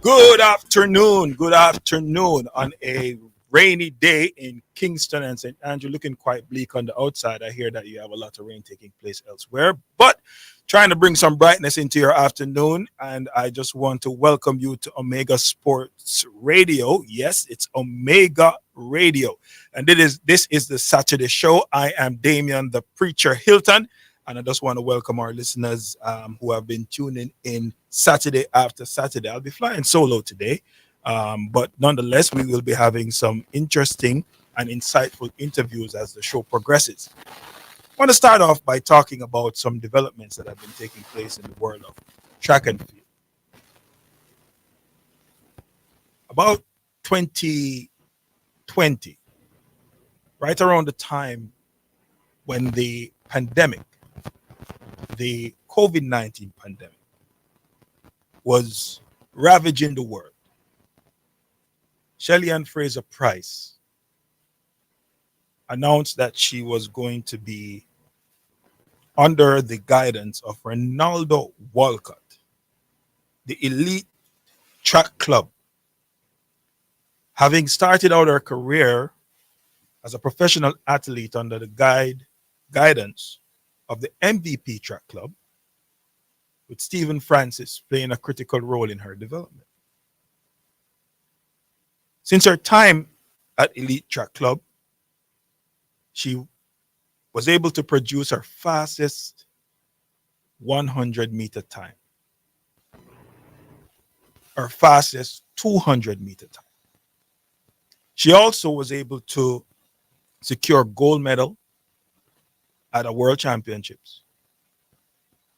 Good afternoon on a rainy day in Kingston and St. Andrew. Looking quite bleak on the outside. I hear that you have a lot of rain taking place elsewhere, but trying to bring some brightness into your afternoon. And I just want to welcome you to Omega Sports Radio. Yes, it's Omega Radio. And this is the Saturday show. I am Damian, the Preacher Hilton. And I just want to welcome our listeners who have been tuning in Saturday after Saturday. I'll be flying solo today, but nonetheless, we will be having some interesting and insightful interviews as the show progresses. I want to start off by talking about some developments that have been taking place in the world of track and field. About 2020, right around the time when the COVID-19 pandemic was ravaging the world, Shelly Ann Fraser Price announced that she was going to be under the guidance of Ronaldo Walcott, the elite track club. Having started out her career as a professional athlete under the guidance of the MVP track club, with Stephen Francis playing a critical role in her development. Since her time at Elite Track Club, she was able to produce her fastest 100-meter time, her fastest 200-meter time. She also was able to secure gold medal at the World Championships,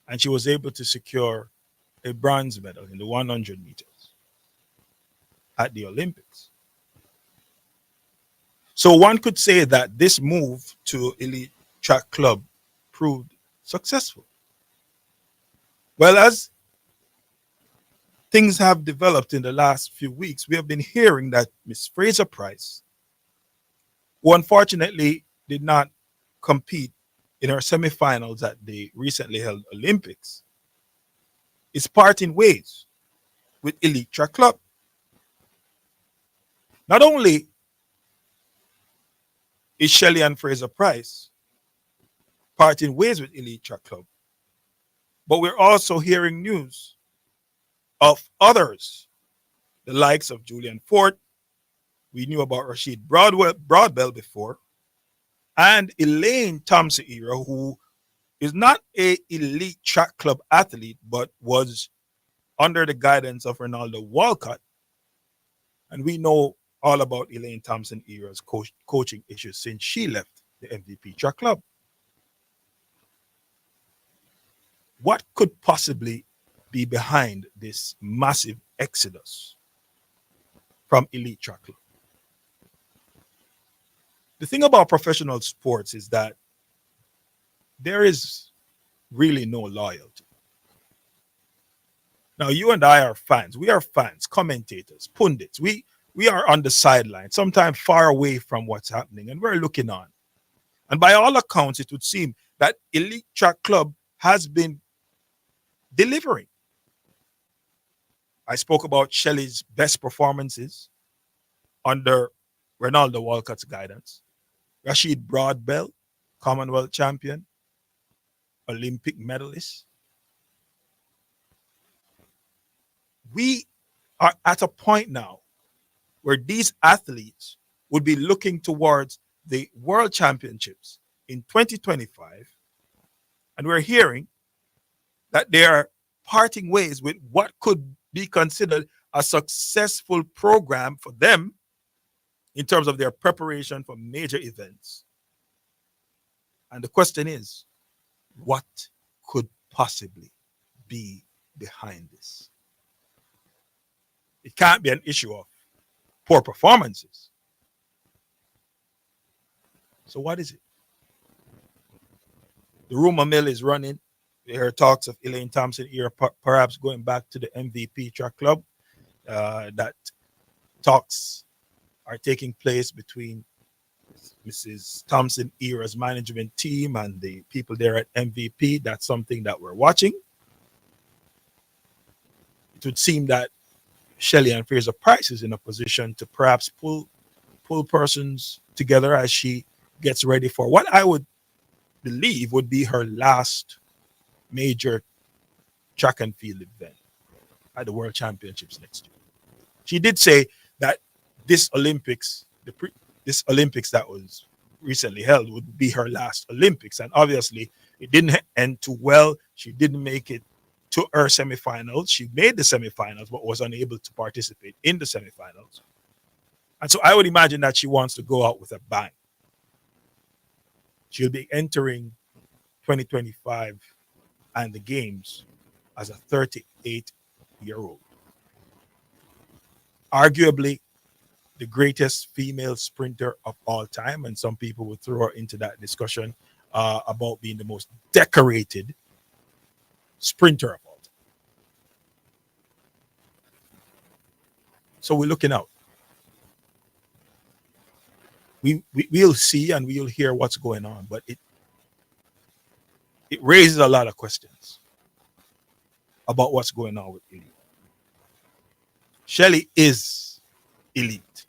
and she was able to secure a bronze medal in the 100 meters at the Olympics. So one could say that this move to Elite Track Club proved successful. Well, as things have developed in the last few weeks, we have been hearing that Miss Fraser Price, who unfortunately did not compete in her semifinals at the recently held Olympics, is parting ways with Elite Track Club. Not only is Shelly Ann Fraser Price parting ways with Elite Track Club, but we're also hearing news of others, the likes of Julian Fort. We knew about Rashid Broadbell before, and Elaine Thompson-Era, who is not a elite track club athlete, but was under the guidance of Ronaldo Walcott. And we know all about Elaine Thompson-Era's coaching issues since she left the MVP track club. What could possibly be behind this massive exodus from elite track club? The thing about professional sports is that there is really no loyalty. Now, you and I are fans. We are fans, commentators, pundits. We are on the sideline, sometimes far away from what's happening, and we're looking on. And by all accounts, it would seem that Elite Track Club has been delivering. I spoke about Shelley's best performances under Ronaldo Walcott's guidance. Rashid Broadbell, Commonwealth champion, Olympic medalist. We are at a point now where these athletes would be looking towards the World Championships in 2025, and we're hearing that they are parting ways with what could be considered a successful program for them in terms of their preparation for major events. And the question is, what could possibly be behind this? It can't be an issue of poor performances. So what is it? The rumor mill is running. We heard talks of Elaine Thompson-Era perhaps going back to the MVP track club. That talks are taking place between Mrs. Thompson-Era's management team and the people there at MVP. That's something that we're watching. It would seem that Shelley and Fraser Price is in a position to perhaps pull persons together as she gets ready for what I would believe would be her last major track and field event at the World Championships next year. She did say that this Olympics, this Olympics that was recently held, would be her last Olympics, and obviously it didn't end too well. She didn't make it to her semifinals. She made the semifinals, but was unable to participate in the semifinals. And so I would imagine that she wants to go out with a bang. She'll be entering 2025 and the games as a 38-year-old. Arguably the greatest female sprinter of all time, and some people would throw her into that discussion about being the most decorated sprinter of all time. So we're looking out. We'll see and we'll hear what's going on, but it raises a lot of questions about what's going on with elite. Shelley is elite,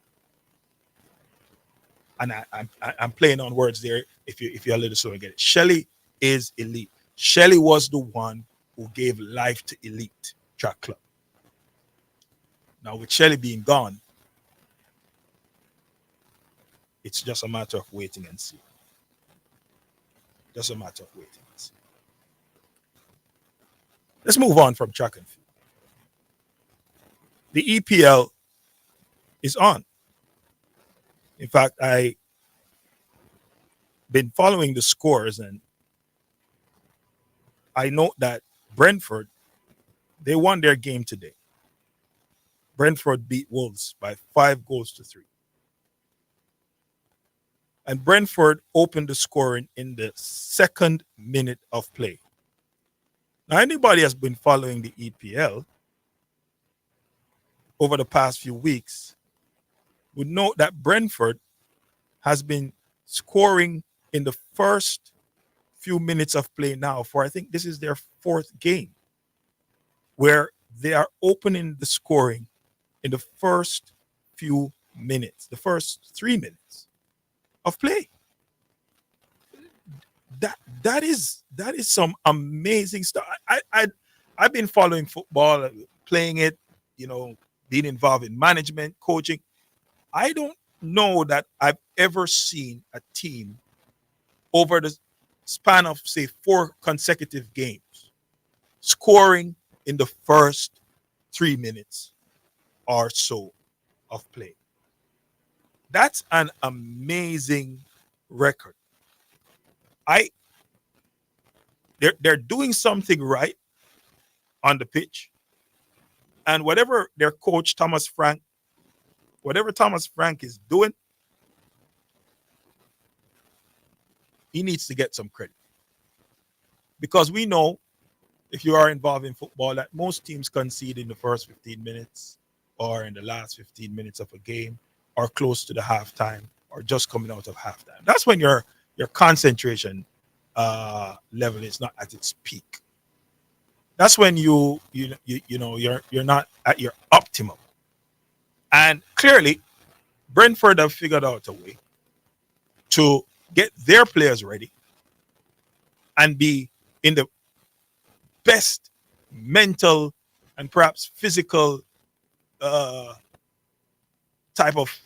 and I'm playing on words there. If you're a little slow to get it, Shelley is elite. Shelley was the one who gave life to Elite Track Club. Now with Shelley being gone, it's just a matter of waiting and see. Just a matter of waiting and see. Let's move on from track and field. The EPL is on. In fact, I been following the scores, and I note that Brentford, they won their game today. Brentford beat Wolves by 5-3. And Brentford opened the scoring in the 2nd minute of play. Now, anybody has been following the EPL over the past few weeks would note that Brentford has been scoring in the first few minutes of play now for, I think this is their 4th game, where they are opening the scoring in the first few minutes, the first 3 minutes of play. That is some amazing stuff. I've been following football, playing it, being involved in management, coaching. I don't know that I've ever seen a team over the span of, say, 4 consecutive games scoring in the first 3 minutes or so of play. That's an amazing record. They're doing something right on the pitch, and whatever their coach Thomas Frank is doing, he needs to get some credit, because we know, if you are involved in football, that most teams concede in the first 15 minutes or in the last 15 minutes of a game, or close to the halftime, or just coming out of halftime. That's when your concentration level is not at its peak. That's when you're not at your optimum. And clearly, Brentford have figured out a way to get their players ready and be in the best mental and perhaps physical type of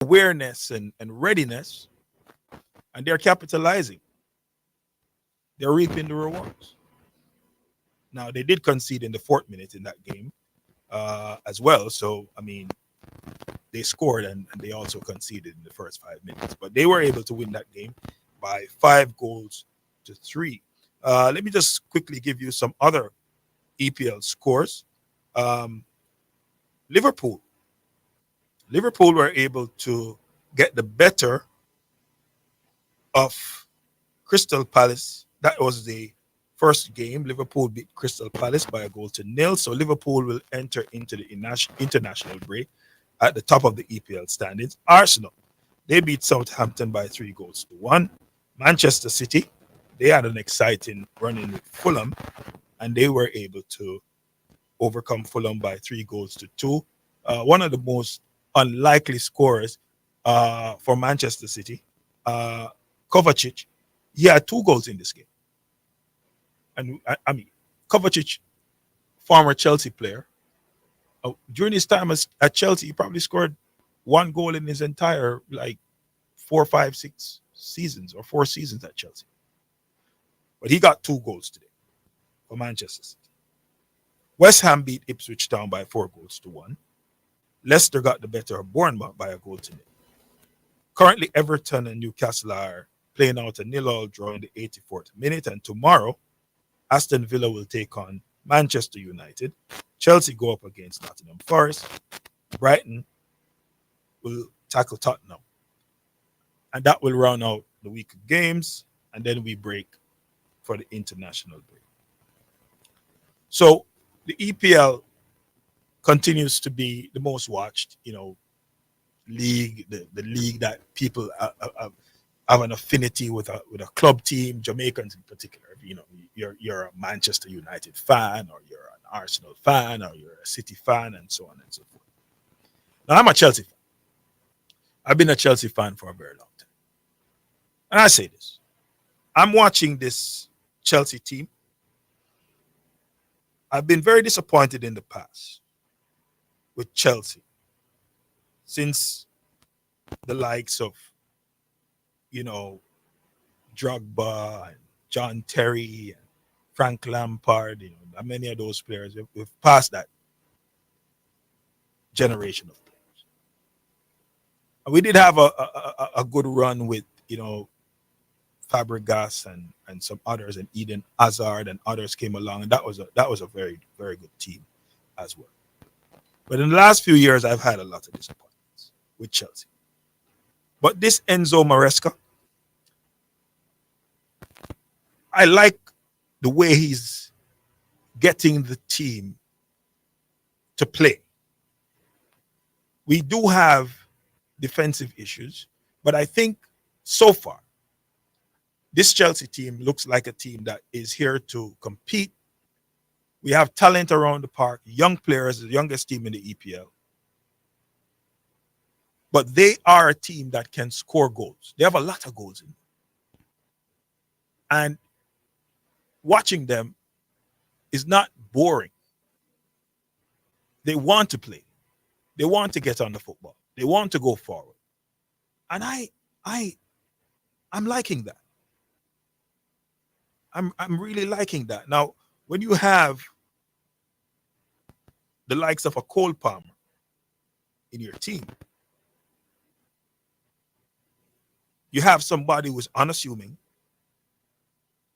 awareness and readiness, and they're capitalizing. They're reaping the rewards. Now, they did concede in the 4th minute in that game as well. So, I mean, they scored and they also conceded in the first 5 minutes. But they were able to win that game by 5-3. Let me just quickly give you some other EPL scores. Liverpool were able to get the better of Crystal Palace. That was the first game. Liverpool beat Crystal Palace by 1-0. So Liverpool will enter into the international break at the top of the EPL standings. Arsenal, they beat Southampton by 3-1. Manchester City, they had an exciting run in with Fulham, and they were able to overcome Fulham by 3 goals to 2. One of the most unlikely scorers for Manchester City, uh, Kovacic, he had 2 goals in this game. And I mean, Kovacic, former Chelsea player, during his time at Chelsea, he probably scored 1 goal in his entire like 4, 5, 6 seasons or 4 seasons at Chelsea. But he got 2 goals today for Manchester City. West Ham beat Ipswich Town by 4 goals to 1. Leicester got the better of Bournemouth by 1 goal to 0. Currently, Everton and Newcastle are playing out a 0-0 draw in the 84th minute. And tomorrow, Aston Villa will take on Manchester United. Chelsea go up against Nottingham Forest. Brighton will tackle Tottenham. And that will round out the week of games. And then we break for the international break. So the EPL continues to be the most watched, league, the league that people have an affinity with a club team, Jamaicans in particular. You're a Manchester United fan, or you're an Arsenal fan, or you're a City fan, and so on and so forth. Now, I'm a Chelsea fan. I've been a Chelsea fan for a very long time. And I say this. I'm watching this Chelsea team. I've been very disappointed in the past with Chelsea since the likes of, Drogba and John Terry and Frank Lampard, and many of those players. We've passed that generation of players. And we did have a good run with, Fabregas and some others, and Eden Hazard and others came along, and that was a very, very good team as well. But in the last few years, I've had a lot of disappointments with Chelsea. But this Enzo Maresca, I like the way he's getting the team to play. We do have defensive issues, but I think so far, this Chelsea team looks like a team that is here to compete. We have talent around the park, young players, the youngest team in the EPL. But they are a team that can score goals. They have a lot of goals in them. And watching them is not boring. They want to play. They want to get on the football. They want to go forward. And I'm liking that. I'm really liking that. Now, when you have the likes of a Cole Palmer in your team, you have somebody who's unassuming,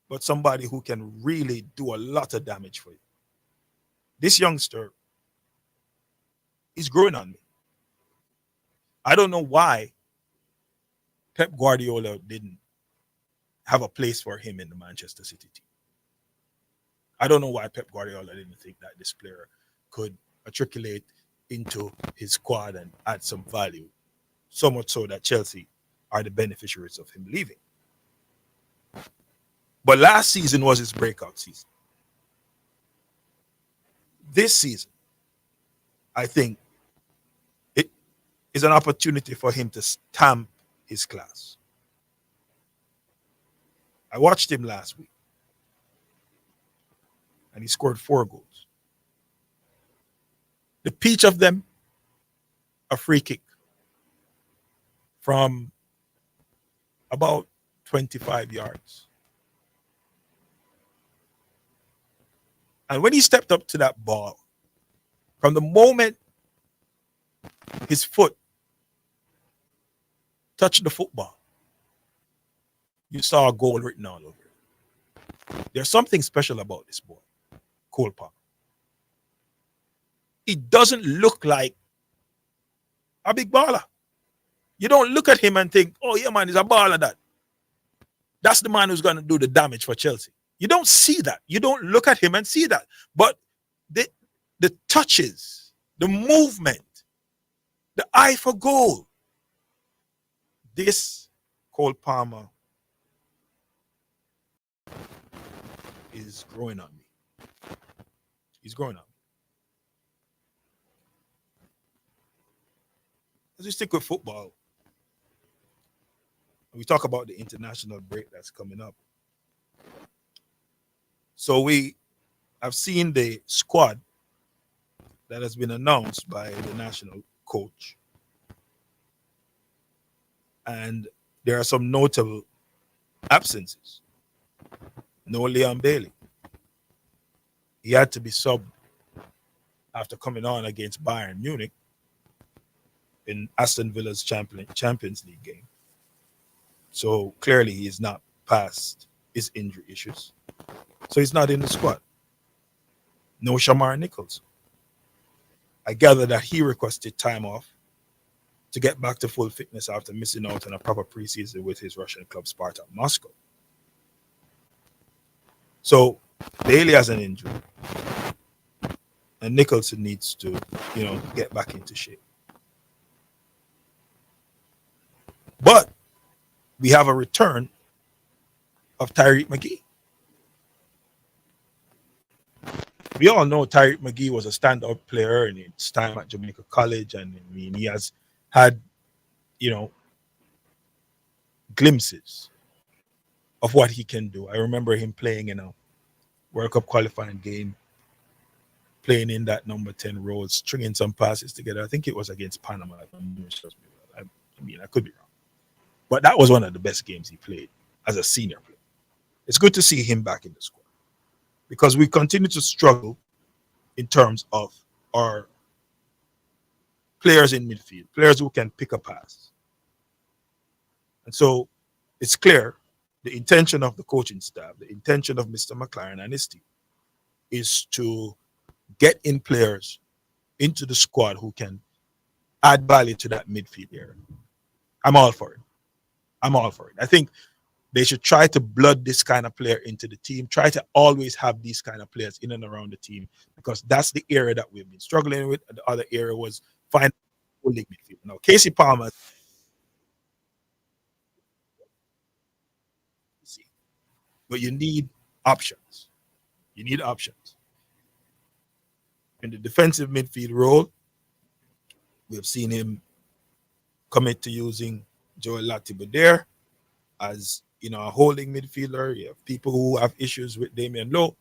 but somebody who can really do a lot of damage for you. This youngster is growing on me. I don't know why Pep Guardiola didn't have a place for him in the Manchester City team. I don't know why Pep Guardiola didn't think that this player could matriculate into his squad and add some value, so much so that Chelsea are the beneficiaries of him leaving. But last season was his breakout season. This season, I think it is an opportunity for him to stamp his class. I watched him last week, and he scored 4 goals. The peach of them, a free kick from about 25 yards. And when he stepped up to that ball, from the moment his foot touched the football, you saw a goal written all over it. There's something special about this boy, Cole Palmer. He doesn't look like a big baller. You don't look at him and think, oh, yeah, man, he's a baller. That's the man who's going to do the damage for Chelsea. You don't see that. You don't look at him and see that. But the touches, the movement, the eye for goal, this Cole Palmer is growing on me. He's growing on me. As we stick with football, we talk about the international break that's coming up. So we have seen the squad that has been announced by the national coach, and there are some notable absences. No Leon Bailey. He had to be subbed after coming on against Bayern Munich in Aston Villa's Champions League game. So clearly he is not past his injury issues. So he's not in the squad. No Shamar Nichols. I gather that he requested time off to get back to full fitness after missing out on a proper preseason with his Russian club Spartak Moscow. So Bailey has an injury, and Nicholson needs to, get back into shape. But we have a return of Tyreek McGee. We all know Tyreek McGee was a standout player in his time at Jamaica College, and I mean he has had, glimpses of what he can do. I remember him playing in a World Cup qualifying game, playing in that number 10 role, stringing some passes together. I think it was against Panama. I could be wrong. But that was one of the best games he played as a senior player. It's good to see him back in the squad because we continue to struggle in terms of our players in midfield, players who can pick a pass. And so it's clear the intention of the coaching staff, the intention of Mr. McLaren and his team is to get in players into the squad who can add value to that midfield area. I'm all for it. I think they should try to blood this kind of player into the team, try to always have these kind of players in and around the team because that's the area that we've been struggling with. The other area was finding league midfield. Now, Casey Palmer, but you need options. You need options. In the defensive midfield role, we have seen him commit to using Joel Latibeaudiere as a holding midfielder. You have people who have issues with Damian Lowe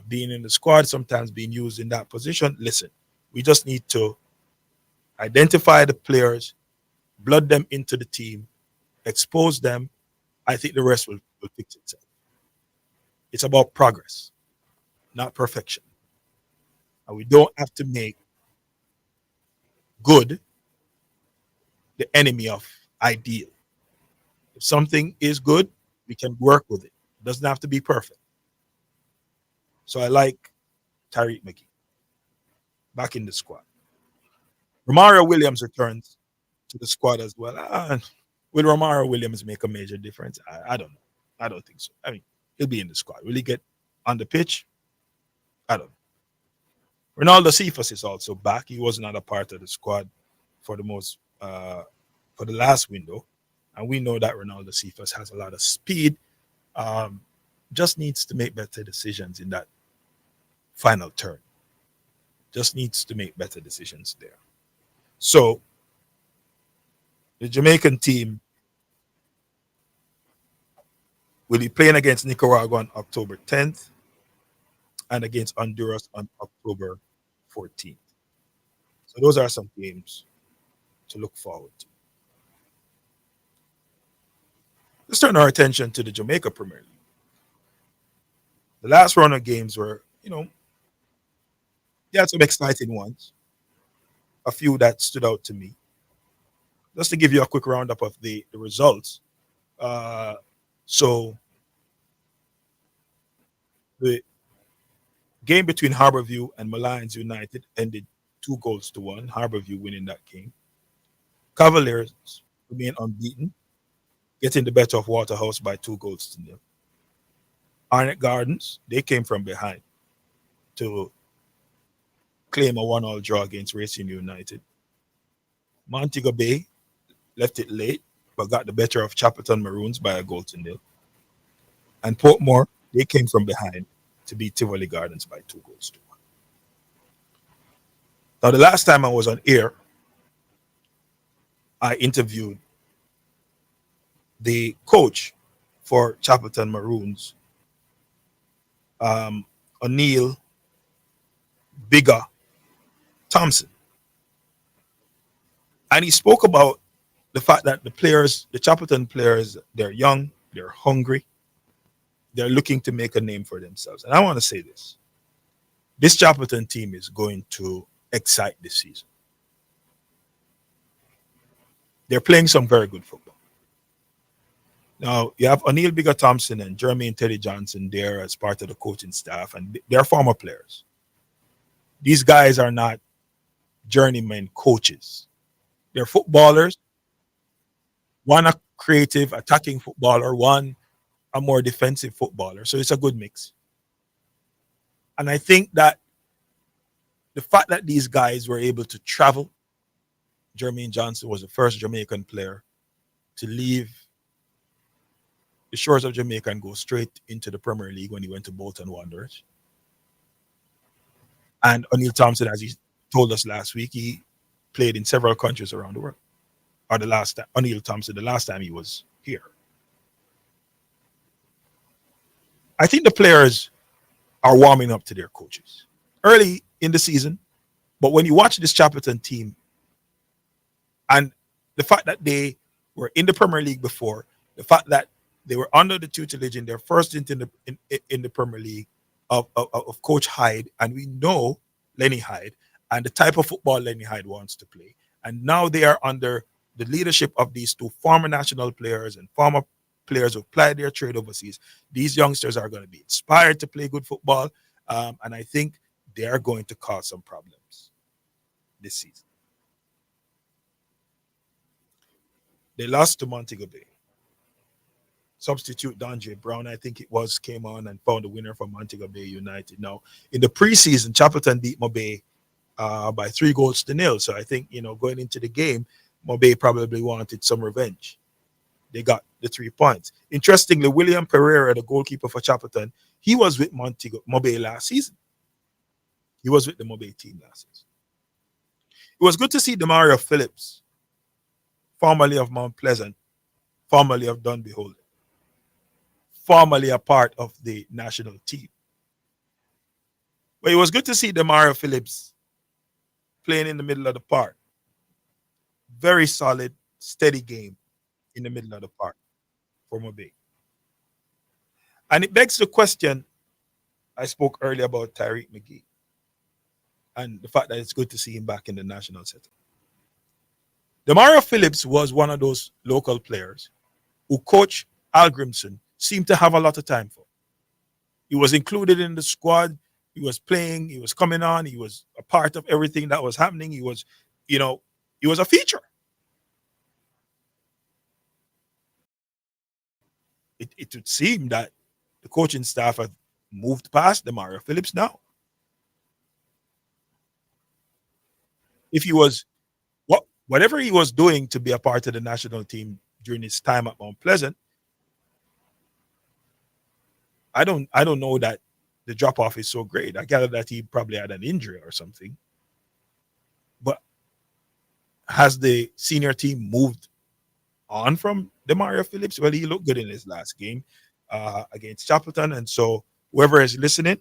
being in the squad, sometimes being used in that position. Listen, we just need to identify the players, blood them into the team, expose them. I think the rest will fix itself. It's about progress, not perfection. And we don't have to make good the enemy of ideal. If something is good, we can work with it. It doesn't have to be perfect. So I like Tyreek McGee back in the squad. Romario Williams returns to the squad as well. Will Romario Williams make a major difference? I don't know. I don't think so. I mean, he'll be in the squad. Will he get on the pitch? I don't know. Ronaldo Cephas is also back. He was not a part of the squad for the last window. And we know that Ronaldo Cephas has a lot of speed. Just needs to make better decisions in that final turn. Just needs to make better decisions there. So the Jamaican team will be playing against Nicaragua on October 10th and against Honduras on October 14th. So those are some games to look forward to. Let's turn our attention to the Jamaica Premier League. The last round of games were, they had some exciting ones. A few that stood out to me. Just to give you a quick roundup of the results. So the game between Harborview and Malines United ended 2-1. Harborview winning that game. Cavaliers remain unbeaten, getting the better of Waterhouse by 2-0. Arnett Gardens, they came from behind to claim a 1-1 draw against Racing United. Montego Bay left it late, but got the better of Chapelton Maroons by 1-0. And Portmore, they came from behind to beat Tivoli Gardens by 2-1. Now, the last time I was on air, I interviewed the coach for Chapelton Maroons, um, O'Neill Bigger Thompson, and he spoke about the fact that the players, the Chapelton players, they're young, they're hungry, they're looking to make a name for themselves. And I want to say this Chapelton team is going to excite this season. They're playing some very good football. Now, you have O'Neill Bigger Thompson and Jermaine Teddy Johnson there as part of the coaching staff, and they're former players. These guys are not journeyman coaches. They're footballers, one a creative, attacking footballer, one a more defensive footballer. So it's a good mix. And I think that the fact that these guys were able to travel, Jermaine Johnson was the first Jamaican player to leave the shores of Jamaica and go straight into the Premier League when he went to Bolton Wanderers. And O'Neill Thompson, as he told us last week, he played in several countries around the world. Or the last time, O'Neill Thompson, the last time he was here. I think the players are warming up to their coaches early in the season. But when you watch this Chapelton team and the fact that they were in the Premier League before, the fact that they were under the tutelage in their first stint in the Premier League of Coach Hyde, and we know Lenny Hyde and the type of football Lenny Hyde wants to play. And now they are under the leadership of these two former national players and former players who applied their trade overseas. These youngsters are going to be inspired to play good football, and I think they are going to cause some problems this season. They lost to Montego Bay. Substitute Donjay Brown, I think it was, came on and found a winner for Montego Bay United. Now, in the preseason, Chapelton beat Mobay by 3-0. So I think, going into the game, Mobay probably wanted some revenge. They got the 3 points. Interestingly, William Pereira, the goalkeeper for Chapelton, he was with Mobay last season. He was with the Mobay team last season. It was good to see Demario Phillips, formerly of Mount Pleasant, formerly of Dunby Holden, formerly a part of the national team. But it was good to see Demario Phillips playing in the middle of the park. Very solid, steady game in the middle of the park for Mobay. And it begs the question, I spoke earlier about Tyreek McGee and the fact that it's good to see him back in the national setting. Demario Phillips was one of those local players who Coach Al Grimson seemed to have a lot of time for. He was included in the squad. He was playing. He was coming on. He was a part of everything that was happening. He was a feature. It would seem that the coaching staff have moved past Demario Phillips now. If he was whatever he was doing to be a part of the national team during his time at Mount Pleasant, I don't know that the drop off is so great. I gather that he probably had an injury or something. But has the senior team moved on from Demario Phillips? Well, he looked good in his last game against Chapelton, and so whoever is listening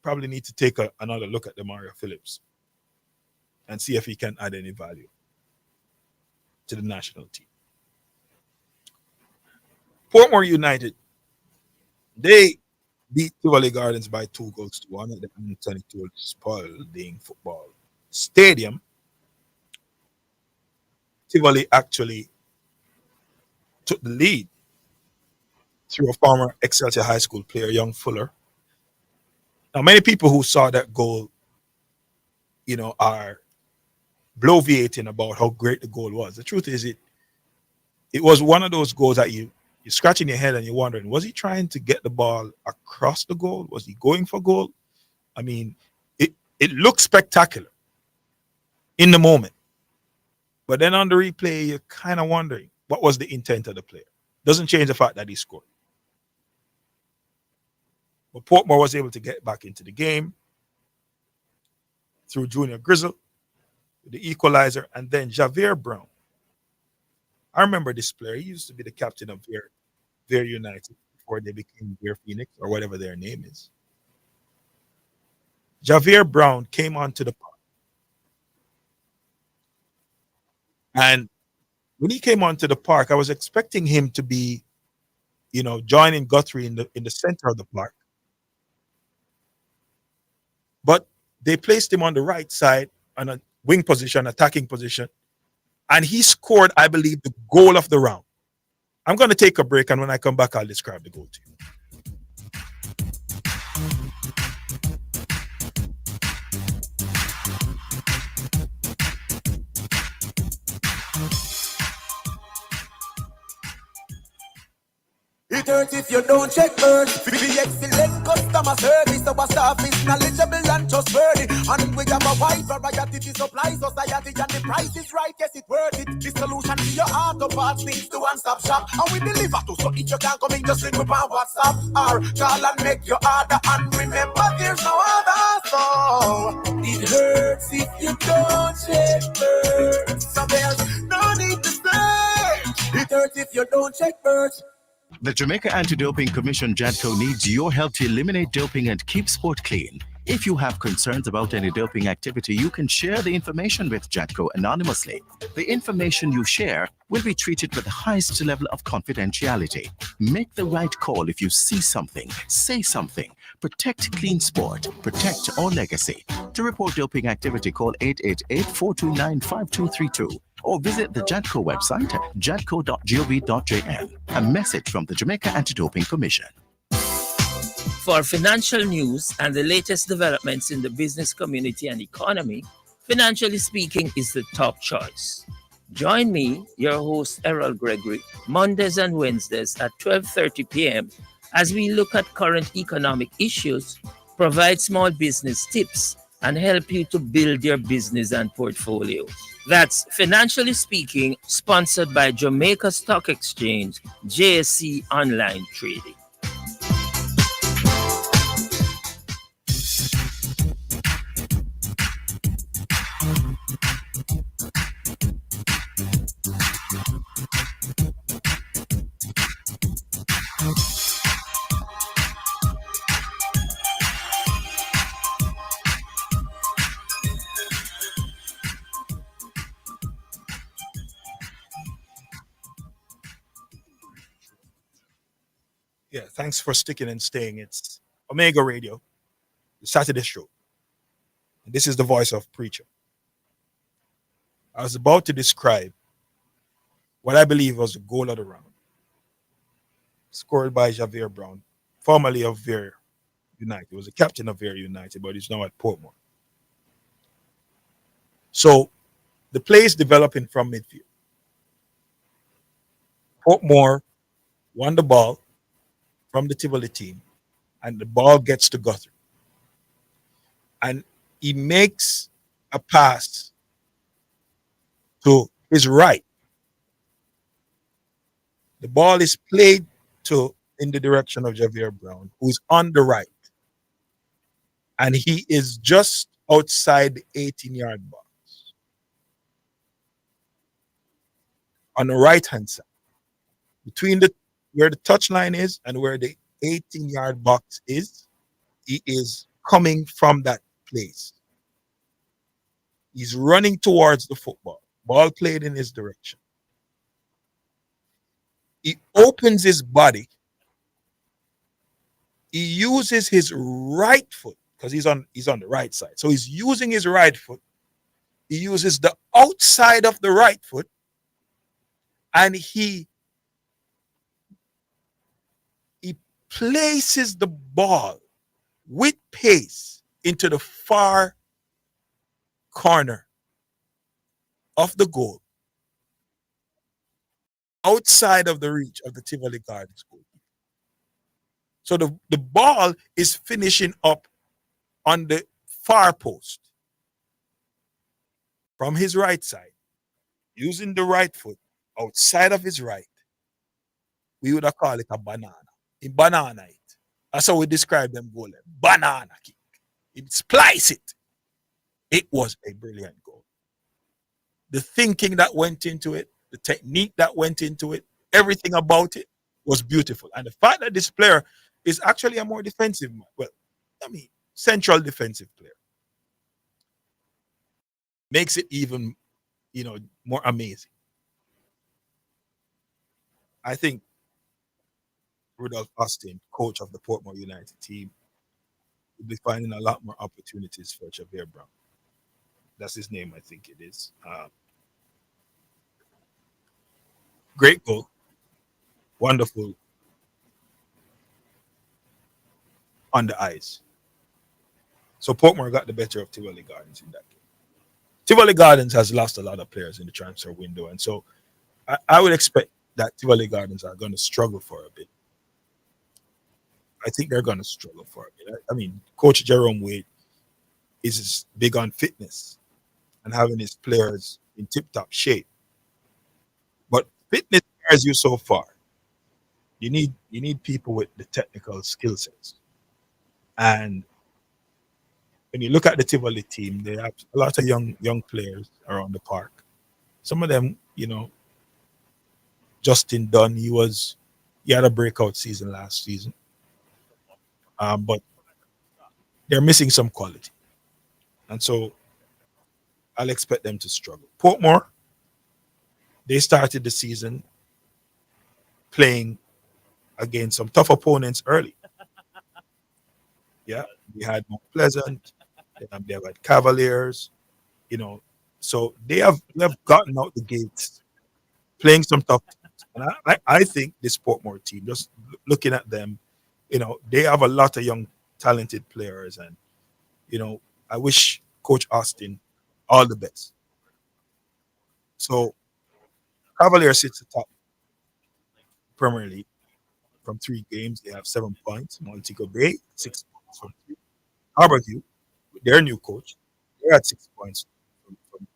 probably need to take another look at Demario Phillips and see if he can add any value to the national team. Portmore United, they beat Tivoli Gardens by 2-1 at the Anthony Toole Spalding Football Stadium. Tivoli actually took the lead through a former Excelsior High School player, Young Fuller. Now, many people who saw that goal, are bloviating about how great the goal was. The truth is, it was one of those goals that you're scratching your head and you're wondering, was he trying to get the ball across the goal? Was he going for goal? I mean, it looked spectacular in the moment. But then on the replay, you're kind of wondering, what was the intent of the player? Doesn't change the fact that he scored. But Portmore was able to get back into the game through Junior Grizzle, the equalizer, and then Javier Brown. I remember this player. He used to be the captain of their United before they became their Phoenix or whatever their name is. Javier Brown came onto the park, and when he came onto the park, I was expecting him to be, joining Guthrie in the center of the park, but they placed him on the right side on a wing position, attacking position, and he scored, I believe, the goal of the round. I'm going to take a break, and when I come back, I'll describe the goal to you. It hurts if you don't check first. Be excellent customer service. Our staff is knowledgeable and trustworthy. And we have a wide variety to supply society. And the price is right, yes, it's worth it. The solution to your auto parts things to one-stop shop. And we deliver to, so if you can't come in, just ring up on WhatsApp. Or call and make your order. And remember, there's no other. So it hurts if you don't check first. So there's no need to say. It hurts if you don't check first. The Jamaica Anti-Doping Commission JADCO needs your help to eliminate doping and keep sport clean. If you have concerns about any doping activity, you can share the information with JADCO anonymously. The information you share will be treated with the highest level of confidentiality. Make the right call if you see something, say something. Protect clean sport. Protect our legacy. To report doping activity, call 888-429-5232 or visit the JADCO website at jadco.gov.jn. A message from the Jamaica Anti-Doping Commission. For financial news and the latest developments in the business community and economy, Financially Speaking is the top choice. Join me, your host Errol Gregory, Mondays and Wednesdays at 12:30 p.m. as we look at current economic issues, provide small business tips, and help you to build your business and portfolio. That's Financially Speaking, sponsored by Jamaica Stock Exchange, JSE Online Trading. Yeah, thanks for sticking and staying. It's Omega Radio, the Saturday show. And this is the voice of Preacher. I was about to describe what I believe was the goal of the round, scored by Javier Brown, formerly of Ver United. He was the captain of Ver United, but he's now at Portmore. So the play is developing from midfield. Portmore won the ball from the Tivoli team, and the ball gets to Guthrie. And he makes a pass to his right. The ball is played to in the direction of Javier Brown, who's on the right. And he is just outside the 18-yard box on the right-hand side, between where the touchline is and where the 18-yard box is. He is coming from that place. He's running towards the football. Ball played in his direction. He opens his body. He uses his right foot because he's on the right side. So he's using his right foot. He uses the outside of the right foot, and he places the ball with pace into the far corner of the goal, outside of the reach of the Tivoli Gardens goal. So the ball is finishing up on the far post from his right side, using the right foot outside of his right. We would have called it a banana. In banana it. That's how we describe them goal. Banana kick. It splice it. It was a brilliant goal. The thinking that went into it, the technique that went into it, everything about it was beautiful. And the fact that this player is actually a more defensive, well, I mean, central defensive player makes it even, more amazing. I think Rudolph Austin, coach of the Portmore United team, will be finding a lot more opportunities for Javier Brown. That's his name, I think it is. Great goal, wonderful on the eyes. So Portmore got the better of Tivoli Gardens in that game. Tivoli Gardens has lost a lot of players in the transfer window, and so I would expect that Tivoli Gardens are going to struggle for a bit. I think they're going to struggle for a bit. I mean, Coach Jerome Wade is big on fitness and having his players in tip-top shape. But fitness carries you so far. You need people with the technical skill sets. And when you look at the Tivoli team, they have a lot of young players around the park. Some of them, Justin Dunn, he had a breakout season last season. But they're missing some quality. And so I'll expect them to struggle. Portmore, they started the season playing against some tough opponents early. Yeah, we had Mount Pleasant, they've had Cavaliers, you know. So they have gotten out the gates playing some tough teams. And I think this Portmore team, just looking at them, they have a lot of young, talented players. And, I wish Coach Austin all the best. So Cavaliers sits atop Premier League from 3 games. They have 7 points. Montego Bay, 6 points from 3. Harborview, with their new coach, they're at 6 points from 2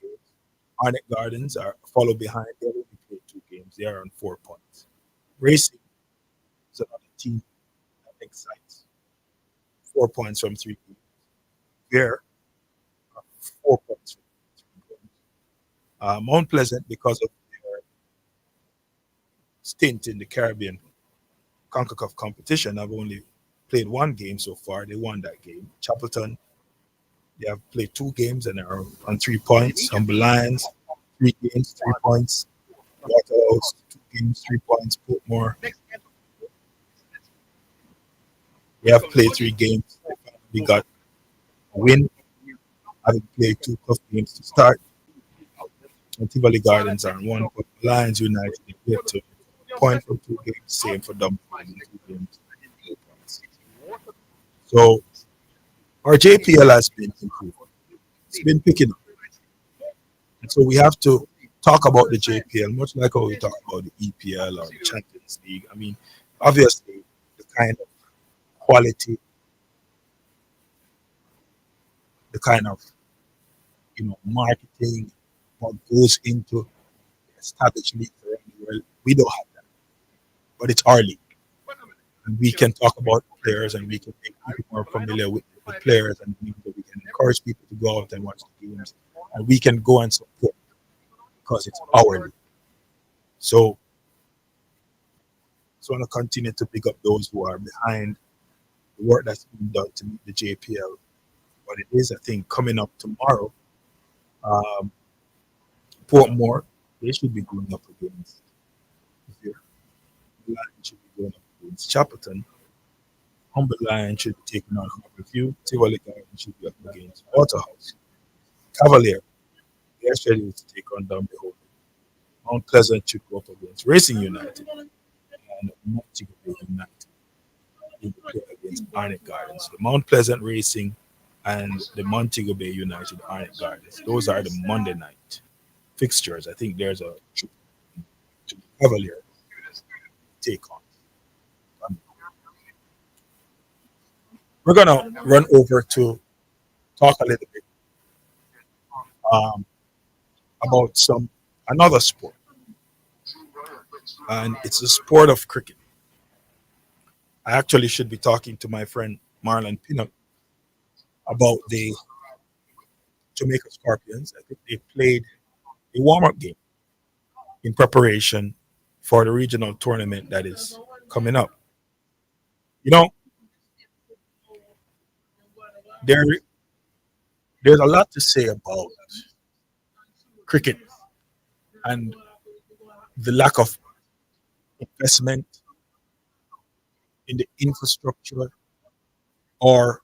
games. Arnett Gardens are follow behind. They only played 2 games. They are on 4 points. Racing is another team that excites. 4 points from 3 games. There are 4 points from 3 games. Mount Pleasant, because of their stint in the Caribbean CONCACAF competition, have only played 1 game so far. They won that game. Chapelton, they have played 2 games and are on 3 points. Humble Lions, 3 games, 3 points. Waterhouse, 2 games, 3 points. Portmore, they have played 3 games. We got a win, having played 2 tough games to start. And Tivoli Gardens are on 1 point. Lions United, they played 2 points from 2 games. Same for them, 2 games, 2 points. So our JPL has been improving. It's been picking up. And so we have to talk about the JPL, much like how we talk about the EPL or the Champions League. I mean, obviously, the kind of quality, the kind of marketing, what goes into established leagues around the world, we don't have that. But it's our league. And we can talk about players and we can make people more familiar with the players, and we can encourage people to go out and watch the games. And we can go and support because it's our league. So I want to continue to pick up those who are behind the work that's being done to meet the JPL. But it is, I think, coming up tomorrow. Portmore, they should be going up against here. Lion should be going up against Chapelton. Humble Lion should be taking on Harborview. Tivoli Garden should be up against Waterhouse. Cavalier, they're scheduled to take on Down Behold. Mount Pleasant should go up against Racing United. And Montego Bay United will play against Arnett Gardens. The Mount Pleasant Racing and the Montego Bay United Arnett Gardens. Those are the Monday night fixtures. I think there's a Cavalier take on. We're gonna run over to talk a little bit about another sport, and it's the sport of cricket. I actually should be talking to my friend Marlon Pinnock about the Jamaica Scorpions. I think they played a warm-up game in preparation for the regional tournament that is coming up. You know, there there's a lot to say about cricket and the lack of investment in the infrastructure or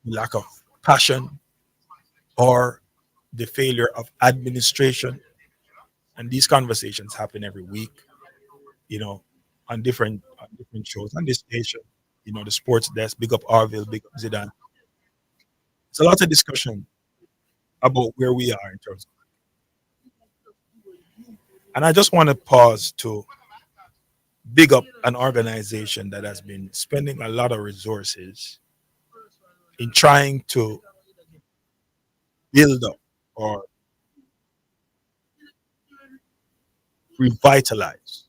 the lack of passion or the failure of administration. And these conversations happen every week, you know, on different shows on this station, the sports desk, big up Arville, big up Zidane. It's a lot of discussion about where we are in terms of, and I just want to pause to big up an organization that has been spending a lot of resources in trying to build up or revitalize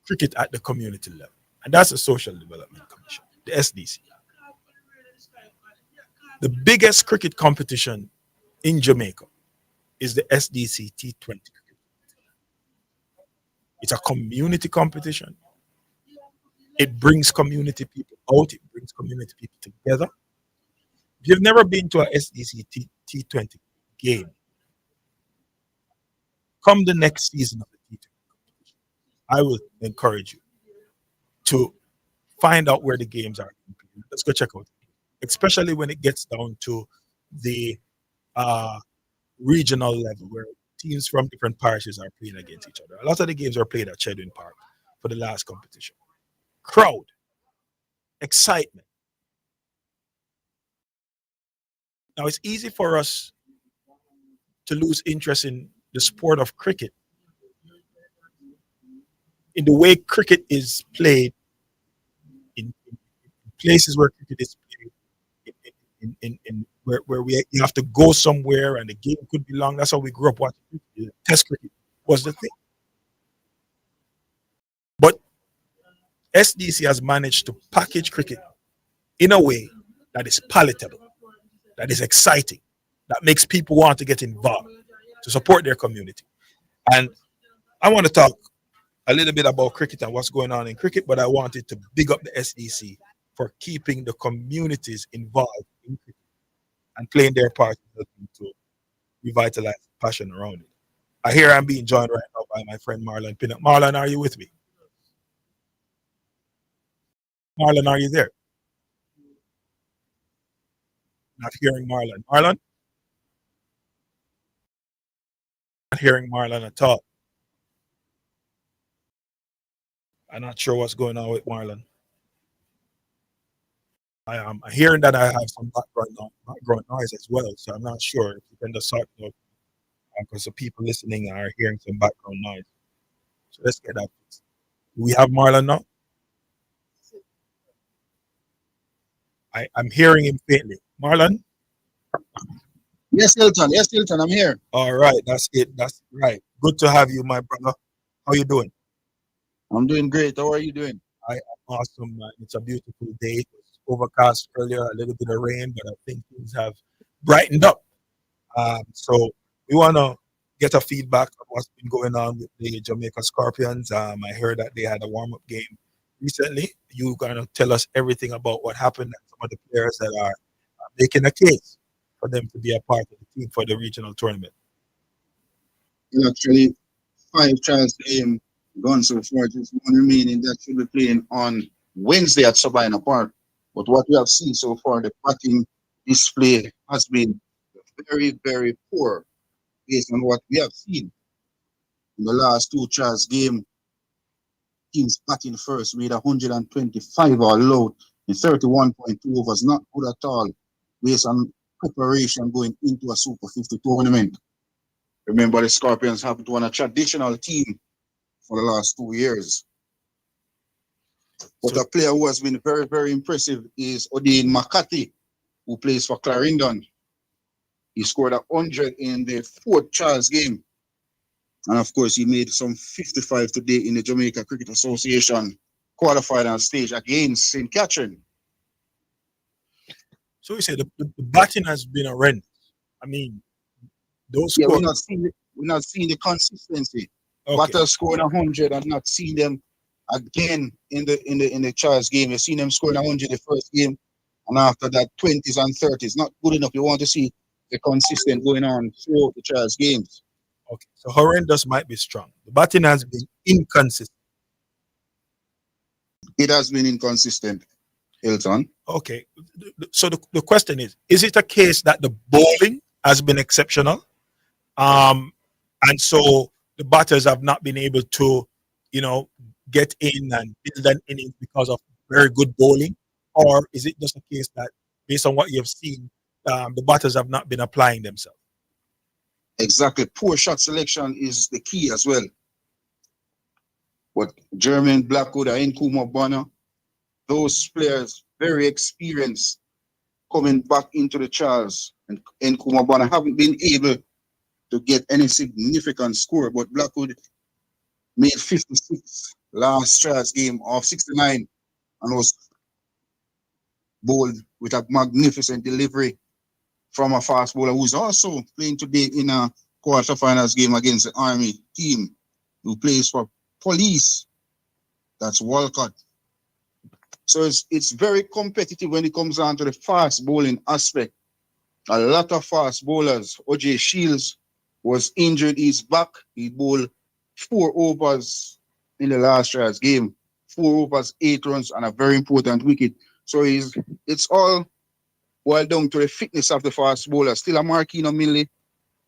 cricket at the community level. And that's the Social Development Commission, the SDC. The biggest cricket competition in Jamaica is the SDC T20. It's a community competition. It brings community people out, it brings community people together. If you've never been to a SDC T20 game, come the next season of the T20, I will encourage you to find out where the games are. Let's go check out, especially when it gets down to the regional level where teams from different parishes are playing against each other. A lot of the games are played at Chedwin Park for the last competition. Crowd, excitement. Now, it's easy for us to lose interest in the sport of cricket, in the way cricket is played, in places where cricket is played, where you have to go somewhere and the game could be long. That's how we grew up watching cricket. Test cricket was the thing. But SDC has managed to package cricket in a way that is palatable, that is exciting, that makes people want to get involved, to support their community. And I want to talk a little bit about cricket and what's going on in cricket, but I wanted to big up the SDC for keeping the communities involved in cricket and playing their part to revitalize the passion around it. I hear I'm being joined right now by my friend Marlon Pinnock. Marlon, are you with me? Marlon, are you there? Not hearing Marlon. Marlon? Not hearing Marlon at all. I'm not sure what's going on with Marlon. I am hearing that I have some background noise as well, so I'm not sure if you can just sort it out because the people listening are hearing some background noise. So let's get that. Do we have Marlon now? I'm hearing him faintly. Marlon? Yes, Hilton. Yes, Hilton. I'm here. All right, that's it. That's right. Good to have you, my brother. How you doing? I'm doing great. How are you doing? I am awesome, man. It's a beautiful day. It was overcast earlier, a little bit of rain, but I think things have brightened up. So we want to get a feedback of what's been going on with the Jamaica Scorpions. I heard that they had a warm-up game recently. You're going to tell us everything about what happened and some of the players that are making a case for them to be a part of the team for the regional tournament. Actually, 5 trials game gone so far. Just one remaining that should be playing on Wednesday at Sabina Park. But what we have seen so far, the batting display has been very, very poor based on what we have seen in the last 2 trials game. Teams batting first with 125 all out in 31.2 overs, not good at all based on preparation going into a Super 50 tournament. Remember, the Scorpions have won a traditional team for the last 2 years. But a player who has been very, very impressive is Odin Makati, who plays for Clarendon. He scored 100 in the 4th trials game. And of course, he made some 55 today in the Jamaica Cricket Association quarterfinal stage against St. Catherine. So you say the batting has been horrendous. I mean, those Yeah, scores. We're not seeing the consistency. Okay. Batters scoring 100 and not seeing them again in the Charles game. You've seen them scoring 100 the first game, and after that 20s and 30s. Not good enough. You want to see the consistent going on throughout the Charles games. Okay. So horrendous might be strong. The batting has been inconsistent. It has been inconsistent, Hilton. Okay. So the question is it a case that the bowling has been exceptional? And so the batters have not been able to, get in and build an innings because of very good bowling? Or is it just a case that based on what you've seen, the batters have not been applying themselves? Exactly. Poor shot selection is the key as well. But Jermaine Blackwood and Nkrumah Bonner, those players, very experienced, coming back into the Charles, and Nkrumah Bonner haven't been able to get any significant score. But Blackwood made 56 last Charles game of 69 and was bowled with a magnificent delivery from a fast bowler who's also playing today in a quarterfinals game against the Army team who plays for Police. That's Walcott. So it's very competitive when it comes down to the fast bowling aspect. A lot of fast bowlers. O.J. Shields was injured. He's back. He bowled 4 overs in the last Charles game. 4 overs, 8 runs, and a very important wicket. So it's all boiled down to the fitness of the fast bowler. Still a Marquino Millie,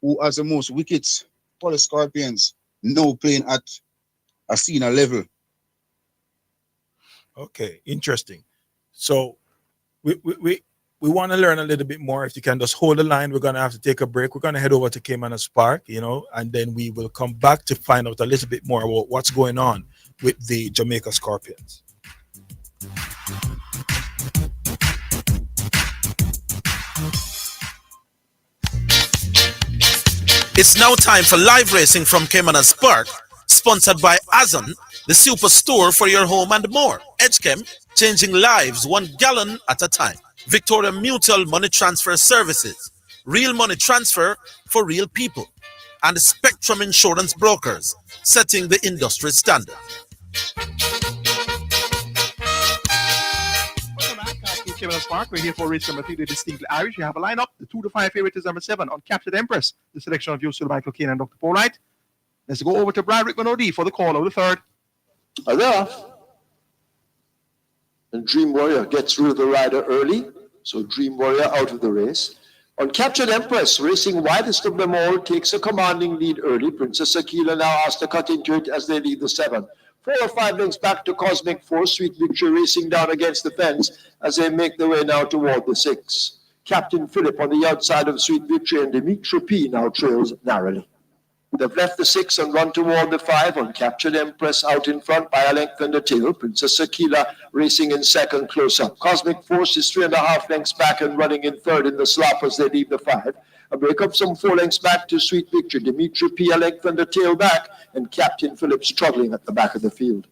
who has the most wickets for the Scorpions, now playing at a senior level. Okay, interesting. So we want to learn a little bit more. If you can just hold the line, we're going to have to take a break. We're going to head over to Caymanas Park, and then we will come back to find out a little bit more about what's going on with the Jamaica Scorpions. It's now time for live racing from Caymanas Park, sponsored by Azon, the superstore for your home and more. Edgechem, changing lives 1 gallon at a time. Victoria Mutual Money Transfer Services, real money transfer for real people. And Spectrum Insurance Brokers, setting the industry standard. Caymanas Park. We're here for race number 3, the Distinctly Irish. You have a lineup. The 2 to 5 favorite is number 7 on Captured Empress. The selection of Yusuf Michael Kane and Dr. Polite. Let's go over to Brad Rickman OD for the call of the 3rd. Enough. And Dream Warrior gets rid of the rider early. So Dream Warrior out of the race. On Captured Empress, racing widest of them all, takes a commanding lead early. Princess Akila now has to cut into it as they lead the 7. 4 or 5 lengths back to Cosmic Force. Sweet Victory racing down against the fence as they make their way now toward the 6. Captain Philip on the outside of Sweet Victory, and Dimitri P now trails narrowly. They've left the 6 and run toward the 5 on Captured Empress out in front by a length and a tail. Princess Akila racing in second close up. Cosmic Force is 3.5 lengths back and running in third in the slop as they leave the 5. A break up some 4 lengths back to Sweet Victory. Dimitri P a length and a tail back, and Captain Philip struggling at the back of the field.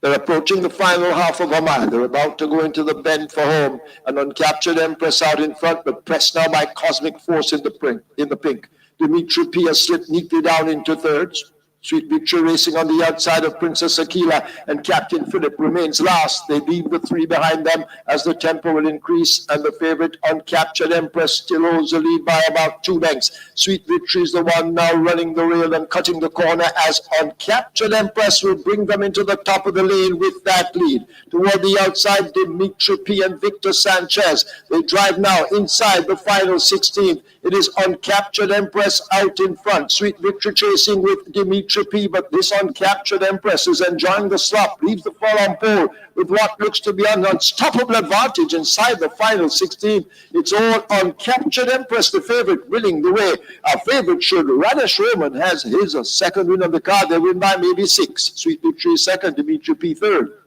They're approaching the final half of a mile. They're about to go into the bend for home, and on Captured Empress out in front, but pressed now by Cosmic Force in the pink. Dimitri P has slipped neatly down into thirds. Sweet Victory racing on the outside of Princess Akila, and Captain Philip remains last. They leave the 3 behind them as the tempo will increase, and the favorite on Captured Empress still holds the lead by about 2 lengths. Sweet Victory is the one now running the rail and cutting the corner, as on Captured Empress will bring them into the top of the lane with that lead. Toward the outside, Dimitri P and Victor Sanchez. They drive now inside the final 16. It is on Captured Empress out in front. Sweet Victory chasing with Dimitri P, but this Uncaptured Empress is enjoying the slop, leaves the fall on pole with what looks to be an unstoppable advantage inside the final 16. It's all Uncaptured Empress, the favorite, winning the way. Our favorite should. Radish Roman has his second win of the card. They win by maybe 6. Sweet Victory is second, Dimitri P third.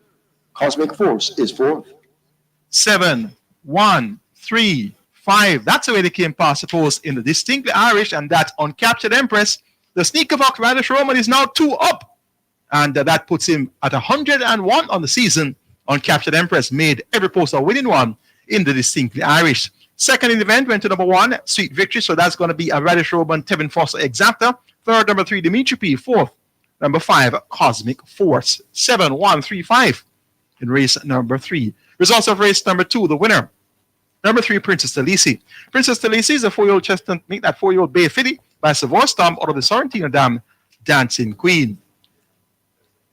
Cosmic Force is fourth. 7, 1, 3, 5. That's the way they came past the post in the Distinctly Irish, and that Uncaptured Empress. The sneaker box Radish Roman is now 2 up, and that puts him at 101 on the season. Uncaptured Empress made every post a winning one in the Distinctly Irish. Second in the event went to number 1, Sweet Victory. So that's going to be a Radish Roman, Tevin Foster Exacta. Third, number 3, Dimitri P. Fourth, number 5, Cosmic Force. 7-1-3-5 in race number 3. Results of race number 2, the winner. Number 3, Princess Talisi. Princess Talisi is a 4-year-old chestnut, make that 4-year-old Bay Filly by Savoy Storm out of the Sorrentino Dam, Dancing Queen.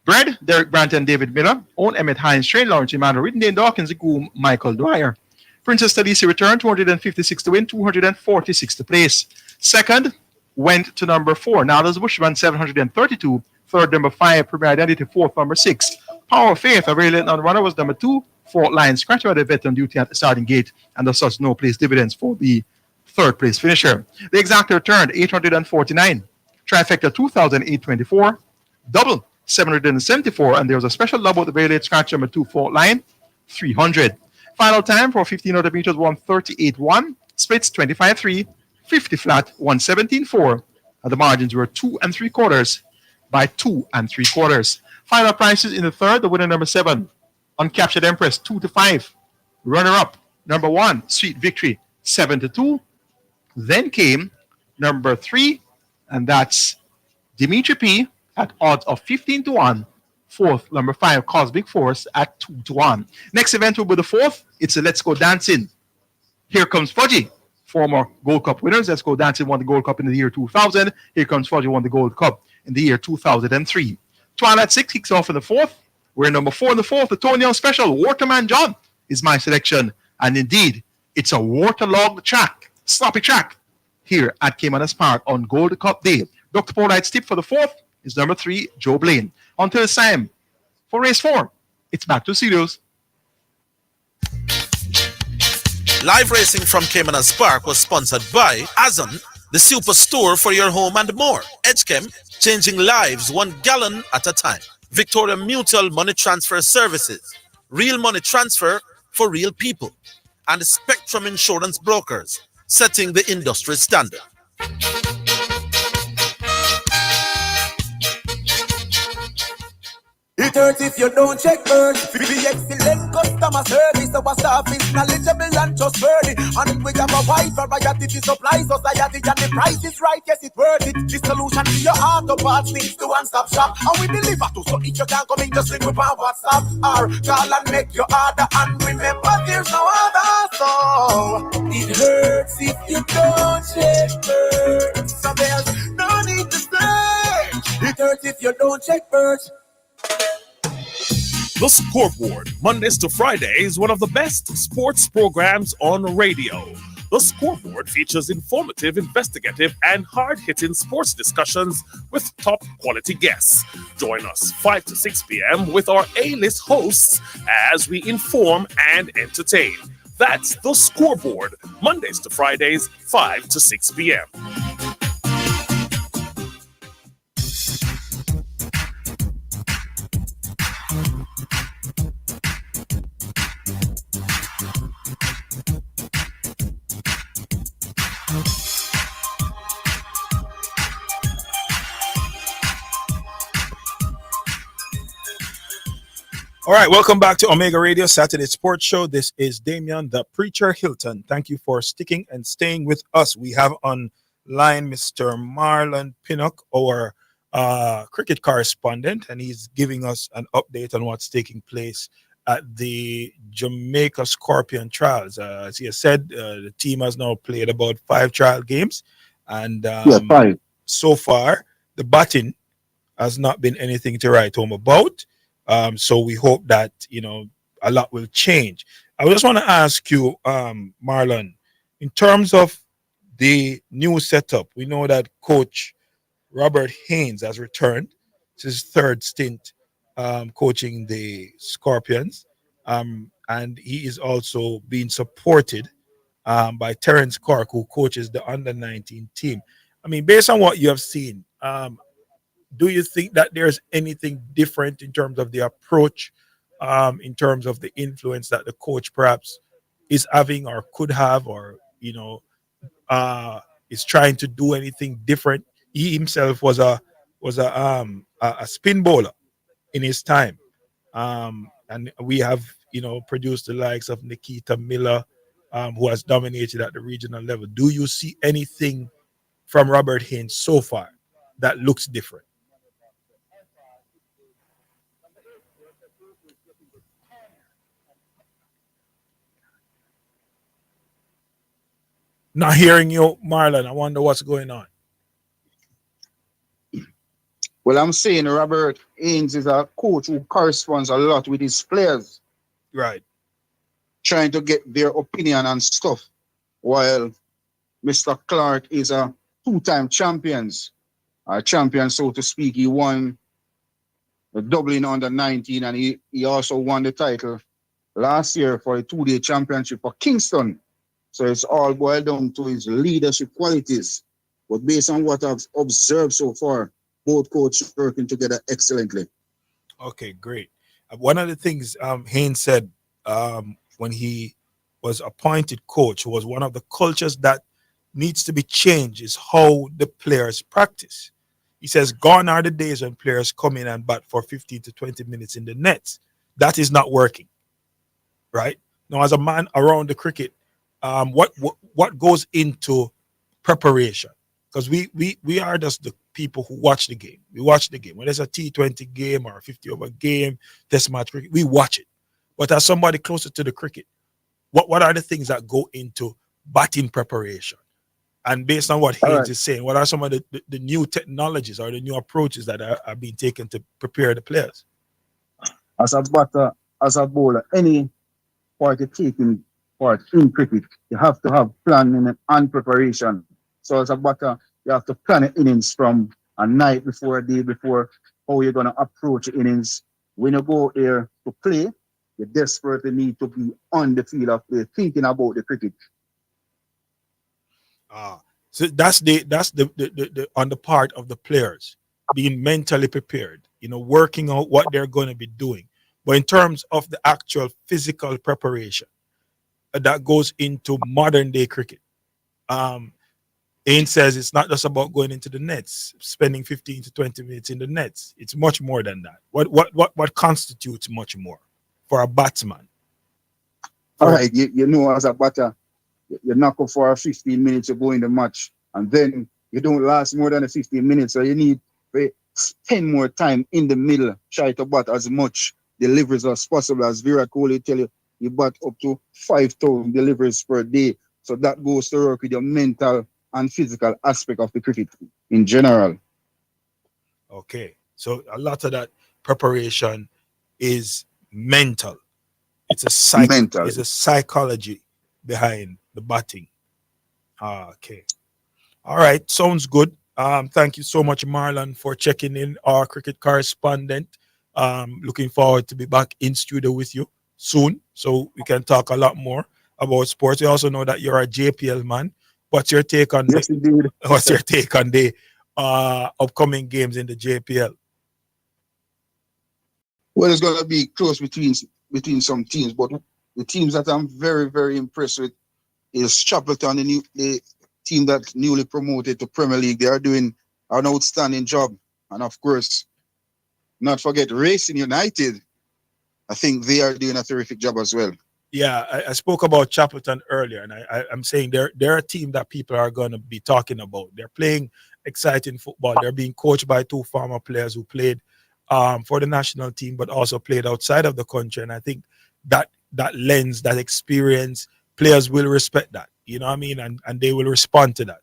Bred, Derek Brandt and David Miller. Own Emmett Hines, trained Lawrence Emmanuel, written Dane Dawkins, the groom Michael Dwyer. Princess Talisi returned 256 to win, 246 to place. Second went to number 4, Nada's Bushman, 732. Third, number 5, Premier Identity. Fourth, number 6, Power of Faith. A very late runner was number 2, Fort Lion, scratched by the vet on duty at the starting gate, and thus such no place dividends for the third place finisher. The exact returned 849. Trifecta 2,824. Double 774, and there was a special double at the very late scratch number 2, Fort Lion, 300. Final time for 1500 meters, 138.1. Splits 25.3, 50 flat, 117.4. And the margins were 2 3/4 by 2 3/4. Final prices in the third, the winner number 7, Uncaptured Empress, 2-5. Runner up, number 1, Sweet Victory, 7-2. Then came number 3, and that's Dimitri P at odds of 15-1. Fourth, number 5, Cosmic Force at 2-1. Next event will be the fourth. It's a Let's Go Dancing. Here Comes Fudgy, former Gold Cup winners. Let's Go Dancing won the Gold Cup in the year 2000. Here Comes Fudgy won the Gold Cup in the year 2003. Twilight 6 kicks off in the fourth. We're number 4 in the fourth. The Tony Young Special, Waterman John, is my selection. And indeed, it's a waterlogged track, sloppy track, here at Caymanas Park on Gold Cup Day. Dr. Paulight's tip for the fourth is number 3, Joe Blaine. Until it's time for race 4, it's back to studios. Live racing from Caymanas Park was sponsored by Azon, the superstore for your home and more. Edgechem, changing lives 1 gallon at a time. Victoria Mutual Money Transfer Services, real money transfer for real people. And Spectrum Insurance Brokers, setting the industry standard. It hurts if you don't check bird. Be excellent customer service. Our staff is knowledgeable and trustworthy. And we have a wide variety to supply society. And the price is right, yes, it's worth it. The solution to your auto parts things to one-stop shop. And we deliver to, so if you can't come in, just ring with our WhatsApp. Or call and make your order. And remember, there's no other. So it hurts if you don't check bird. So there's no need to search. It hurts if you don't check bird. The Scoreboard, Mondays to Fridays, is one of the best sports programs on radio. The Scoreboard features informative, investigative, and hard-hitting sports discussions with top-quality guests. Join us 5 to 6 p.m. with our A-list hosts as we inform and entertain. That's The Scoreboard, Mondays to Fridays, 5 to 6 p.m. All right, welcome back to Omega Radio Saturday Sports Show. This is Damian, the Preacher Hilton. Thank you for sticking and staying with us. We have on line Mr. Marlon Pinnock, our cricket correspondent, and he's giving us an update on what's taking place at the Jamaica Scorpion trials. As he has said, the team has now played about 5 trial games, and 5. so far, the batting has not been anything to write home about. So we hope that, a lot will change. I just want to ask you, Marlon, in terms of the new setup, we know that Coach Robert Haynes has returned. It's his 3rd stint coaching the Scorpions. And he is also being supported by Terence Cork, who coaches the under-19 team. I mean, based on what you have seen, do you think that there's anything different in terms of the approach, in terms of the influence that the coach perhaps is having or could have, or is trying to do anything different? He himself was a spin bowler in his time, and we have produced the likes of Nikita Miller, who has dominated at the regional level. Do you see anything from Robert Haynes so far that looks different? Not hearing you, Marlon. I wonder what's going on. Well, I'm saying Robert Haynes is a coach who corresponds a lot with his players, Right. trying to get their opinion and stuff, while Mr. Clark is a two-time champion, so to speak. He won the Dublin under 19, and he also won the title last year for a two-day championship for Kingston. So it's all boiled down to his leadership qualities. But based on what I've observed so far, both coaches working together excellently. Okay, great. One of the things Haynes said when he was appointed coach was one of the cultures that needs to be changed is how the players practice. He says, gone are the days when players come in and bat for 15 to 20 minutes in the nets. That is not working, right? Now, as a man around the cricket, what goes into preparation? Because we are just the people who watch the game. We watch the game. When there's a T20 game or a 50-over game, test match cricket, we watch it. But as somebody closer to the cricket, what are the things that go into batting preparation? And based on what Haynes is saying, what are some of the new technologies or the new approaches that are being taken to prepare the players? As a batter, as a bowler, any party taking part in cricket, you have to have planning and preparation. So as a batter, you have to plan innings from a night before, a day before, how you're going to approach the innings. When you go there to play, you desperately need to be on the field of play, thinking about the cricket. So that's the on the part of the players being mentally prepared, working out what they're going to be doing. But in terms of the actual physical preparation that goes into modern day cricket, Ain says it's not just about going into the nets, spending 15 to 20 minutes in the nets. It's much more than that. What constitutes much more for a batsman? All right, as a batter, you knock up for 15 minutes, you go in the match, and then you don't last more than the 15 minutes. So you need to spend more time in the middle, try to bat as much deliveries as possible. As Virat Kohli tell you, you bat up to 5,000 deliveries per day. So that goes to work with your mental and physical aspect of the cricket in general. Okay, so a lot of that preparation is mental. It's a psychology behind the batting. Okay. All right. Sounds good. Thank you so much, Marlon, for checking in, our cricket correspondent. Looking forward to be back in studio with you soon so we can talk a lot more about sports. We also know that you're a JPL man. What's your take on what's your take on the upcoming games in the JPL? Well, it's going to be close between some teams, but the teams that I'm very, very impressed with is Chapelton, the team that newly promoted to Premier League. They are doing an outstanding job. And of course, not forget Racing United. I think they are doing a terrific job as well. Yeah, I spoke about Chapelton earlier, and I'm saying they're a team that people are going to be talking about. They're playing exciting football. They're being coached by two former players who played for the national team, but also played outside of the country. And I think that lens, that experience, players will respect that. You know what I mean? And they will respond to that.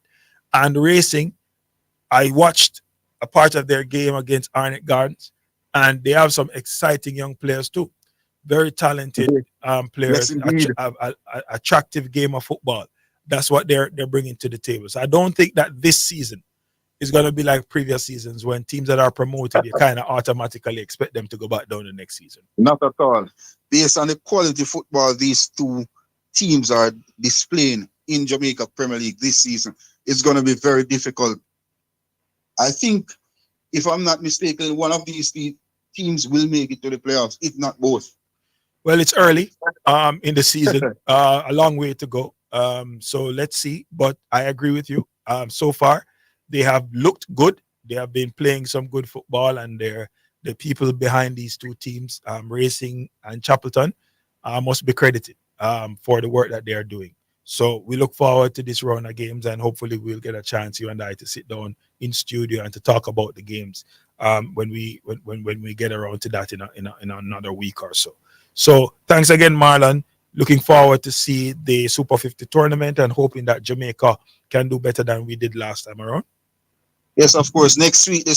And Racing, I watched a part of their game against Arnett Gardens, and they have some exciting young players too. Very talented players, attractive game of football. That's what they're bringing to the table. So I don't think that this season is going to be like previous seasons when teams that are promoted, you kind of automatically expect them to go back down the next season. Not at all. Based on the quality football these two teams are displaying in Jamaica Premier League this season, it's going to be very difficult. I think, if I'm not mistaken, one of these teams will make it to the playoffs, if not both. Well, it's early in the season, a long way to go. So let's see. But I agree with you. So far, they have looked good. They have been playing some good football, and the people behind these two teams, Racing and Chapelton, must be credited for the work that they are doing. So we look forward to this round of games, and hopefully we'll get a chance, you and I, to sit down in studio and to talk about the games when we get around to that in another week or so. So thanks again, Marlon. Looking forward to see the Super 50 tournament and hoping that Jamaica can do better than we did last time around. Yes, of course. Next week, the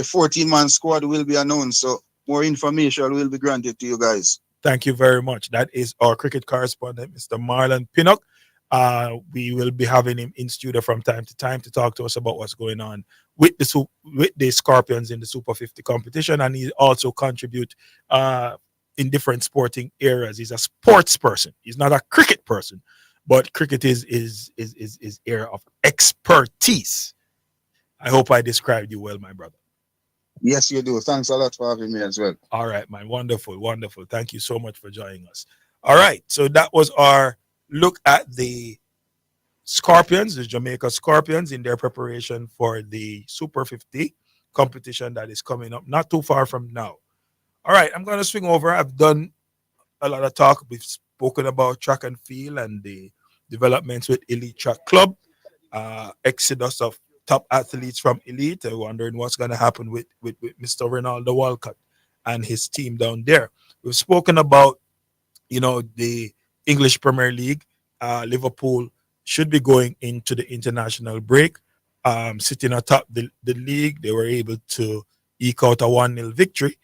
14-man squad will be announced. So more information will be granted to you guys. Thank you very much. That is our cricket correspondent, Mr. Marlon Pinnock. We will be having him in studio from time to time to talk to us about what's going on with the Scorpions in the Super 50 competition, and he also contribute in different sporting areas. He's a sports person. He's not a cricket person, but cricket is area of expertise. I hope I described you well, my brother. Yes, you do. Thanks a lot for having me as well. All right, man. Wonderful, wonderful. Thank you so much for joining us. All right, so that was our look at the Scorpions, the Jamaica Scorpions, in their preparation for the Super 50 competition that is coming up not too far from now. All right, I'm going to swing over. I've done a lot of talk. We've spoken about track and field and the developments with Elite Track Club, exodus of top athletes from Elite. I'm wondering what's going to happen with Mr. Ronaldo Walcott and his team down there. We've spoken about, the English Premier League. Liverpool should be going into the international break. Sitting atop the league, they were able to eke out a 1-0 victory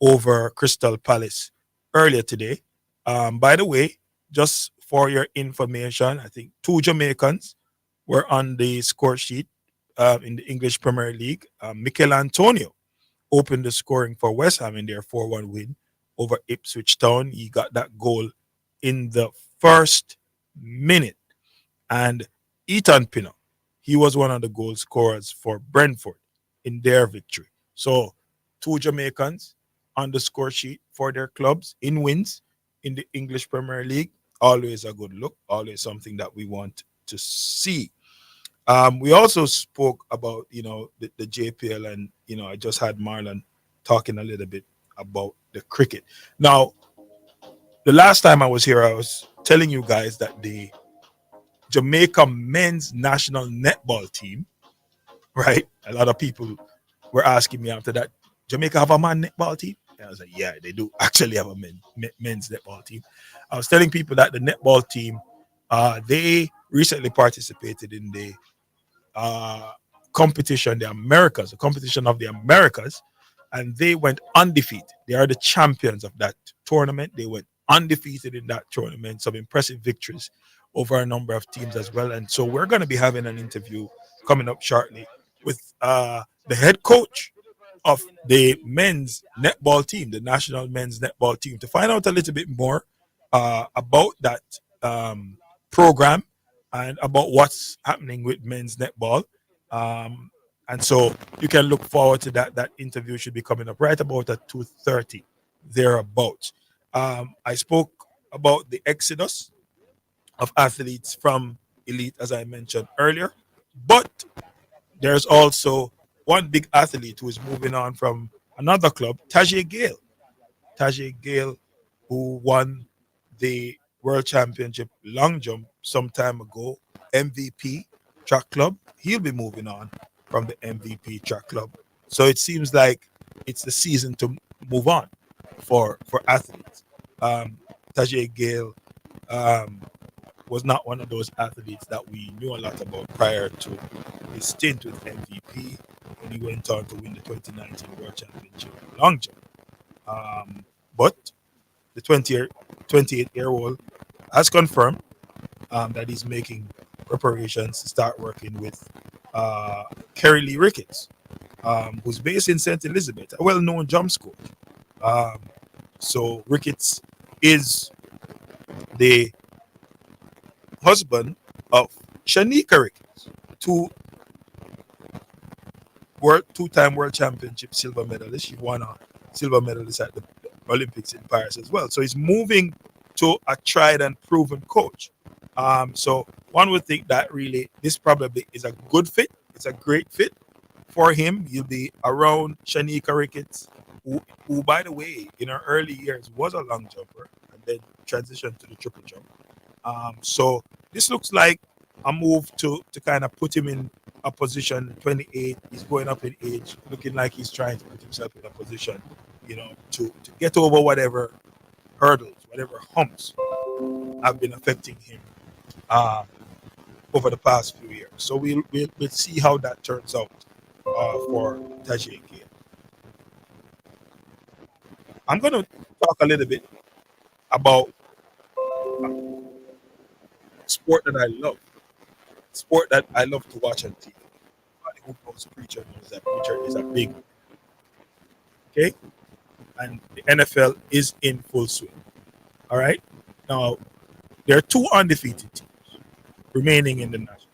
over Crystal Palace earlier today. By the way, just for your information, I think 2 Jamaicans were on the score sheet in the English Premier League. Mikel Antonio opened the scoring for West Ham in their 4-1 win over Ipswich Town. He got that goal in the first minute. And Ethan Pinnock, he was one of the goal scorers for Brentford in their victory. So 2 Jamaicans on the score sheet for their clubs in wins in the English Premier League. Always a good look, always something that we want to see. We also spoke about, the JPL, and, I just had Marlon talking a little bit about the cricket. Now, the last time I was here, I was telling you guys that the Jamaica men's national netball team, right? A lot of people were asking me after that, Jamaica have a man netball team? And I was like, yeah, they do actually have a men's netball team. I was telling people that the netball team, they recently participated in the competition, the competition of the Americas, and they went undefeated. They are the champions of that tournament. They went undefeated in that tournament, some impressive victories over a number of teams as well. And so we're going to be having an interview coming up shortly with the head coach of the men's netball team, the national men's netball team, to find out a little bit more about that program and about what's happening with men's netball. And so you can look forward to that. That interview should be coming up right about at 2:30, thereabouts. I spoke about the exodus of athletes from Elite, as I mentioned earlier, but there's also one big athlete who is moving on from another club, Tajay Gale. Tajay Gale, who won the World Championship long jump some time ago, MVP track club. He'll be moving on from the MVP track club. So it seems like it's the season to move on for athletes. Tajay Gale was not one of those athletes that we knew a lot about prior to his stint with MVP when he went on to win the 2019 World Championship long jump. But the 28-year-old has confirmed that he's making preparations to start working with Kerry Lee Ricketts, who's based in St. Elizabeth, a well-known jump coach. So Ricketts is the husband of Shanika Ricketts, two-time world championship silver medalist. She won a silver medalist at the Olympics in Paris as well. So he's moving to a tried and proven coach. So one would think that really this probably is a good fit. It's a great fit for him. He'll be around Shanika Ricketts, who, by the way, in her early years was a long jumper and then transitioned to the triple jump. So this looks like a move to kind of put him in a position. 28, he's going up in age, looking like he's trying to put himself in a position, to get over whatever hurdles, whatever humps have been affecting him over the past few years. So we'll see how that turns out for Tajay Gale. I'm going to talk a little bit about sport that I love, sport that I love to watch on TV. Who knows Preacher knows that Preacher is a big, okay? And the NFL is in full swing. All right? Now, there are two undefeated teams remaining in the national.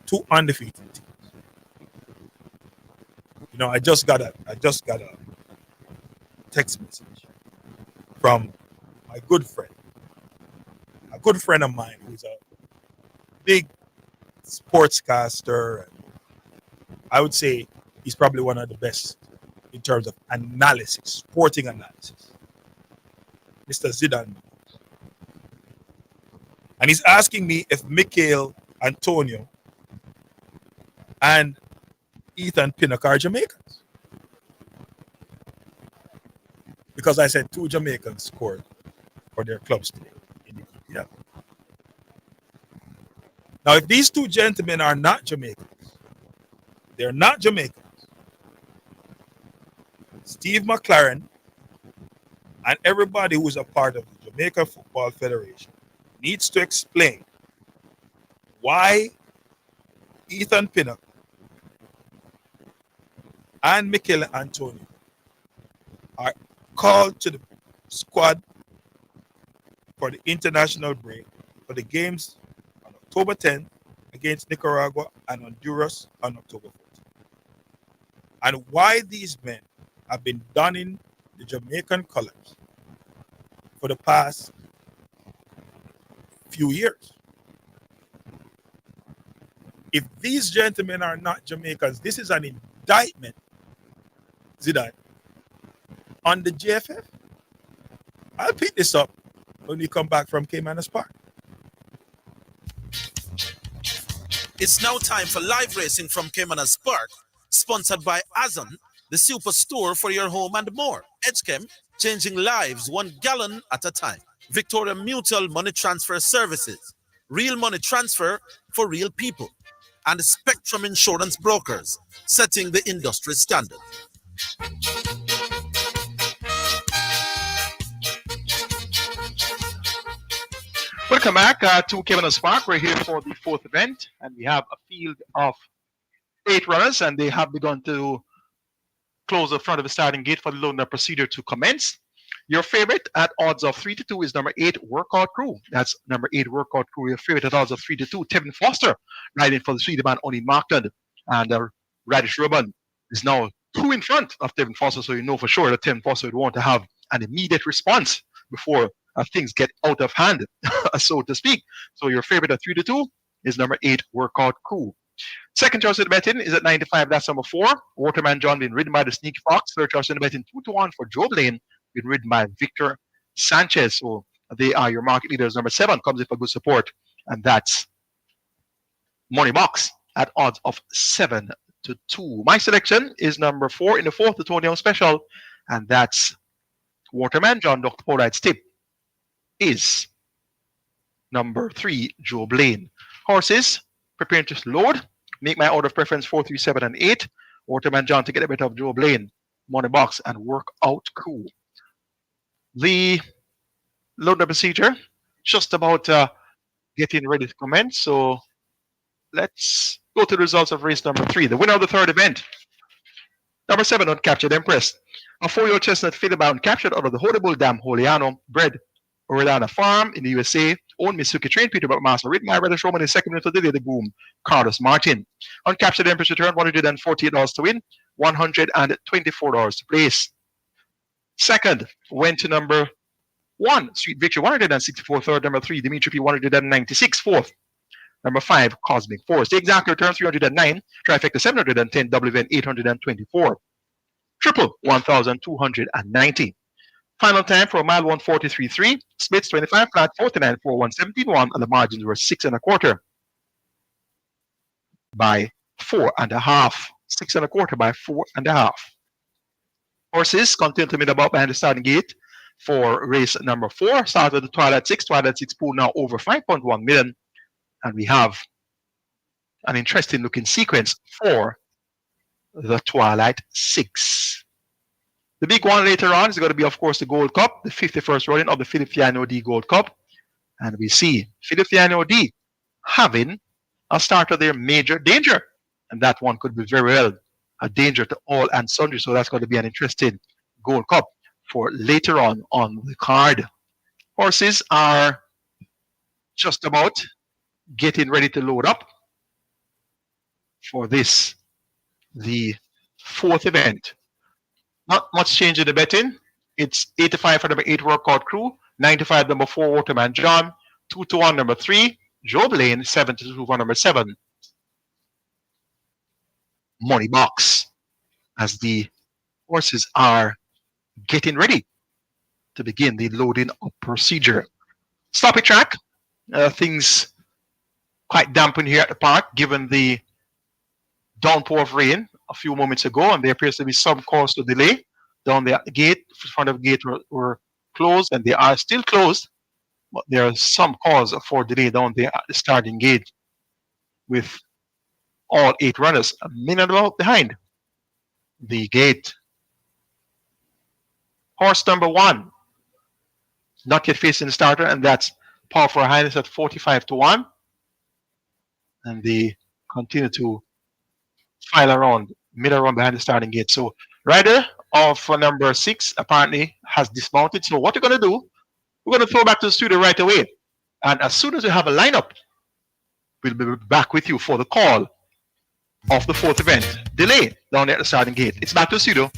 Two undefeated teams. I just got a text message from my good friend, a good friend of mine who's a big sportscaster. I would say he's probably one of the best in terms of analysis, sporting analysis. Mr. Zidane. And he's asking me if Mikel Antonio and Ethan Pinnock are Jamaicans. Because I said two Jamaicans scored for their clubs today in the EPL. Now, if these two gentlemen are not Jamaicans, they're not Jamaicans, Steve McLaren and everybody who's a part of the Jamaica Football Federation needs to explain why Ethan Pinnock and Mikel Antonio are called to the squad for the international break for the games on October 10th against Nicaragua and Honduras on October 14th. And why these men have been donning the Jamaican colors for the past few years. If these gentlemen are not Jamaicans, this is an indictment, Zidane, on the JFF. I'll pick this up when we come back from Caymanas Park. It's now time for live racing from Caymanas Park, sponsored by Azon, the superstore for your home and more. Edgechem, changing lives 1 gallon at a time. Victoria Mutual Money Transfer Services, real money transfer for real people. And Spectrum Insurance Brokers, setting the industry standard. Welcome back to Caymanas Park. We're here for the fourth event, and we have a field of 8 runners, and they have begun to close the front of the starting gate for the loaner procedure to commence. Your favorite at odds of 3-2 is number 8, Workout Crew. That's number 8, Workout Crew. Your favorite at odds of 3-2, Tevin Foster, riding for the Sweden Oni Markland. And Radish Ruben is now 2 in front of Tevin Foster, so you know for sure that Tevin Foster would want to have an immediate response before things get out of hand, so to speak. So your favorite at 3-2 is number 8, Workout Crew. Second choice in the betting is at 95. That's number 4, Waterman John, being ridden by the Sneaky Fox. Third choice in the betting 2-1 for Joe Blaine, being ridden by Victor Sanchez. So they are your market leaders. Number 7 comes in for good support, and that's Money Box at odds of 7-2. My selection is number 4 in the 4th, the Tony Young Special, and that's Waterman John. Dr. Polite's tip is number 3, Joe Blaine. Horses preparing to load. Make my order of preference 4, 3, 7, and 8. Waterman John to get a bit of Joe Blaine, Money Box, and Workout Crew. The loader procedure just about getting ready to commence. So let's go to the results of race number 3. The winner of the third event, number 7, Uncaptured Empress. A 4-year-old chestnut filly bound captured out of the Holy Bull Dam Holiano, bred Orlana Farm in the USA, owned Mitsuki trained Peterbilt Master, ridden by Reddish Roman in second minute of the day, the boom, Carlos Martin. Uncaptured Empress returned $148 to win, $124 to place. Second went to number 1, Sweet Victory, 164. Third, number 3, Dimitri P, 196. Fourth, number 5, Cosmic Force. The exact return, 309. Trifecta, 710. WN, 824. Triple, 1,290. Final time for a mile 143.3. Splits 25 flat 49 4 117.1, and the margins were 6 1/4 by 4.5. 6 1/4 by 4.5. Horses continue to meet about behind the starting gate for race number 4. Started the Twilight 6. Twilight 6 pool now over 5.1 million. And we have an interesting looking sequence for the Twilight 6. The big one later on is going to be, of course, the Gold Cup, the 51st running of the Philippe D Gold Cup. And we see Philippe D having a start of their major danger. And that one could be very well a danger to all and sundry. So that's going to be an interesting Gold Cup for later on the card. Horses are just about getting ready to load up for this, the 4th event. Not much change in the betting. It's 85 for number 8 Workout Crew, 95 number 4 Waterman John, 2-1 number 3 Joe Blaine, 7-2 for number 7 Money Box, as the horses are getting ready to begin the loading up procedure. Stoppy track. Things quite dampened here at the park given the downpour of rain a few moments ago, and there appears to be some cause to delay down there at the gate. Front of the gate were closed, and they are still closed, but there is some cause for delay down there at the starting gate with all 8 runners a minute about behind the gate. Horse number 1 not yet facing the starter, and that's Powerful Highness at 45-1, and they continue to file around, middle run behind the starting gate. So rider of number 6 apparently has dismounted. So what we're going to do, we're going to throw back to the studio right away, and as soon as we have a lineup, we'll be back with you for the call of the 4th event. Delay down there at the starting gate. It's back to the studio.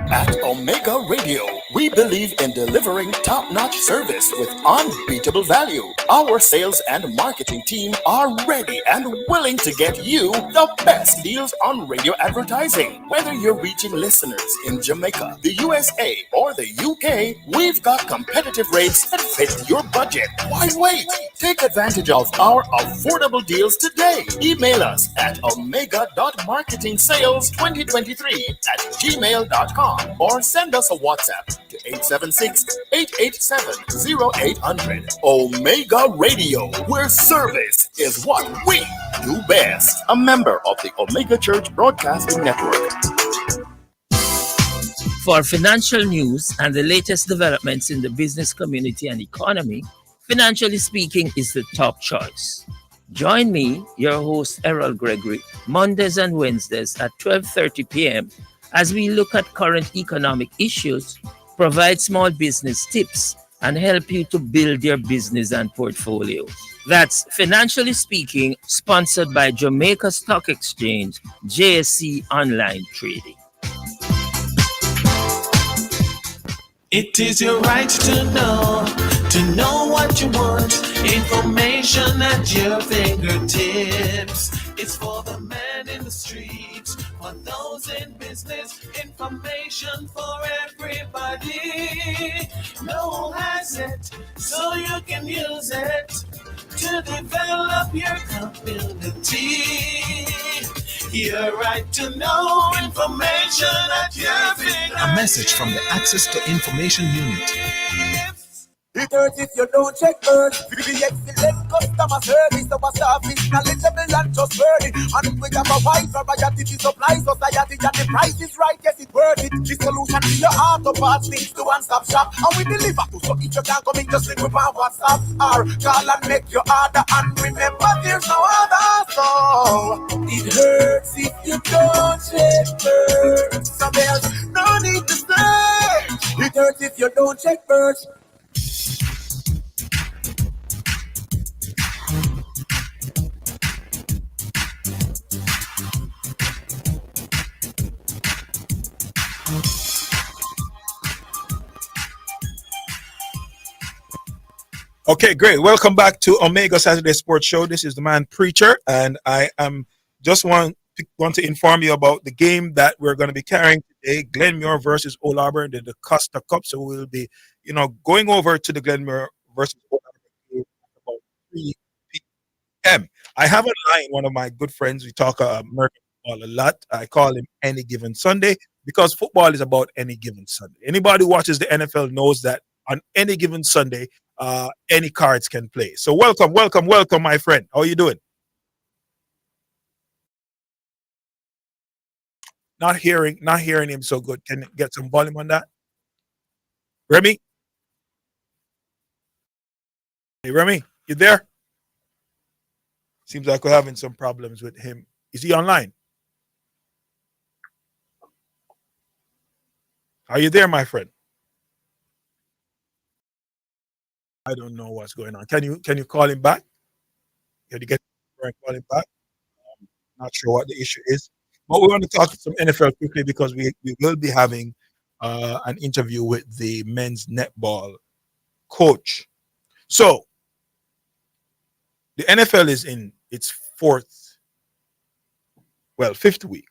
At Omega Radio, we believe in delivering top-notch service with unbeatable value. Our sales and marketing team are ready and willing to get you the best deals on radio advertising. Whether you're reaching listeners in Jamaica, the USA, or the UK, we've got competitive rates that fit your budget. Why wait? Take advantage of our affordable deals today. Email us at omega.marketingsales2023@gmail.com or send us a WhatsApp to 876-887-0800. Omega Radio, where service is what we do best. A member of the Omega Church Broadcasting Network. For financial news and the latest developments in the business community and economy, Financially Speaking is the top choice. Join me, your host Errol Gregory, Mondays and Wednesdays at 12:30 p.m. as we look at current economic issues, provide small business tips, and help you to build your business and portfolio. That's Financially Speaking, sponsored by Jamaica Stock Exchange, JSC Online Trading. It is your right to know what you want. Information at your fingertips. It's for the man in the streets, for those in business. Information for everybody. No one has it, so you can use it to develop your community. Your right to know information at your fingertips. A message from the Access to Information Unit. It hurts if you don't check first. We be excellent customer service. Our staff is knowledgeable and trustworthy. And we have a wide variety to supply society. And the price is right, yes, it's worth it. The solution to your auto parts things to one-stop shop. And we deliver to, so if you can't come in, just link with our WhatsApp or call and make your order. And remember, there's no other. So it hurts if you don't check first. So there's no need to search. It hurts if you don't check first. Okay, great. Welcome back to Omega Saturday Sports Show. This is the man Preacher, and I am just want to inform you about the game that we're going to be carrying today: Glenmure versus Old Auburn, the Costa Cup. So we'll be, going over to the Glenmure versus Old Auburn game at about 3 p.m. I have online one of my good friends. We talk American football a lot. I call him Any Given Sunday because football is about any given Sunday. Anybody who watches the NFL knows that on any given Sunday, any cards can play. So welcome, my friend. How are you doing? Not hearing him so good. Can you get some volume on that? Remy? Hey, Remy, you there? Seems like we're having some problems with him. Is he online? Are you there, my friend? I don't know what's going on. Can you call him back? Can you get and call him back? Not sure what the issue is. But we want to talk some NFL quickly because we will be having an interview with the men's netball coach. So the NFL is in its fifth week.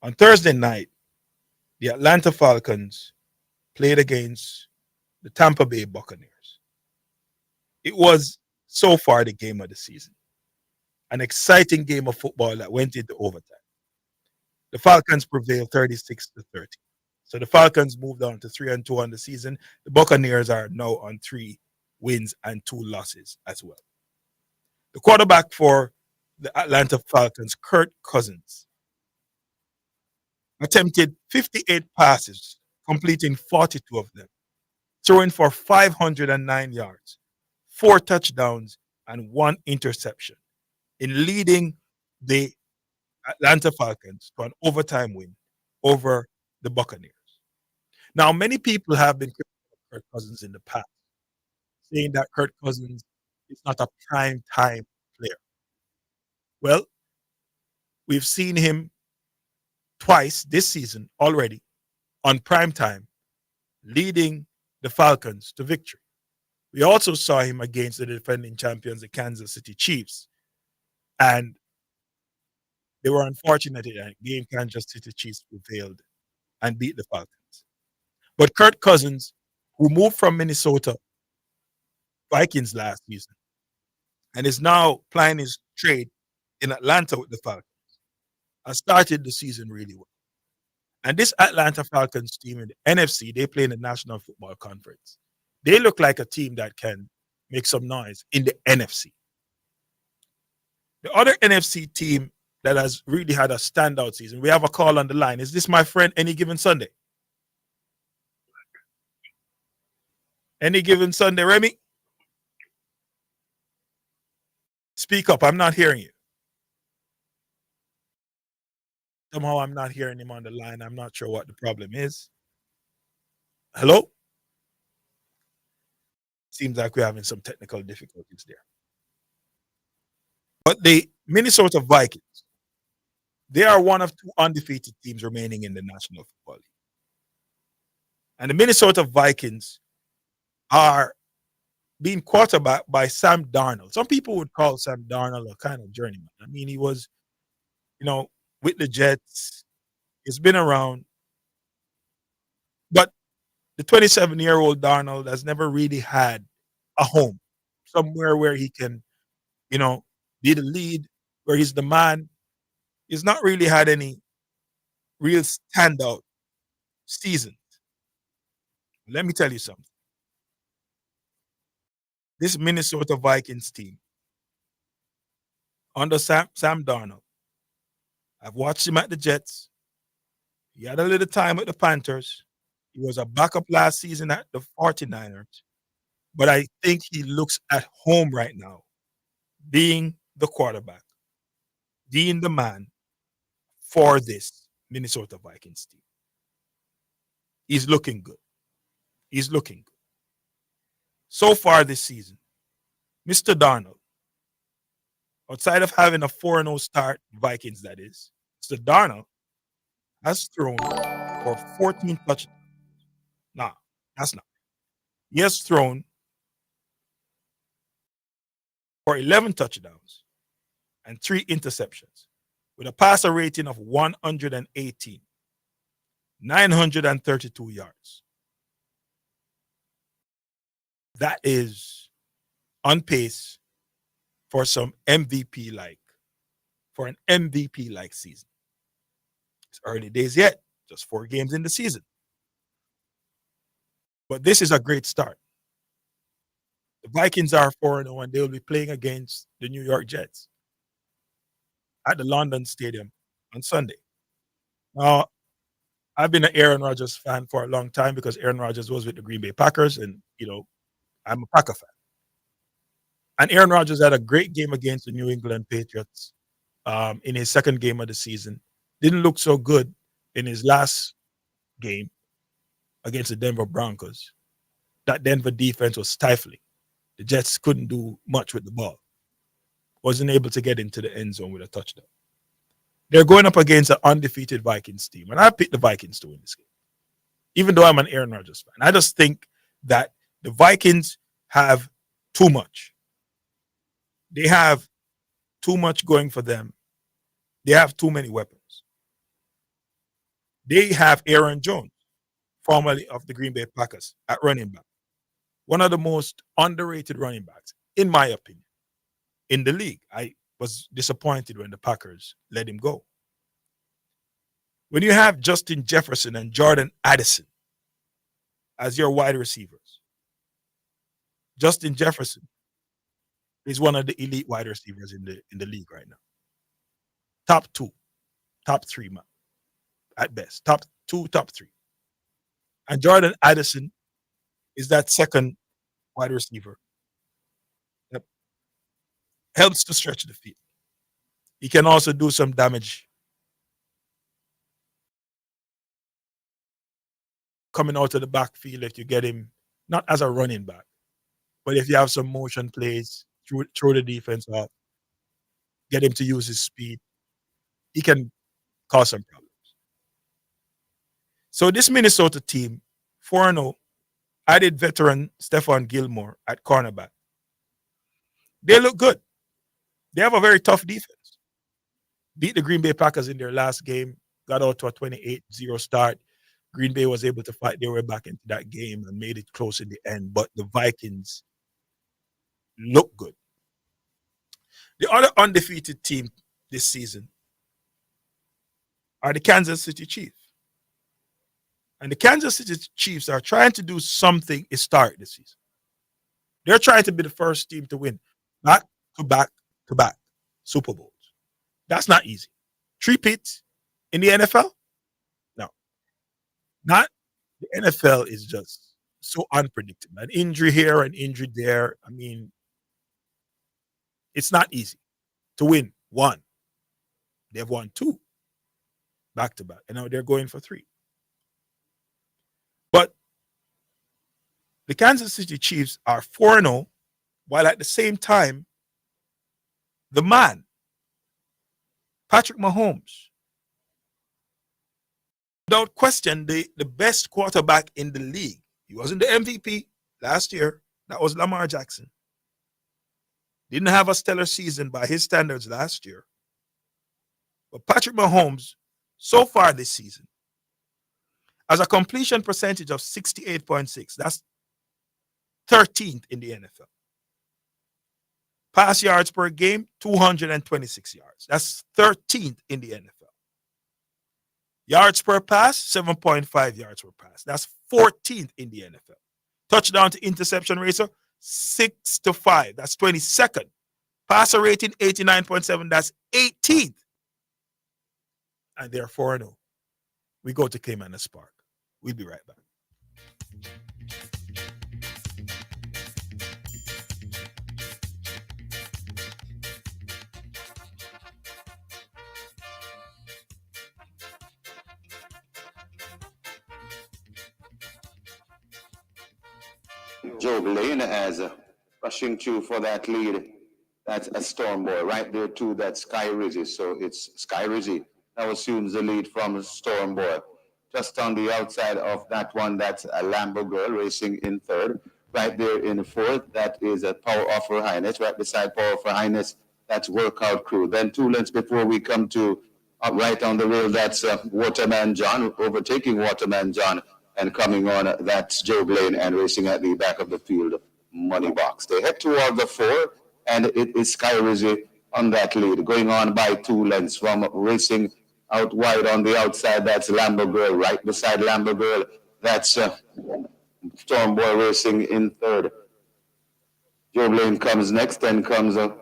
On Thursday night, the Atlanta Falcons played against the Tampa Bay Buccaneers. It was so far the game of the season. An exciting game of football that went into overtime. The Falcons prevailed 36-30. So the Falcons moved on to 3-2 on the season. The Buccaneers are now on 3 wins and 2 losses as well. The quarterback for the Atlanta Falcons, Kirk Cousins, attempted 58 passes, completing 42 of them, throwing for 509 yards, 4 touchdowns, and 1 interception, in leading the Atlanta Falcons to an overtime win over the Buccaneers. Now, many people have been critical of Kirk Cousins in the past, saying that Kirk Cousins is not a prime time player. Well, we've seen him twice this season already on prime time, leading the Falcons to victory. We also saw him against the defending champions, the Kansas City Chiefs, and they were unfortunate in that game. Kansas City Chiefs prevailed and beat the Falcons. But Kirk Cousins, who moved from Minnesota Vikings last season and is now playing his trade in Atlanta with the Falcons, has started the season really well. And this Atlanta Falcons team in the NFC, they play in the National Football Conference. They look like a team that can make some noise in the NFC. The other NFC team that has really had a standout season, we have a call on the line. Is this my friend Any Given Sunday? Any Given Sunday, Remy? Speak up. I'm not hearing you. Somehow I'm not hearing him on the line. I'm not sure what the problem is. Hello? Seems like we're having some technical difficulties there. But the Minnesota Vikings, they are one of 2 undefeated teams remaining in the National Football League. And the Minnesota Vikings are being quarterbacked by Sam Darnold. Some people would call Sam Darnold a kind of journeyman. I mean, he was, with the Jets. He's been around. But the 27-year-old Darnold has never really had a home, somewhere where he can, be the lead, where he's the man. He's not really had any real standout seasons. Let me tell you something. This Minnesota Vikings team, under Sam Darnold, I've watched him at the Jets. He had a little time with the Panthers. He was a backup last season at the 49ers. But I think he looks at home right now, being the quarterback, being the man for this Minnesota Vikings team. He's looking good. He's looking good. So far this season, Mr. Darnold, outside of having a 4-0 start, Vikings that is, Mr. Darnold has thrown for 14 touchdowns. Nah, that's not. He has thrown for 11 touchdowns and 3 interceptions with a passer rating of 118, 932 yards. That is on pace for some MVP like, for an MVP like season. It's early days yet, just 4 games in the season. But this is a great start. The Vikings are 4-0 and they'll be playing against the New York Jets at the London Stadium on Sunday. Now, I've been an Aaron Rodgers fan for a long time because Aaron Rodgers was with the Green Bay Packers, and I'm a Packer fan. And Aaron Rodgers had a great game against the New England Patriots in his second game of the season. Didn't look so good in his last game against the Denver Broncos. That Denver defense was stifling. The Jets couldn't do much with the ball. Wasn't able to get into the end zone with a touchdown. They're going up against an undefeated Vikings team, and I picked the Vikings to win this game, even though I'm an Aaron Rodgers fan. I just think that the Vikings have too much. They have too much going for them. They have too many weapons. They have Aaron Jones, formerly of the Green Bay Packers, at running back. One of the most underrated running backs, in my opinion, in the league. I was disappointed when the Packers let him go. When you have Justin Jefferson and Jordan Addison as your wide receivers, Justin Jefferson is one of the elite wide receivers in the league right now. Top 2, top 3, man, at best. Top 2, top 3. And Jordan Addison is that second wide receiver that helps to stretch the field. He can also do some damage coming out of the backfield if you get him, not as a running back, but if you have some motion plays, throw the defense off, get him to use his speed, he can cause some problems. So this Minnesota team, 4-0, added veteran Stephon Gilmore at cornerback. They look good. They have a very tough defense. Beat the Green Bay Packers in their last game, got out to a 28-0 start. Green Bay was able to fight their way back into that game and made it close in the end, but the Vikings look good. The other undefeated team this season are the Kansas City Chiefs. And the Kansas City Chiefs are trying to do something historic this season. They're trying to be the first team to win back to back to back Super Bowls. That's not easy. 3 peats in the NFL? No. Not the NFL is just so unpredictable. An injury here, an injury there. I mean, it's not easy to win 1. They've won 2 back to back, and now they're going for 3. But the Kansas City Chiefs are 4-0, while at the same time, the man, Patrick Mahomes, without question, the best quarterback in the league. He wasn't the MVP last year. That was Lamar Jackson. Didn't have a stellar season by his standards last year. But Patrick Mahomes, so far this season, has a completion percentage of 68.6. That's 13th in the NFL. Pass yards per game, 226 yards. That's 13th in the NFL. Yards per pass, 7.5 yards per pass. That's 14th in the NFL. Touchdown to interception ratio, 6-5. That's 22nd. Passer rating, 89.7. That's 18th. And they're 4-0. We go to Cayman Park. We'll be right back. Joe Lane as rushing through for that lead. That's a Storm Boy. Right there, too, that's Sky Rizzy. So it's Sky Rizzy now assumes the lead from Storm Boy. Just on the outside of that one, that's a Lambo Girl racing in third. Right there in the fourth, that is a Power of Her Highness. Right beside Power of Her Highness, that's Workout Crew. Then 2 lengths before we come to right on the rail, that's Waterman John, overtaking Waterman John, and coming on, that's Joe Blaine, and racing at the back of the field, Money Box. They head toward the 4, and it is Sky Rizzy on that lead, going on by 2 lengths from racing out wide on the outside. That's Lambo Girl. Right beside Lambo Girl, that's Storm Boy racing in third. Joe Blaine comes next, then comes a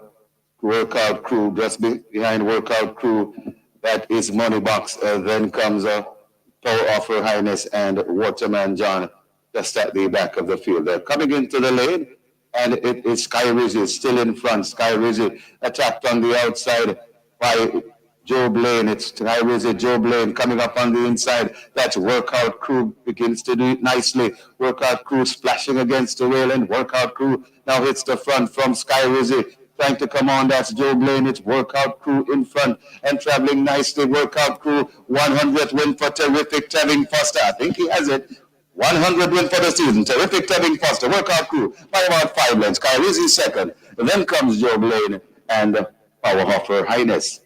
Workout Crew just behind Workout Crew. That is Money Box. Then comes a Power of Her Highness and Waterman John just at the back of the field. They're coming into the lane, and it is Sky Rizzy still in front. Sky Rizzy attacked on the outside by Joe Blaine. It's Sky Rizzy, Joe Blaine coming up on the inside. That's Workout Crew begins to do it nicely. Workout Crew splashing against the rail, and Workout Crew now hits the front from Sky Rizzy. Trying to come on, that's Joe Blaine. It's Workout Crew in front and traveling nicely. Workout Crew, 100th win for Terrific Tevin Foster. I think he has it. 100 win for the season. Terrific Tevin Foster. Workout Crew by about 5 lengths. Sky Rizzy second. Then comes Joe Blaine and Power of Her Highness.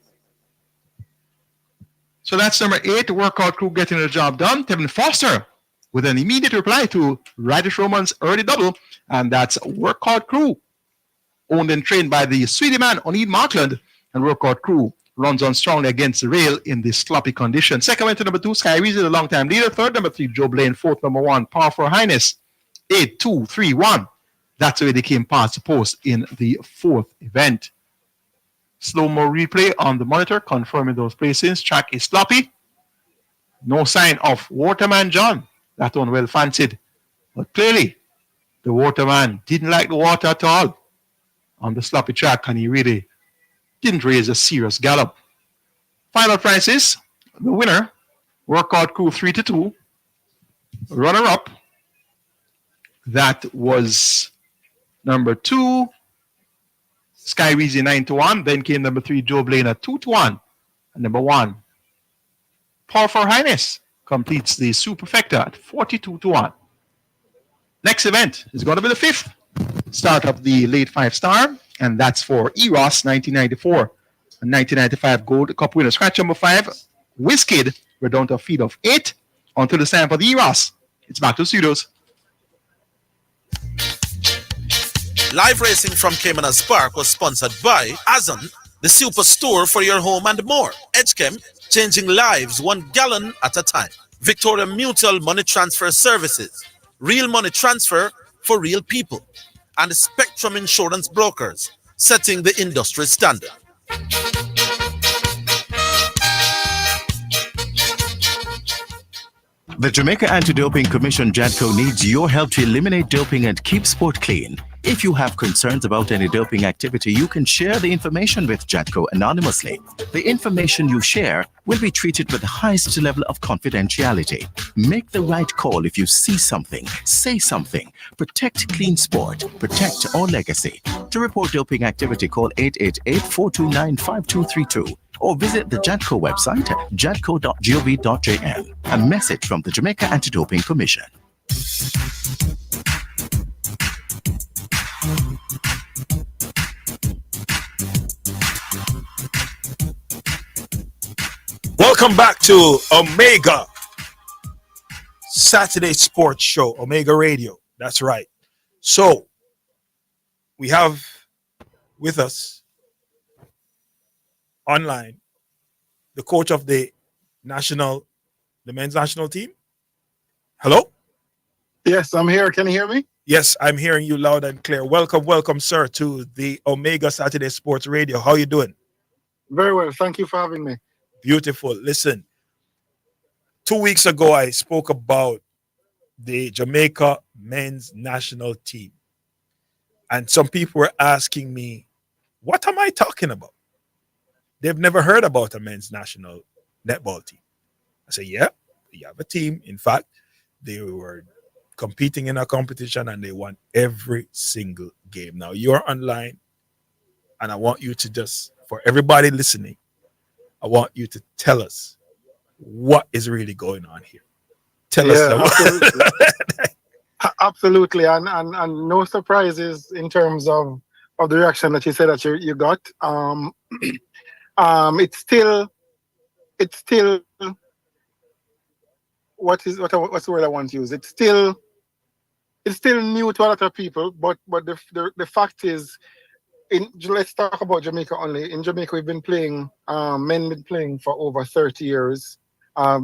So that's number 8, Workout Crew getting the job done. Tevin Foster with an immediate reply to Radish Roman's early double, and that's Workout Crew, owned and trained by the Swedish man O'Neill Markland, and Workout Crew runs on strongly against the rail in this sloppy condition. Second went to number 2, Sky Rizzy, the long-time leader. Third, number 3, Joe Blaine. Fourth, number 1, Power for Highness. 8, 2, 3, 1. That's the way they came past the post in the fourth event. Slow-mo replay on the monitor confirming those placings. Track is sloppy. No sign of Waterman John. That one well fancied. But clearly, the Waterman didn't like the water at all on the sloppy track, and he really didn't raise a serious gallop. Final prices, the winner, Workout Crew 3-2. Runner-up, that was number 2, Sky Rizzy 9-1. Then came number 3, Joe Blaine at 2-1. And number 1, Power for Highness completes the superfecta at 42-1. Next event is going to be the 5th start of the late 5-star, and that's for Eros 1994 and 1995 Gold Cup winner. Scratch number 5, Wizkid. We're down to a feed of 8 until the time for the Eros. It's back to the studios. Live racing from Caymanas Park was sponsored by Azon, the superstore for your home and more. Edgechem, changing lives 1 gallon at a time. Victoria Mutual Money Transfer Services, real money transfer for real people. And Spectrum Insurance Brokers, setting the industry standard. The Jamaica Anti-Doping Commission JADCO needs your help to eliminate doping and keep sport clean. If you have concerns about any doping activity, you can share the information with JADCO anonymously. The information you share will be treated with the highest level of confidentiality. Make the right call if you see something, say something. Protect clean sport. Protect our legacy. To report doping activity, call 888-429-5232 or visit the JADCO website at jadco.gov.jm. A message from the Jamaica Anti-Doping Commission. Welcome back to Omega Saturday Sports Show, Omega Radio. That's right. So, we have with us online the coach of the men's national team. Hello? Yes, I'm here. Can you hear me? Yes, I'm hearing you loud and clear. Welcome, sir, to the Omega Saturday Sports Radio. How you doing? Very well. Thank you for having me. Beautiful. Listen, 2 weeks ago, I spoke about the Jamaica men's national team. And some people were asking me, what am I talking about? They've never heard about a men's national netball team. I said, yeah, we have a team. In fact, they were competing in a competition and they won every single game. Now, you're online, and I want you to just, for everybody listening, I want you to tell us what is really going on here. Tell us. Absolutely, and no surprises in terms of the reaction that you said that you got. It's still what's the word I want to use? It's still new to a lot of people, but the fact is, let's talk about Jamaica only. In Jamaica, we've been playing, men been playing for over 30 years.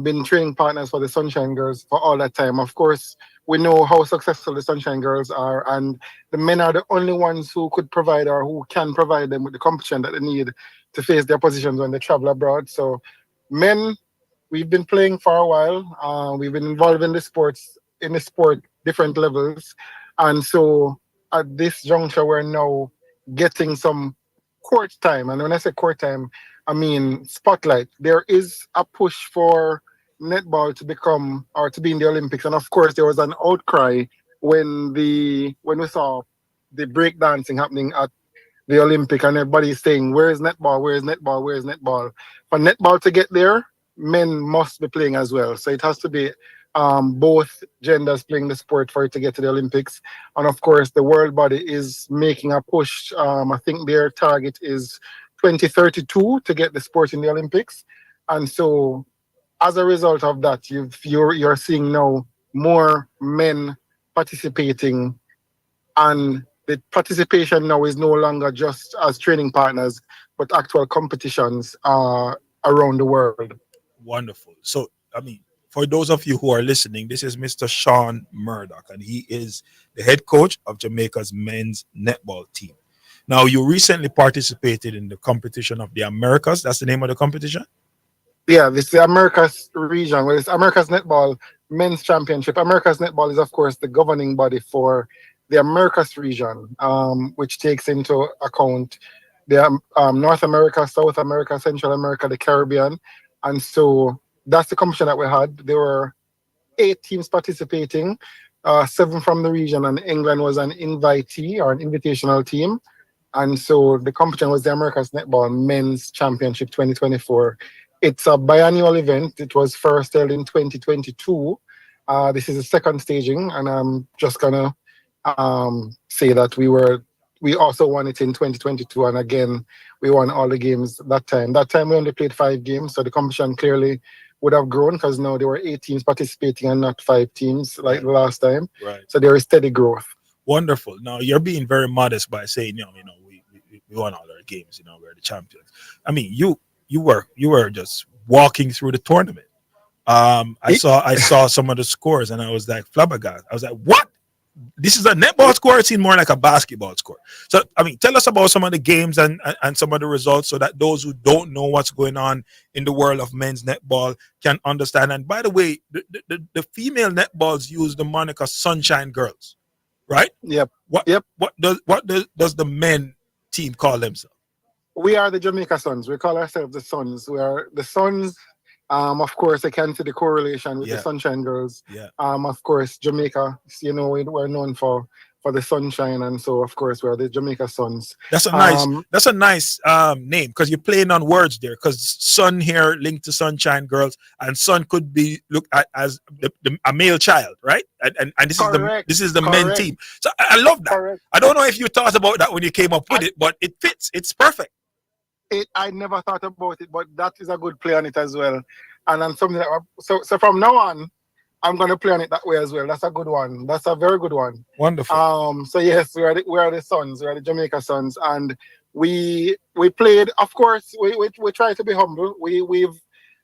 Been training partners for the Sunshine Girls for all that time. Of course, we know how successful the Sunshine Girls are, and the men are the only ones who could provide or who can provide them with the competition that they need to face their positions when they travel abroad. So, men, we've been playing for a while. We've been involved in the sport different levels, and so at this juncture, we're now getting some court time. And when I say court time, I mean spotlight. There is a push for netball to become or to be in the Olympics, and of course, there was an outcry when we saw the breakdancing happening at the Olympic, and everybody's saying, "Where is netball? Where is netball? Where is netball?" For netball to get there, men must be playing as well. So it has to be both genders playing the sport for it to get to the Olympics. And of course, the world body is making a push. I think their target is 2032 to get the sport in the Olympics. And so, as a result of that, you're seeing now more men participating, and the participation now is no longer just as training partners, but actual competitions around the world. Wonderful. So, I mean, for those of you who are listening, this is Mr. Sean Murdoch, and he is the head coach of Jamaica's men's netball team. Now, you recently participated in the competition of the Americas. That's the name of the competition? Yeah, this is the Americas region. Well, it's America's Netball Men's Championship. America's Netball is, of course, the governing body for the Americas region, which takes into account the North America, South America, Central America, the Caribbean. And so that's the competition that we had. There were 8 teams participating, 7 from the region, and England was an invitee or an invitational team. And so the competition was the America's Netball Men's Championship 2024. It's a biannual event. It was first held in 2022. This is the second staging, and I'm just gonna say that we also won it in 2022, and again we won all the games that time. That time we only played 5 games, so the competition clearly would have grown because now there were 8 teams participating and not 5 teams like the last time. Right. So there is steady growth. Wonderful. Now, you're being very modest by saying, we won all our games, we're the champions. I mean, you were just walking through the tournament. I saw some of the scores and I was like flabbergasted. I was like, what? This is a netball score. It seemed more like a basketball score. So, I mean, tell us about some of the games and some of the results so that those who don't know what's going on in the world of men's netball can understand. And by the way, the female netballs use the moniker Sunshine Girls, right? Yep. What does the men team call themselves? We are the Jamaica Suns. We call ourselves the Suns. We are the Suns. Of course, I can see the correlation with the Sunshine Girls. Yeah. Of course, Jamaica. We're known for the sunshine, and so of course we're the Jamaica Suns. That's a nice name because you're playing on words there. Because sun here linked to Sunshine Girls, and sun could be looked at as a male child, right? And this is the men team. So I love that. Correct. I don't know if you thought about that when you came up with it, but it fits. It's perfect. I never thought about it, but that is a good play on it as well. And then something that so from now on, I'm gonna play on it that way as well. That's a good one. That's a very good one. Wonderful. So yes, we are the Suns. We are the Jamaica Suns, and we played. Of course, we try to be humble. We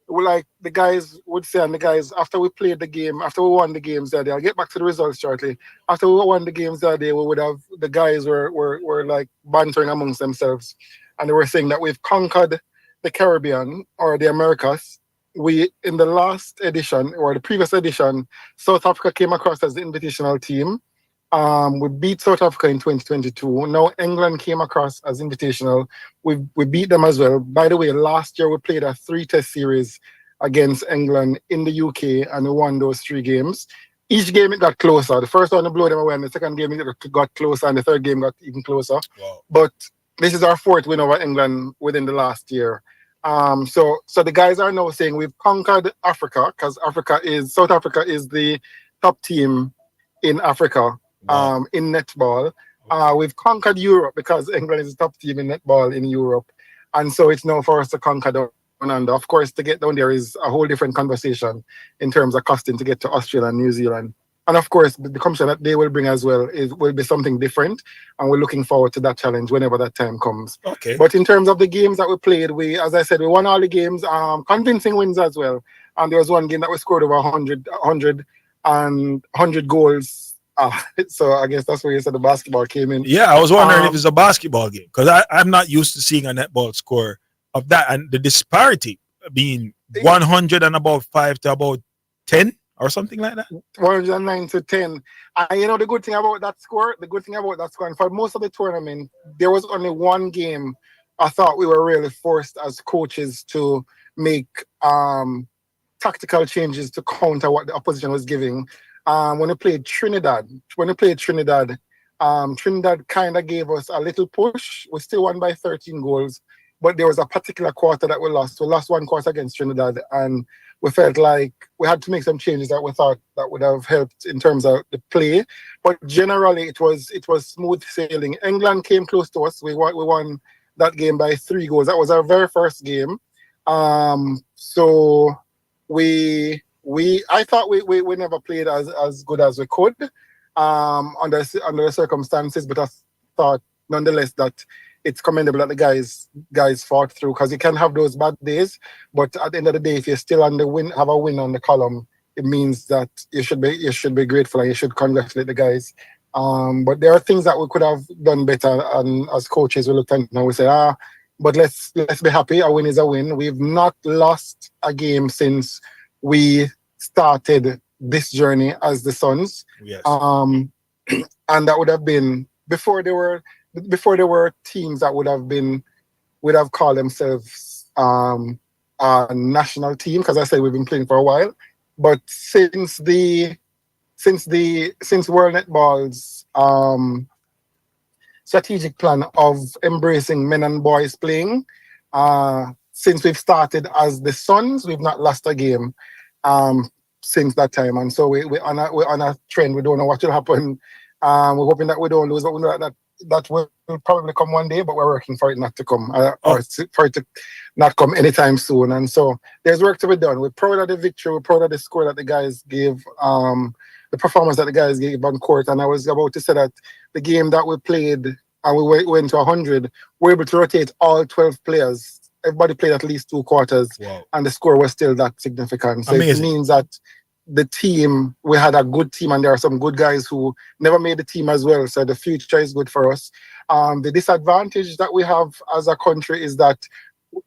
like the guys would say, and the guys after we played the game, after we won the games that day. I'll get back to the results shortly. After we won the games that day, the guys were like bantering amongst themselves, and they were saying that we've conquered the Caribbean or the Americas. We in the last edition or the previous edition, South Africa came across as the invitational team. We beat South Africa in 2022. Now England came across as invitational. We beat them as well. By the way, last year we played a 3-test series against England in the UK and we won those 3 games. Each game it got closer. The first one to blow them away, and the second game it got closer, and the third game got even closer. Wow. But this is our 4th win over England within the last year. So the guys are now saying we've conquered Africa because South Africa is the top team in Africa, Wow. in netball. We've conquered Europe because England is the top team in netball in Europe. And so it's now for us to conquer down under. Of course, to get down there is a whole different conversation in terms of costing to get to Australia and New Zealand. And of course, the competition that they will bring as well will be something different. And we're looking forward to that challenge whenever that time comes. Okay. But in terms of the games that we played, as I said, we won all the games, convincing wins as well. And there was one game that we scored over 100 goals. So I guess that's where you said the basketball came in. Yeah, I was wondering if it's a basketball game because I'm not used to seeing a netball score of that, and the disparity being 100 and about 5 to about 10 or something like that. 109 to 10. And the good thing about that score, and for most of the tournament, there was only one game I thought we were really forced as coaches to make tactical changes to counter what the opposition was giving. When we played Trinidad, Trinidad kind of gave us a little push. We still won by 13 goals, but there was a particular quarter that we lost. We lost one quarter against Trinidad, and we felt like we had to make some changes that we thought that would have helped in terms of the play. But generally, it was smooth sailing. England came close to us. We won that game by 3 goals. That was our very first game. So I thought we never played as good as we could under the circumstances, but I thought nonetheless that it's commendable that the guys fought through, because you can have those bad days, but at the end of the day, if you're still on the have a win on the column, it means that you should be grateful and you should congratulate the guys. But there are things that we could have done better, and as coaches we looked at it and we say, but let's be happy. A win is a win. We've not lost a game since we started this journey as the Suns. Yes. And that would have been before there were teams that would have called themselves a national team, because I say we've been playing for a while. But since World Netball's strategic plan of embracing men and boys playing, since we've started as the Suns, we've not lost a game since that time. And so we're on a trend. We don't know what will happen. We're hoping that we don't lose, but we know that will probably come one day, but we're working for it not to come, or for it to not come anytime soon. And so there's work to be done. We're proud of the victory. We're proud of the score that the guys gave, the performance that the guys gave on court. And I was about to say that the game that we played and we went to 100, we were able to rotate all 12 players. Everybody played at least 2 quarters. Wow. And the score was still that significant. So Amazing. It means that the team, we had a good team, and there are some good guys who never made the team as well. So the future is good for us. The disadvantage that we have as a country is that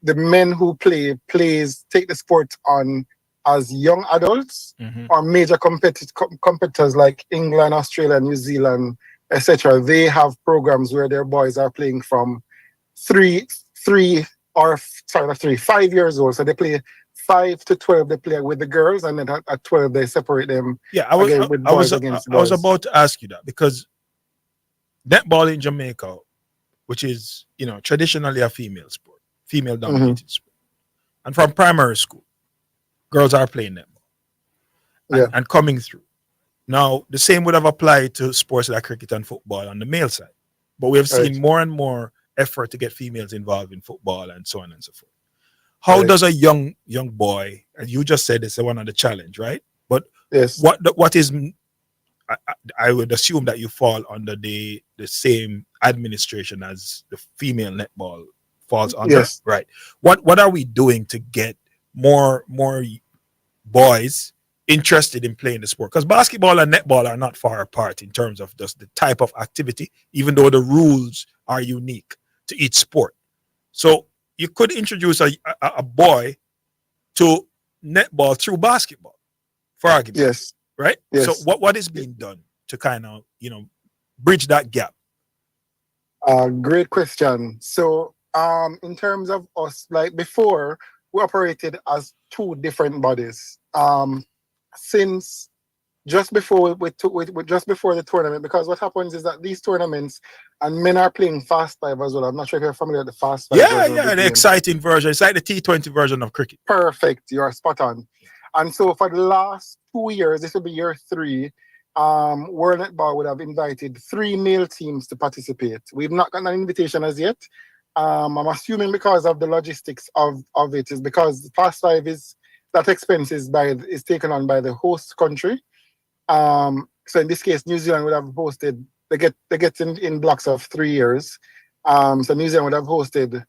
the men who take the sport on as young adults, or major competitors like England, Australia, New Zealand, etc. They have programs where their boys are playing from 5 years old. So they play 5 to 12. They play with the girls, and then at 12 they separate them. Yeah, I was about to ask you that, because netball in Jamaica, which is traditionally a female sport, female dominated sport, and from primary school, girls are playing netball and coming through. Now, the same would have applied to sports like cricket and football on the male side, but we have seen more and more effort to get females involved in football and so on and so forth. How does a young boy, and you just said it's one of the challenge, right? But yes, what is, I would assume that you fall under the same administration as the female netball falls under, yes, right? What are we doing to get more boys interested in playing the sport? Because basketball and netball are not far apart in terms of just the type of activity, even though the rules are unique to each sport. So you could introduce a boy to netball through basketball, for argument. Yes. Right? Yes. So what is being done to kind of, bridge that gap? Great question. So in terms of us, like before, we operated as 2 different bodies. Since just before the tournament, because what happens is that these tournaments, and men are playing fast 5 as well. I'm not sure if you're familiar with the fast 5. Yeah, the exciting version. It's like the T20 version of cricket. Perfect. You're spot on. And so for the last 2 years, this will be year 3, World Netball would have invited 3 male teams to participate. We've not gotten an invitation as yet. I'm assuming because of the logistics of it is because the Fast 5 is that expense is taken on by the host country. So in this case, New Zealand would have hosted. They get in blocks of 3 years. So New Zealand would have hosted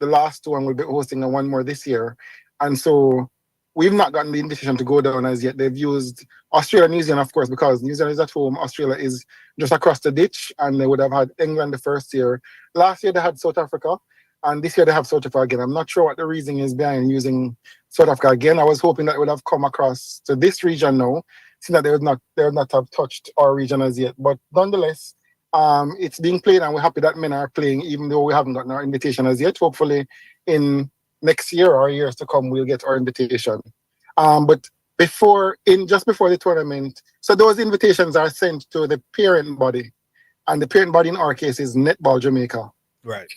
the last two and will be hosting the one more this year. And so we've not gotten the invitation to go down as yet. They've used Australia, New Zealand, of course, because New Zealand is at home. Australia is just across the ditch, and they would have had England the first year. Last year they had South Africa, and this year they have South Africa again. I'm not sure what the reason is behind using South Africa again. I was hoping that it would have come across to this region now, seeing that they would not have touched our region as yet. But nonetheless, it's being played, and we're happy that men are playing, even though we haven't gotten our invitation as yet. Hopefully, in next year or years to come, we'll get our invitation. But just before the tournament, so those invitations are sent to the parent body, and the parent body in our case is Netball Jamaica. Right.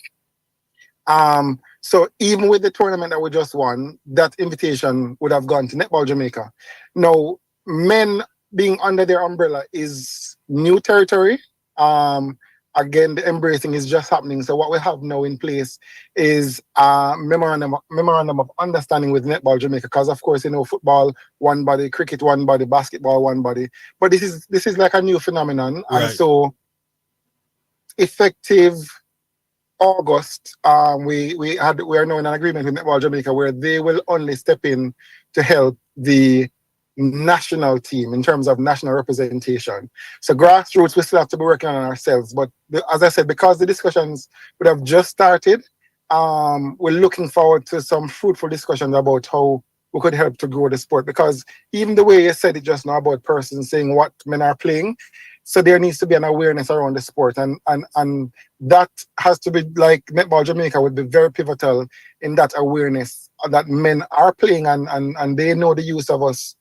So even with the tournament that we just won, that invitation would have gone to Netball Jamaica. Now, men being under their umbrella is new territory. Again, the embracing is just happening. So what we have now in place is a memorandum of understanding with Netball Jamaica, because of course, football one body, cricket one body, basketball one body. But this is like a new phenomenon, right. And so effective August, we are now in an agreement with Netball Jamaica where they will only step in to help the national team in terms of national representation. So grassroots, we still have to be working on ourselves. But as I said, because the discussions would have just started, we're looking forward to some fruitful discussions about how we could help to grow the sport. Because even the way you said it just now about persons saying what men are playing, so there needs to be an awareness around the sport. And that has to be like Netball Jamaica would be very pivotal in that awareness that men are playing and they know the use of us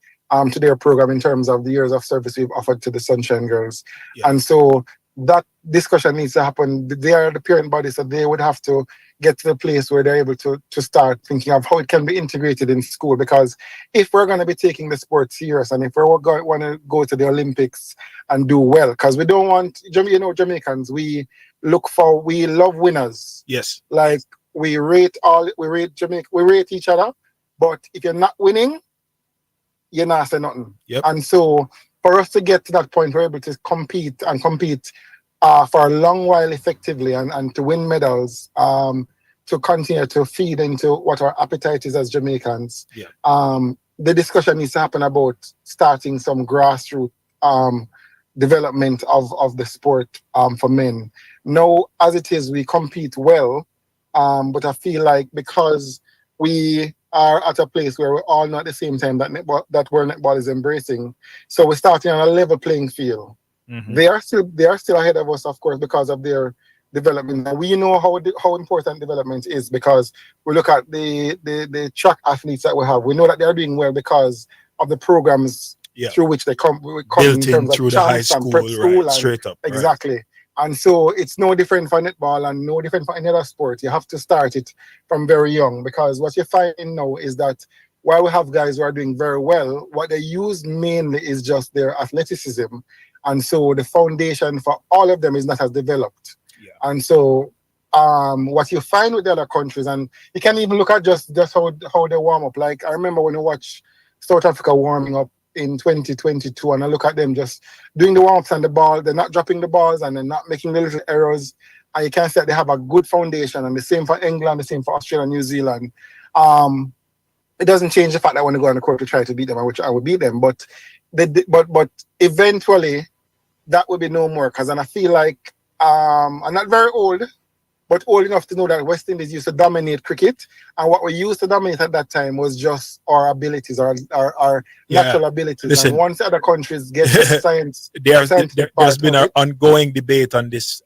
to their program in terms of the years of service we've offered to the Sunshine Girls. Yeah. And so that discussion needs to happen. They are the parent body, so they would have to get to the place where they're able to start thinking of how it can be integrated in school. Because if we're going to be taking the sport serious and if we want to go to the Olympics and do well, because we don't want, Jamaicans, we love winners. Yes. Like we rate each other, but if you're not winning, you're not saying nothing. Yep. And so for us to get to that point, we're able to compete for a long while effectively and to win medals, to continue to feed into what our appetite is as Jamaicans. Yeah. The discussion needs to happen about starting some grassroots development of the sport for men. Now, as it is, we compete well, but I feel like because we are at a place where we're all not at the same time that World Netball is embracing. So we're starting on a level playing field. Mm-hmm. They are still ahead of us, of course, because of their development. And we know how important development is because we look at the track athletes that we have. We know that they're doing well because of the programs through which they come in terms through of the high school, prep school, right, straight up. Exactly. Right. And so it's no different for netball and no different for any other sport. You have to start it from very young, because what you find now is that while we have guys who are doing very well, what they use mainly is just their athleticism. And so the foundation for all of them is not as developed. Yeah. And so what you find with the other countries, and you can even look at just how they warm up. Like I remember when I watched South Africa warming up in 2022, and I look at them just doing the warm-ups and the ball, they're not dropping the balls and they're not making the little errors, and you can see that they have a good foundation. And the same for England, the same for Australia, New Zealand. It doesn't change the fact that when they go on the court to try to beat them, which I would beat them, but eventually that would be no more, because then I feel like I'm not very old, but old enough to know that West Indies used to dominate cricket, and what we used to dominate at that time was just our abilities, our natural abilities. Listen, and once other countries get the science, there's been an ongoing debate on this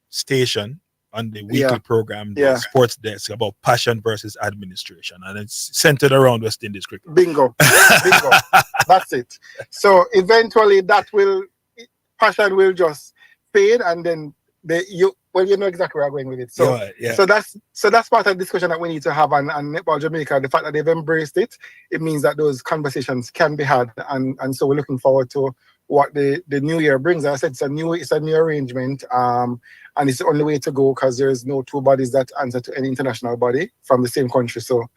station, on the weekly program, the Sports Desk, about passion versus administration, and it's centered around West Indies cricket. Bingo. That's it. So eventually passion will just fade, and then you know exactly where I'm going with it. So so that's part of the discussion that we need to have on Netball Jamaica. The fact that they've embraced it, it means that those conversations can be had, and so we're looking forward to what the new year brings. As I said, it's a new arrangement, and it's the only way to go because there's no two bodies that answer to any international body from the same country. So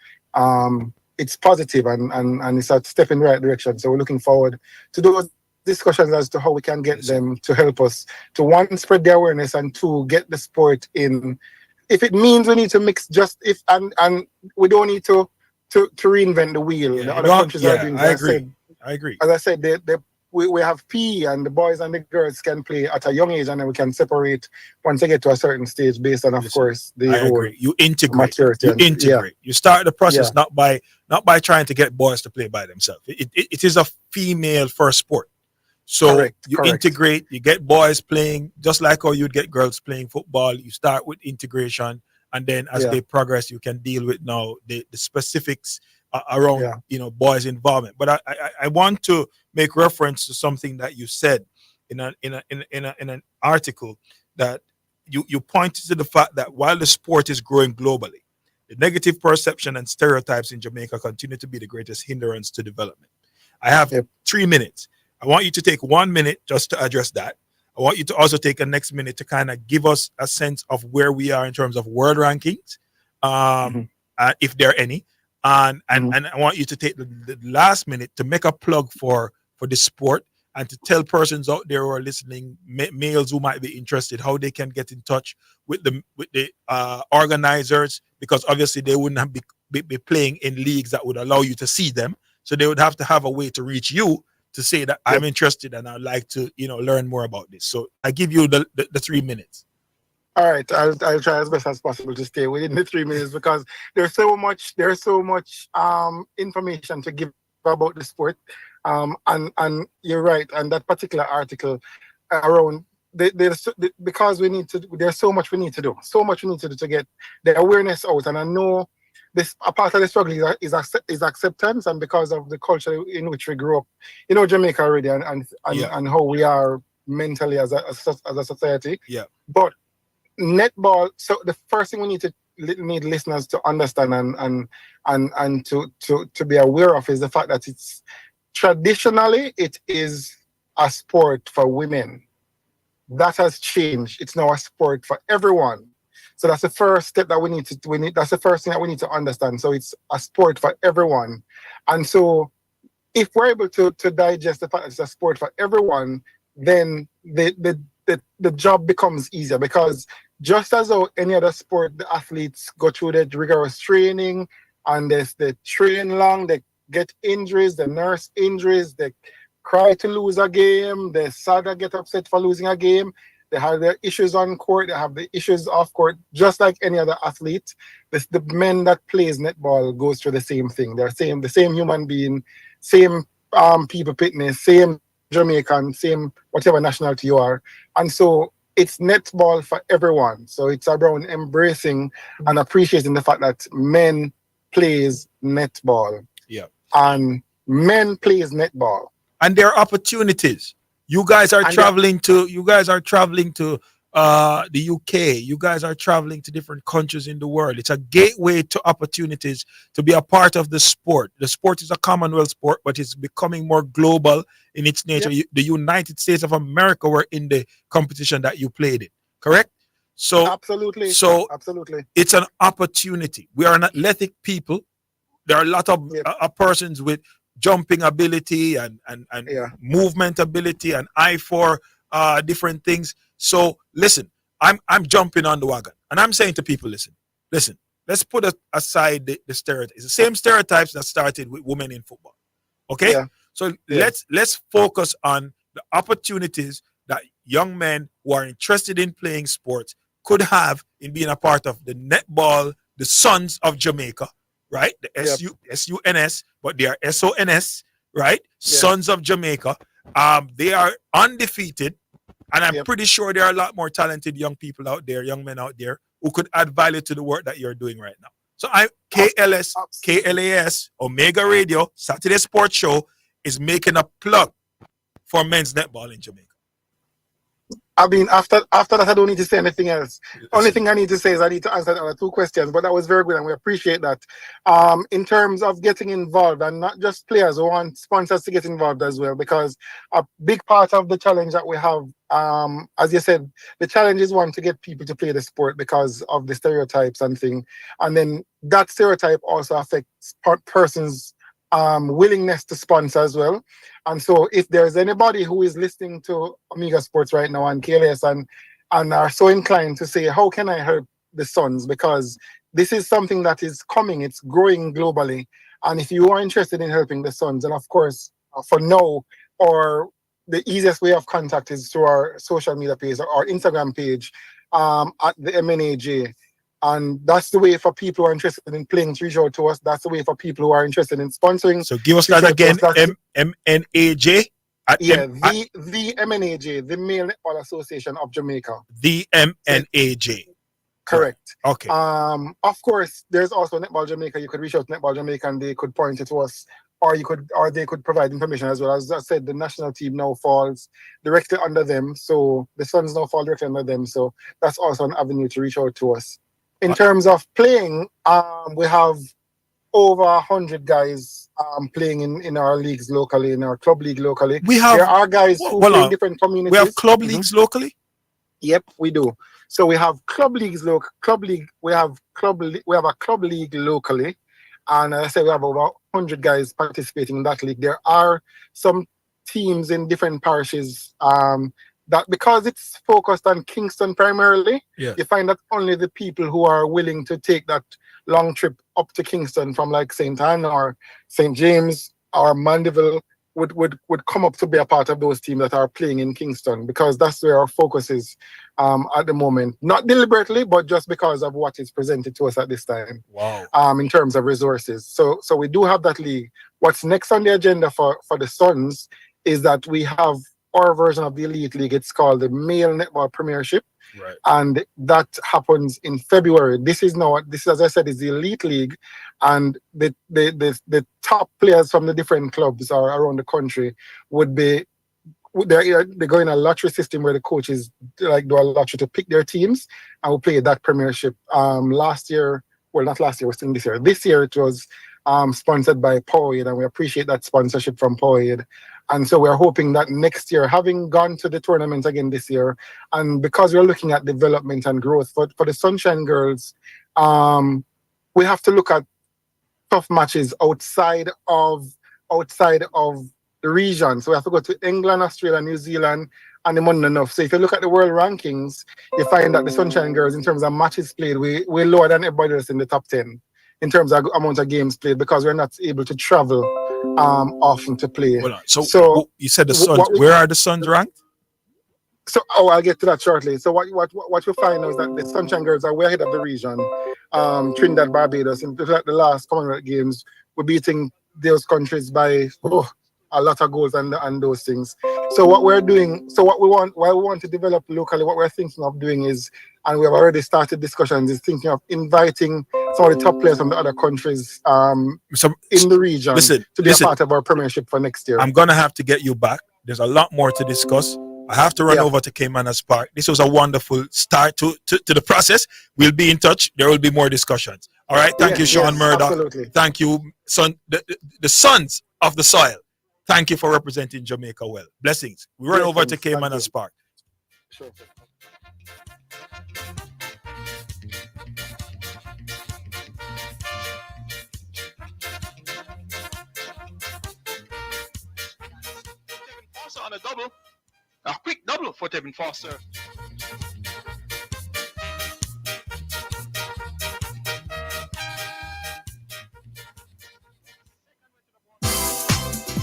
it's positive and it's a step in the right direction. So we're looking forward to those discussions as to how we can get them to help us to, one, spread the awareness, and two, get the sport in. If it means we need to mix and we don't need to reinvent the wheel. Yeah, The other countries are doing. I agree. As I said, we have PE, and the boys and the girls can play at a young age, and then we can separate once they get to a certain stage based on, of course, the I whole agree. You integrate. maturity. You integrate. You start the process Yeah. not by trying to get boys to play by themselves. It is a female first sport. So Correct. integrate, you get boys playing just like how you'd get girls playing football. You start with integration, and then as they progress, you can deal with now the specifics around boys' involvement. But I want to make reference to something that you said in an article, that you pointed to the fact that while the sport is growing globally, the negative perception and stereotypes in Jamaica continue to be the greatest hindrance to development. I have 3 minutes. I want you to take 1 minute just to address that. I want you to also take a next minute to kind of give us a sense of where we are in terms of world rankings, if there are any. And I want you to take the last minute to make a plug for the sport, and to tell persons out there who are listening, males who might be interested, how they can get in touch with the organizers, because obviously they wouldn't have be playing in leagues that would allow you to see them. So they would have to have a way to reach you to say that I'm interested and I'd like to, learn more about this. So I give you the 3 minutes. All right, I'll try as best as possible to stay within the 3 minutes, because there's so much information to give about the sport, and you're right. And that particular article around because there's so much we need to do, to get the awareness out. And I know this a part of the struggle is acceptance, and because of the culture in which we grew up, Jamaica already, and how we are mentally as a society. Yeah. But netball. So the first thing we need listeners to understand and to be aware of is the fact that it's traditionally it is a sport for women. That has changed. It's now a sport for everyone. So that's the first step that we need. That's the first thing that we need to understand. So it's a sport for everyone, and so if we're able to digest the fact that it's a sport for everyone, then the job becomes easier, because just as though any other sport, the athletes go through the rigorous training, and they train long, they get injuries, they nurse injuries, they cry to lose a game, they sad and get upset for losing a game. They have their issues on court, they have the issues off court, just like any other athlete. The men that plays netball goes through the same thing. They're the same human being, same people fitness, same Jamaican, same whatever nationality you are. And so it's netball for everyone. So it's around embracing and appreciating the fact that men plays netball. Yeah. And men plays netball. And there are opportunities. You guys are traveling to the UK. You guys are traveling to different countries in the world. It's a gateway to opportunities to be a part of the sport. The sport is a Commonwealth sport, but it's becoming more global in its nature. Yep. The United States of America were in the competition that you played in, correct? So absolutely. It's an opportunity. We are an athletic people. There are a lot of persons with jumping ability and movement ability and eye for different things. So listen, I'm jumping on the wagon, and I'm saying to people, listen. Let's put aside the stereotypes. The same stereotypes that started with women in football. Okay, so let's focus on the opportunities that young men who are interested in playing sports could have in being a part of the netball, the Sons of Jamaica, right? The SUNS, but they are SONS, right? Sons of Jamaica. They are undefeated, and I'm pretty sure there are a lot more talented young people out there, young men out there, who could add value to the work that you're doing right now. So KLAS, Omega Radio, Saturday Sports Show is making a plug for men's netball in Jamaica. I mean, after that, I don't need to say anything else. Only thing I need to say is I need to answer the other two questions. But that was very good, and we appreciate that. In terms of getting involved, and not just players, we want sponsors to get involved as well, because a big part of the challenge that we have, as you said, the challenge is one to get people to play the sport because of the stereotypes and thing, and then that stereotype also affects persons' willingness to sponsor as well. And so, if there's anybody who is listening to Omega Sports right now and KLS and are so inclined to say, how can I help the Suns? Because this is something that is coming, it's growing globally. And if you are interested in helping the Suns, and of course, for now, or the easiest way of contact is through our social media page or our Instagram page at the MNAJ. And that's the way for people who are interested in playing to reach out to us. That's the way for people who are interested in sponsoring. So give us that again, MNAJ. The MNAJ, the Male Netball Association of Jamaica. The MNAJ. Correct. Right. Okay. Of course, there's also Netball Jamaica. You could reach out to Netball Jamaica and they could point it to us, or they could provide information as well. As I said, the national team now falls directly under them, so the Suns now fall directly under them. So that's also an avenue to reach out to us. In terms of playing, we have over 100 guys playing in our leagues locally, in our club league locally. There are guys who play in different communities. We have club leagues locally? Yep, we do. So we have club leagues we have a club league locally. And I say we have about 100 guys participating in that league. There are some teams in different parishes that, because it's focused on Kingston primarily, you find that only the people who are willing to take that long trip up to Kingston from like St. Anne or St. James or Mandeville would come up to be a part of those teams that are playing in Kingston, because that's where our focus is at the moment. Not deliberately, but just because of what is presented to us at this time. Wow. In terms of resources. So we do have that league. What's next on the agenda for the Suns is that we have our version of the Elite League. It's called the Male Netball Premiership. Right. And that happens in February. This is, as I said, is the Elite League, and the top players from the different clubs are around the country would be they're going a lottery system where the coaches like do a lottery to pick their teams, and we'll play that Premiership. Last year, well, not last year, we're still this year. This year it was sponsored by Powerade, and we appreciate that sponsorship from Powerade. And so we're hoping that next year, having gone to the tournament again this year, and because we're looking at development and growth for the Sunshine Girls, we have to look at tough matches outside of the region. So we have to go to England, Australia, New Zealand, and the money enough. So if you look at the world rankings, you find that the Sunshine Girls, in terms of matches played, we're lower than everybody else in the top 10 in terms of amount of games played, because we're not able to travel often to play. So you said the Suns. Where are the Suns ranked? So I'll get to that shortly. So what we find now is that the Sunshine Girls are way ahead of the region. Trinidad, Barbados, in the last Commonwealth Games, we're beating those countries by a lot of goals and those things. So what we want to develop locally, what we're thinking of doing is, and we have already started discussions, is thinking of inviting some of the top players from the other countries in the region to be a part of our premiership for next year. I'm going to have to get you back. There's a lot more to discuss. I have to run over to Caymanas Park. This was a wonderful start to the process. We'll be in touch. There will be more discussions. All right. Thank you, Sean Murdoch. Absolutely. Thank you, the Sons of the Soil. Thank you for representing Jamaica well. Blessings. We run over to Caymanas Park. Sure. On a double, a quick double for Tevin Foster.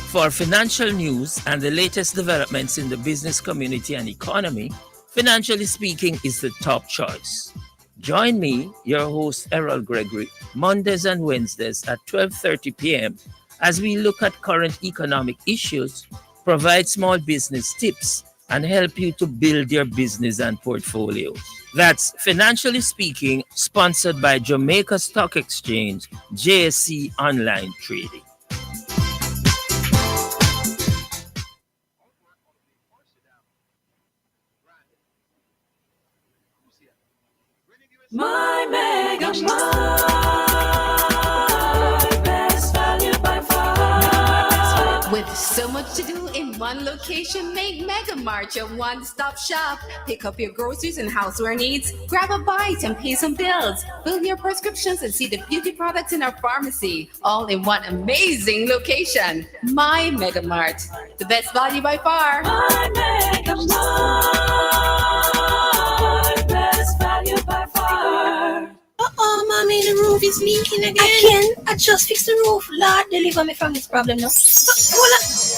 For financial news and the latest developments in the business community and economy, Financially Speaking is the top choice. Join me, your host Errol Gregory, Mondays and Wednesdays at 12:30 p.m. as we look at current economic issues, provide small business tips, and help you to build your business and portfolio. That's Financially Speaking, sponsored by Jamaica Stock Exchange, JSE Online Trading. My Mega Mart, best value by far. With so much to do in one location, make Mega Mart your one-stop shop. Pick up your groceries and houseware needs, grab a bite and pay some bills, fill your prescriptions and see the beauty products in our pharmacy, all in one amazing location. My Mega Mart, the best value by far. My Mega Mart, best value by far. Uh-oh, mommy, the roof is leaking again. I can't. I just fixed the roof. Lord, deliver me from this problem now. Hold on.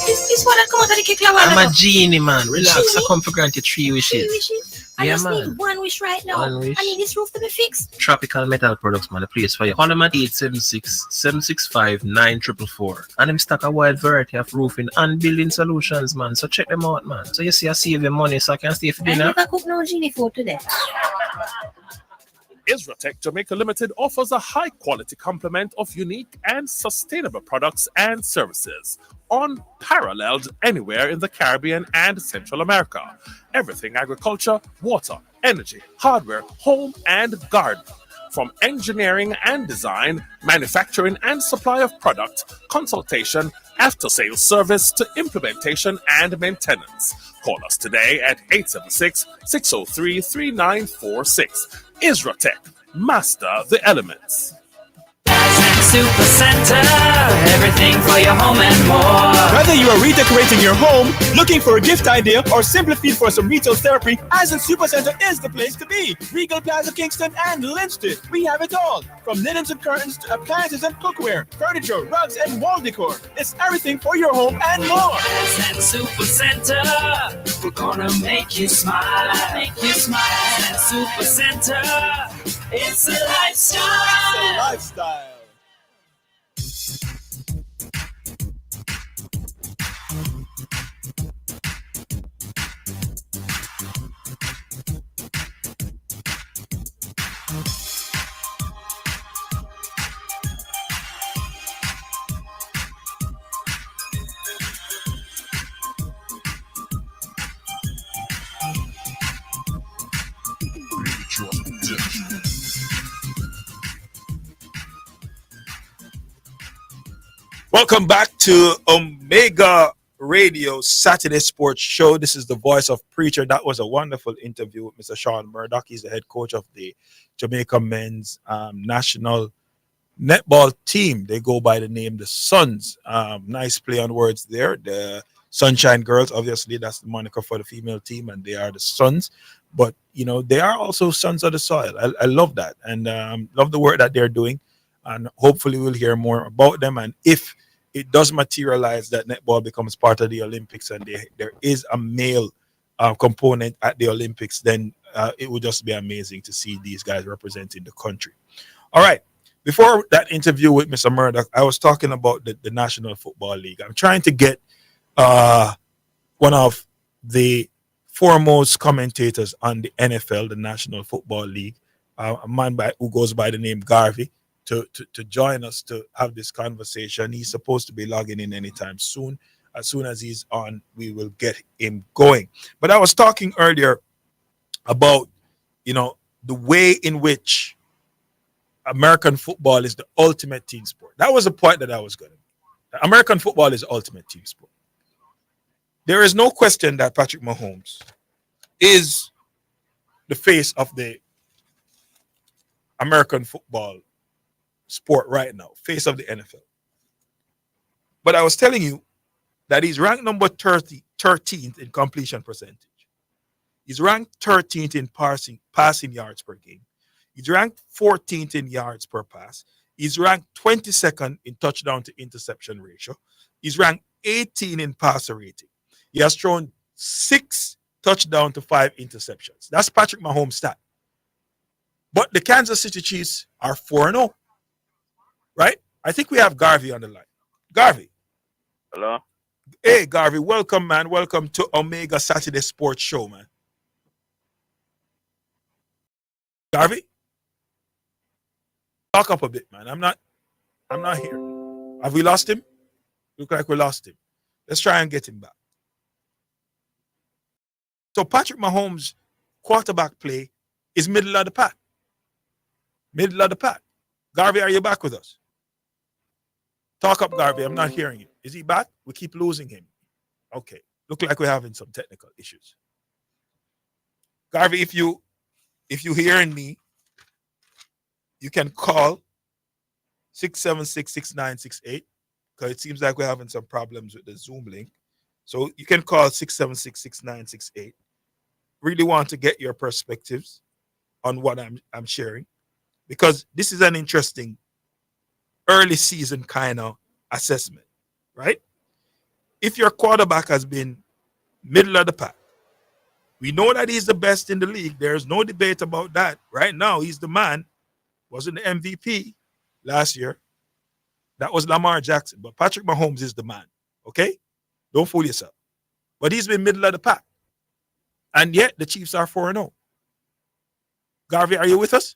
This one that come out of the cake a while I'm ago. a genie, man. Relax. Genie? I come for granted 3 wishes. 3 wishes? I Yeah, just man. need 1 wish right now. 1 wish. I need this roof to be fixed. Tropical Metal Products, man. The place for you. Call them at 876-765-9444. And them stock a wide variety of roofing and building solutions, man. So check them out, man. So you see I save your money so I can stay for I dinner. never cook no genie food today. Isratech Jamaica Limited offers a high-quality complement of unique and sustainable products and services, unparalleled anywhere in the Caribbean and Central America. Everything agriculture, water, energy, hardware, home, and garden. From engineering and design, manufacturing and supply of product, consultation, after-sales service to implementation and maintenance. Call us today at 876-603-3946. Isratech, master the elements. Super Center, everything for your home and more. Whether you are redecorating your home, looking for a gift idea, or simply feel for some retail therapy, Asden Supercenter is the place to be. Regal Plaza Kingston and Linston. We have it all. From linens and curtains to appliances and cookware, furniture, rugs, and wall decor. It's everything for your home and more. Asden Super Center, we're gonna make you smile. Make you smile. Asden Super Center, it's a lifestyle. It's a lifestyle. Welcome back to Omega Radio Saturday Sports Show. This is the voice of Preacher. That was a wonderful interview with Mr. Sean Murdoch. He's the head coach of the Jamaica men's national netball team. They go by the name the Suns. Nice play on words there. The Sunshine Girls, obviously, that's the moniker for the female team, and they are the Suns. But, you know, they are also sons of the soil. I love that, and love the work that they're doing. And hopefully we'll hear more about them. And if it does materialize that netball becomes part of the Olympics and there is a male component at the Olympics, then it would just be amazing to see these guys representing the country. All right. Before that interview with Mr. Murdoch, I was talking about the National Football League. I'm trying to get one of the foremost commentators on the NFL, the National Football League, a man who goes by the name Garvey, to join us to have this conversation. He's supposed to be logging in anytime soon. As soon as he's on, we will get him going. But I was talking earlier about, you know, the way in which American football is the ultimate team sport. That was the point that I was going to make. American football is the ultimate team sport. There is no question that Patrick Mahomes is the face of the American football sport right now, face of the NFL. But I was telling you that he's ranked number 13th in completion percentage. He's ranked 13th in passing yards per game. He's ranked 14th in yards per pass. He's ranked 22nd in touchdown to interception ratio. He's ranked 18 in passer rating. He has thrown 6 touchdowns to 5 interceptions. That's Patrick Mahomes' stat. But the Kansas City Chiefs are 4-0. Right? I think we have Garvey on the line. Garvey. Hello. Hey, Garvey. Welcome, man. Welcome to Omega Saturday Sports Show, man. Garvey? Talk up a bit, man. I'm not here. Have we lost him? Look like we lost him. Let's try and get him back. So Patrick Mahomes' quarterback play is middle of the pack. Middle of the pack. Garvey, are you back with us? Talk up, Garvey. I'm not hearing you. Is he back? We keep losing him. Okay. Look like we're having some technical issues. Garvey, if you hearing me, you can call 676-6968 because it seems like we're having some problems with the Zoom link. So you can call 676-6968. Really want to get your perspectives on what I'm sharing because this is an interesting early season kind of assessment, right? If your quarterback has been middle of the pack, we know that he's the best in the league. There's no debate about that. Right now, he's the man. Wasn't the MVP last year. That was Lamar Jackson. But Patrick Mahomes is the man. Okay? Don't fool yourself. But he's been middle of the pack. And yet, the Chiefs are 4-0. Garvey, are you with us?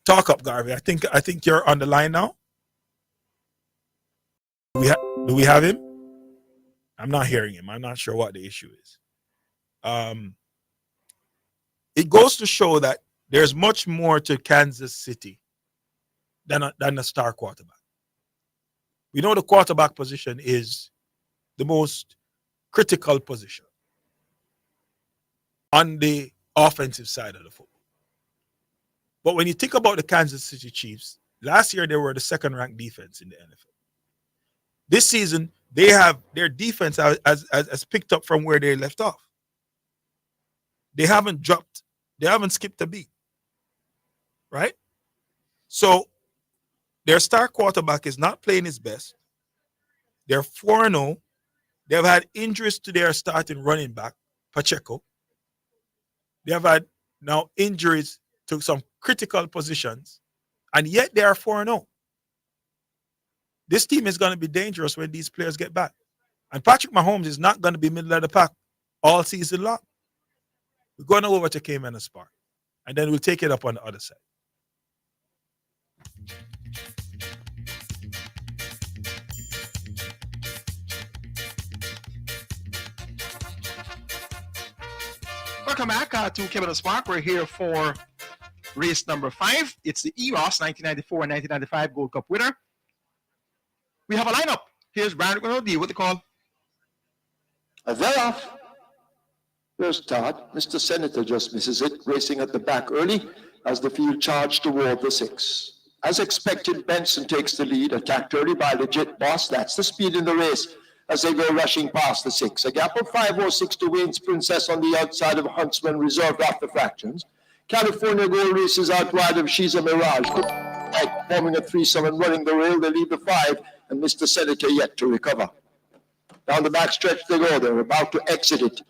Talk up, Garvey. I think you're on the line now. Do we have him? I'm not hearing him. I'm not sure what the issue is. It goes to show that there's much more to Kansas City than a star quarterback. We know the quarterback position is the most critical position on the offensive side of the football. But when you think about the Kansas City Chiefs, last year they were the second-ranked defense in the NFL. This season, they have their defense has picked up from where they left off. They haven't dropped. They haven't skipped a beat. Right? So their star quarterback is not playing his best. They're 4-0. They've had injuries to their starting running back, Pacheco. They have had now injuries to some critical positions, and yet they are 4-0. This team is going to be dangerous when these players get back. And Patrick Mahomes is not going to be middle of the pack all season long. We're going over to Cayman and Spark, and then we'll take it up on the other side. Welcome back to Kevin Spark. We're here for race number 5. It's the EROS 1994 and 1995 Gold Cup winner. We have a lineup. Here's Brandon O'Neill with the call. They're off. Here's Todd. Mr. Senator just misses it, racing at the back early as the field charged toward the 6. As expected, Benson takes the lead, attacked early by Legit Boss. That's the speed in the race as they go rushing past the 6. A gap of 5:06 to Wayne's Princess on the outside of Huntsman, reserved after fractions. California Gold races out wide of She's a Mirage. Forming a threesome and running the rail, they lead the 5, and Mr. Senator yet to recover. Down the back stretch they go. They're about to exit it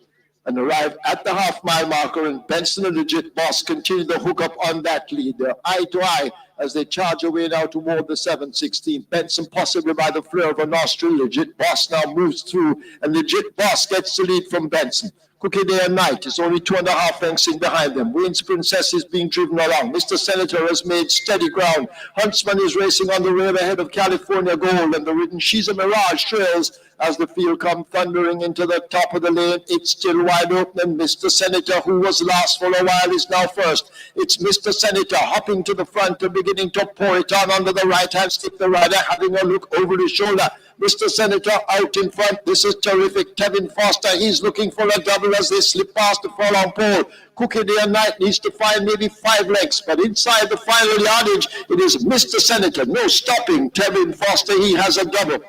and arrive at the half-mile marker, and Benson and Legit Boss continue to hook up on that lead. They're eye to eye as they charge away now toward the 7:16. Benson possibly by the flare of a nostril. Legit Boss now moves through, and Legit Boss gets the lead from Benson. Cookie Day and Night is only 2.5 lengths in behind them. Wayne's Princess is being driven along. Mr. Senator has made steady ground. Huntsman is racing on the rail ahead of California Gold, and the ridden She's a Mirage trails as the field comes thundering into the top of the lane. It's still wide open, and Mr. Senator, who was last for a while, is now first. It's Mr. Senator hopping to the front and beginning to pour it on under the right-hand stick. The rider having a look over his shoulder. Mr. Senator out in front. This is terrific. Kevin Foster, he's looking for a double as they slip past the furlong pole. Cookie Day and Night needs to find maybe 5 lengths, but inside the final yardage, it is Mr. Senator. No stopping. Kevin Foster, he has a double.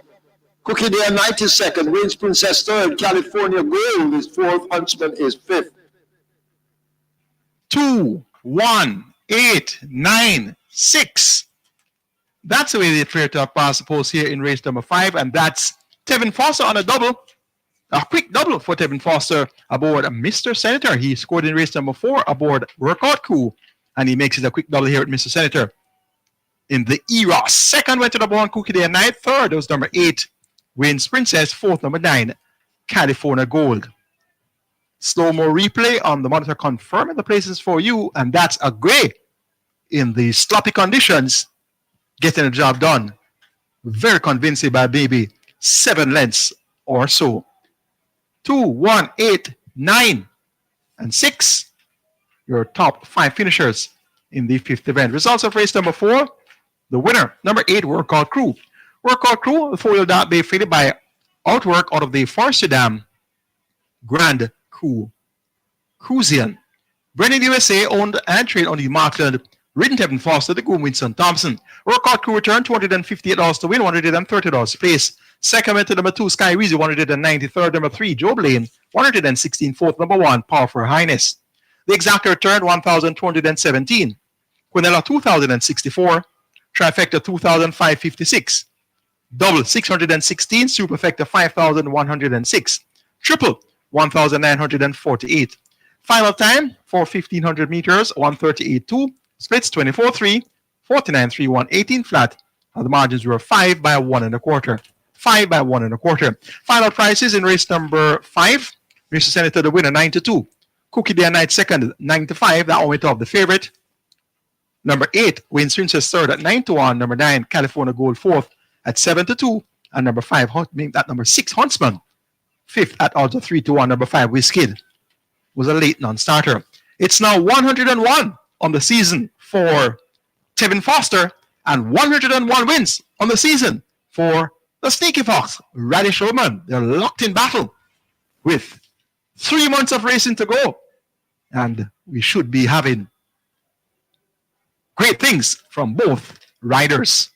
Cookie Day and Night is second. Wayne's Princess third. California Gold is fourth. Huntsman is fifth. 2, 1, 8, 9, 6. That's the way they try to pass the post here in race number 5, and that's Tevin Foster on a double. A quick double for Tevin Foster aboard Mr. Senator. He scored in race number 4 aboard Workout Crew, and he makes it a quick double here at Mr. Senator in the EROS. Second went to the born Cookie Day and Night. Third was number 8, Wayne's Princess. Fourth, number 9, California Gold. Slow-mo replay on the monitor confirming the places for you, and that's a gray in the sloppy conditions, getting the job done. Very convincing by maybe 7 lengths or so. 2, 1, 8, 9. and 6. Your top 5 finishers in the 5th event. Results of race number 4. The winner, number 8, Workout Crew. Workout Crew, the 4-wheel Dark Bay, fitted by Outwork out of the Forestry Dam Grand Cruisian. Brennan USA owned and traded on the Markland Ridden Foster, the Groom Winston Thompson. Workout Crew returned $258 to win, $130 to place. Second went to number 2, Sky Reezy, $190. Number 3, Joe Blaine, $116. Fourth, number 1, Powerful Highness. The exacta returned $1,217. Quinella, $2,064. Trifecta, $2,556. Double, $616. Superfecta, $5,106. Triple, $1,948. Final time for 1,500 meters, 138.2. Splits 24.3, 49.3, 118 flat. And the margins were 5 by 1 1/4. 5 by 1 1/4. Final prices in race number 5. Mr. Senator, the winner, 92. Cookie Day and Night second, 95. That one went off the favorite. Number 8, Wayne Princess third at 9-1. Number 9, California Gold fourth at 7-2. And number 5, number 6, Huntsman, fifth at odds of 3-1. Number 5, Wizkid was a late non-starter. It's now 101 on the season for Tevin Foster and 101 wins on the season for the Sneaky Fox, Radish Roman. They're locked in battle with 3 months of racing to go. And we should be having great things from both riders.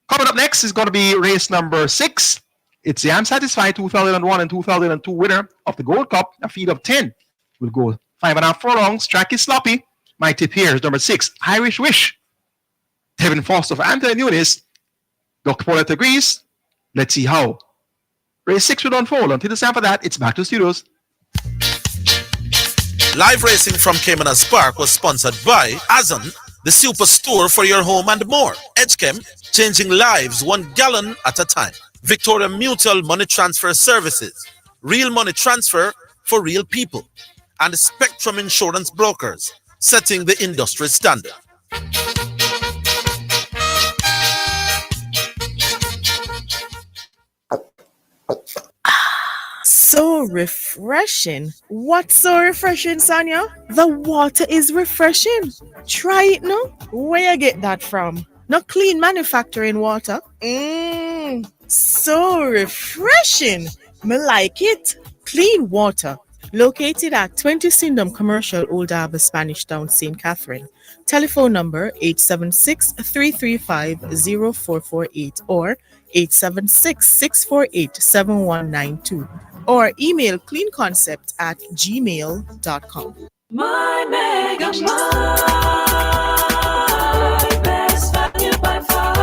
Coming up next is going to be race number 6. It's the I'm Satisfied 2001 and 2002 winner of the Gold Cup, a field of 10. We'll go 5.5 furlongs. Track is sloppy. My tip here is number 6, Irish Wish. Tevin Foster for Anthony Nunes. Dr. Paulette agrees. Let's see how race 6 will unfold. Until the time for that, it's back to the studios. Live racing from Caymanas Park was sponsored by Azon, the super store for your home and more. Edgechem, changing lives 1 gallon at a time. Victoria Mutual Money Transfer Services, real money transfer for real people. And Spectrum Insurance Brokers, setting the industry standard. So refreshing. What's so refreshing, Sonia? The water is refreshing. Try it now. Where you get that from? Not clean manufacturing water. So refreshing. Me like it. Clean water. Located at 20 Syndham Commercial, Old Harbour, Spanish Town, St. Catherine. Telephone number 876-335-0448 or 876-648-7192 or email cleanconcept@gmail.com. My Mega Mart, best value by far.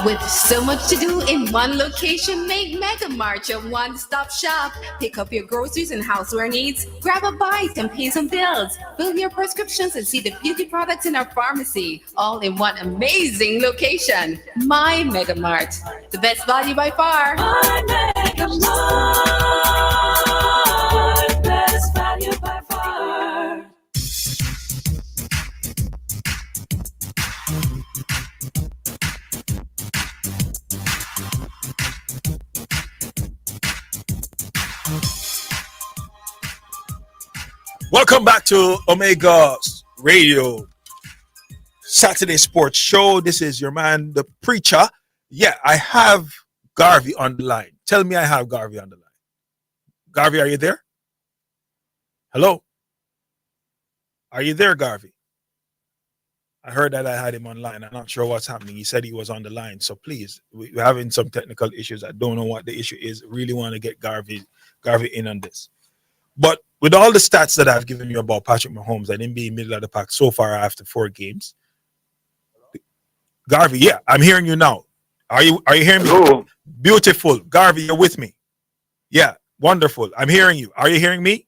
With so much to do in one location, make Mega Mart your one-stop shop. Pick up your groceries and houseware needs, grab a bite and pay some bills, fill your prescriptions and see the beauty products in our pharmacy, all in one amazing location. My Mega Mart, the best value by far. My Mega Mart, best value by far. Welcome back to Omega Radio Saturday Sports Show. This is your man, the preacher. Yeah, I have Garvey on the line. Tell me I have Garvey on the line. Garvey, are you there? Hello? Are you there, Garvey? I heard that I had him online. I'm not sure what's happening. He said he was on the line. So please, we're having some technical issues. I don't know what the issue is. Really want to get Garvey in on this. But with all the stats that I've given you about Patrick Mahomes and him being middle of the pack so far after 4 games, Garvey, yeah, I'm hearing you now. Are you hearing me? Hello. Beautiful. Garvey, you're with me. Yeah, wonderful. I'm hearing you. Are you hearing me?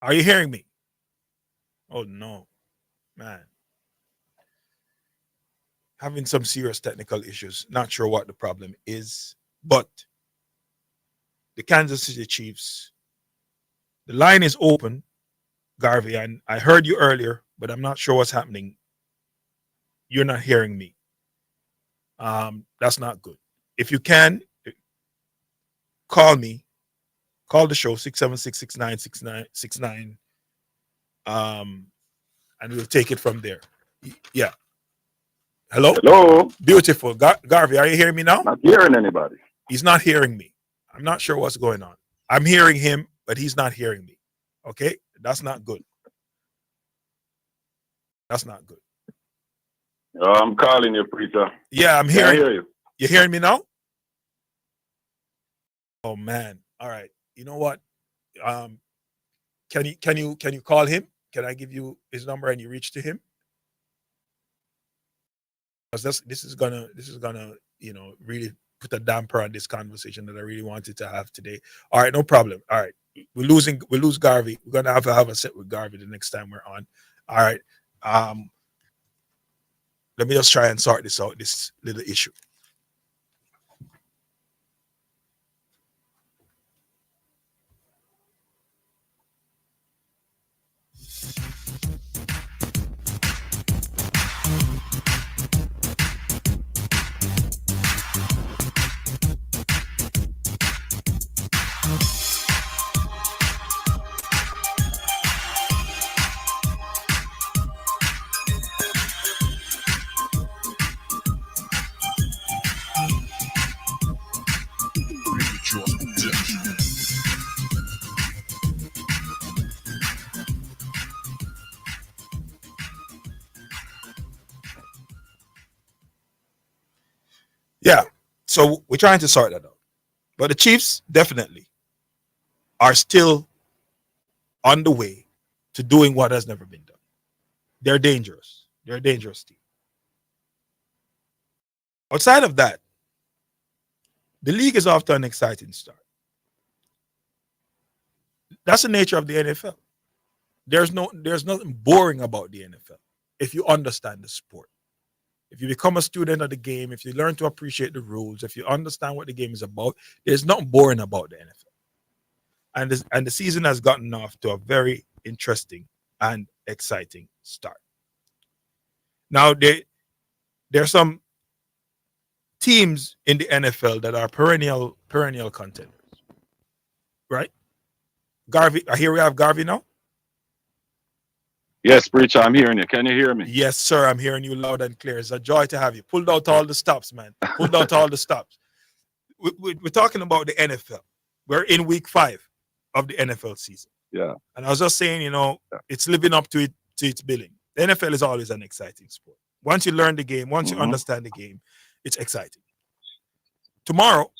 Are you hearing me? Oh, no. Man. Having some serious technical issues. Not sure what the problem is, but the Kansas City Chiefs, the line is open, Garvey, and I heard you earlier, but I'm not sure what's happening. You're not hearing me. That's not good. If you can, call me Call the show 676-696969. And we'll take it from there. Yeah. Hello? Hello? Beautiful. Garvey, are you hearing me now? Not hearing anybody. He's not hearing me. I'm not sure what's going on. I'm hearing him, but he's not hearing me. Okay? That's not good. That's not good. I'm calling you, Preacher. Yeah, I'm Can I hearing hear you. You hearing me now? Oh man. All right. You know what? Can you call him? Can I give you his number and you reach to him? Because this is gonna really put a damper on this conversation that I really wanted to have today. All right, no problem. All right. We lose Garvey. We're gonna have a set with Garvey the next time we're on. All right. Let me just try and sort this out, this little issue. Yeah. So we're trying to sort that out. But the Chiefs definitely are still on the way to doing what has never been done. They're dangerous. They're a dangerous team. Outside of that, the league is off to an exciting start. That's the nature of the NFL. There's nothing boring about the NFL if you understand the sport. If you become a student of the game, if you learn to appreciate the rules, if you understand what the game is about, there's nothing boring about the NFL. And the season has gotten off to a very interesting and exciting start. Now, there are some teams in the NFL that are perennial contenders, right? Garvey, here we have Garvey now. Yes, Preacher, I'm hearing you. Can you hear me? Yes, sir. I'm hearing you loud and clear. It's a joy to have you. Pulled out all the stops, man. Pulled out all the stops. We're talking about the NFL. We're in week 5 of the NFL season. Yeah. And I was just saying, it's living up to its billing. The NFL is always an exciting sport. Once you learn the game, once you understand the game, it's exciting. Tomorrow,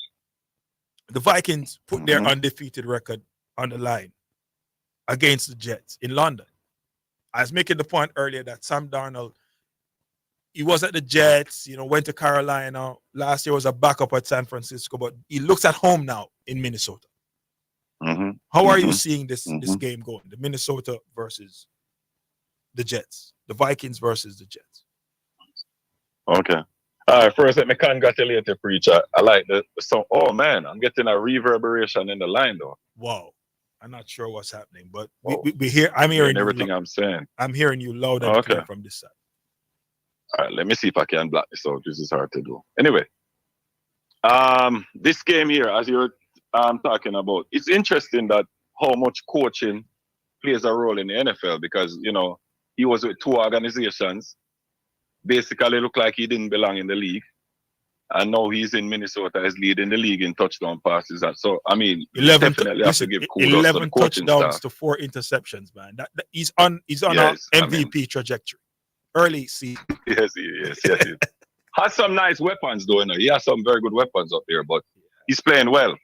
the Vikings put their undefeated record on the line against the Jets in London. I was making the point earlier that Sam Darnold, he was at the Jets, went to Carolina. Last year was a backup at San Francisco, but he looks at home now in Minnesota. How are you seeing this game going? The Minnesota versus the Jets, the Vikings versus the Jets. Okay. All right, first let me congratulate you, Preacher. I like the song. Oh man, I'm getting a reverberation in the line though. Wow. I'm not sure what's happening, but we hear. I'm hearing everything I'm saying. I'm hearing you loud and clear from this side. All right, let me see if I can block this out. This is hard to do. Anyway, this game here, as you're talking about, it's interesting that how much coaching plays a role in the NFL because he was with 2 organizations. Basically, looked like he didn't belong in the league. And now he's in Minnesota, is leading the league in touchdown passes. So, I mean, 11 definitely have to give kudos 11 to the coaching touchdowns staff. to 4 interceptions, man. That he's on an MVP trajectory. Early season. Yes, he is. Has some nice weapons, though. He has some very good weapons up there, but he's playing well.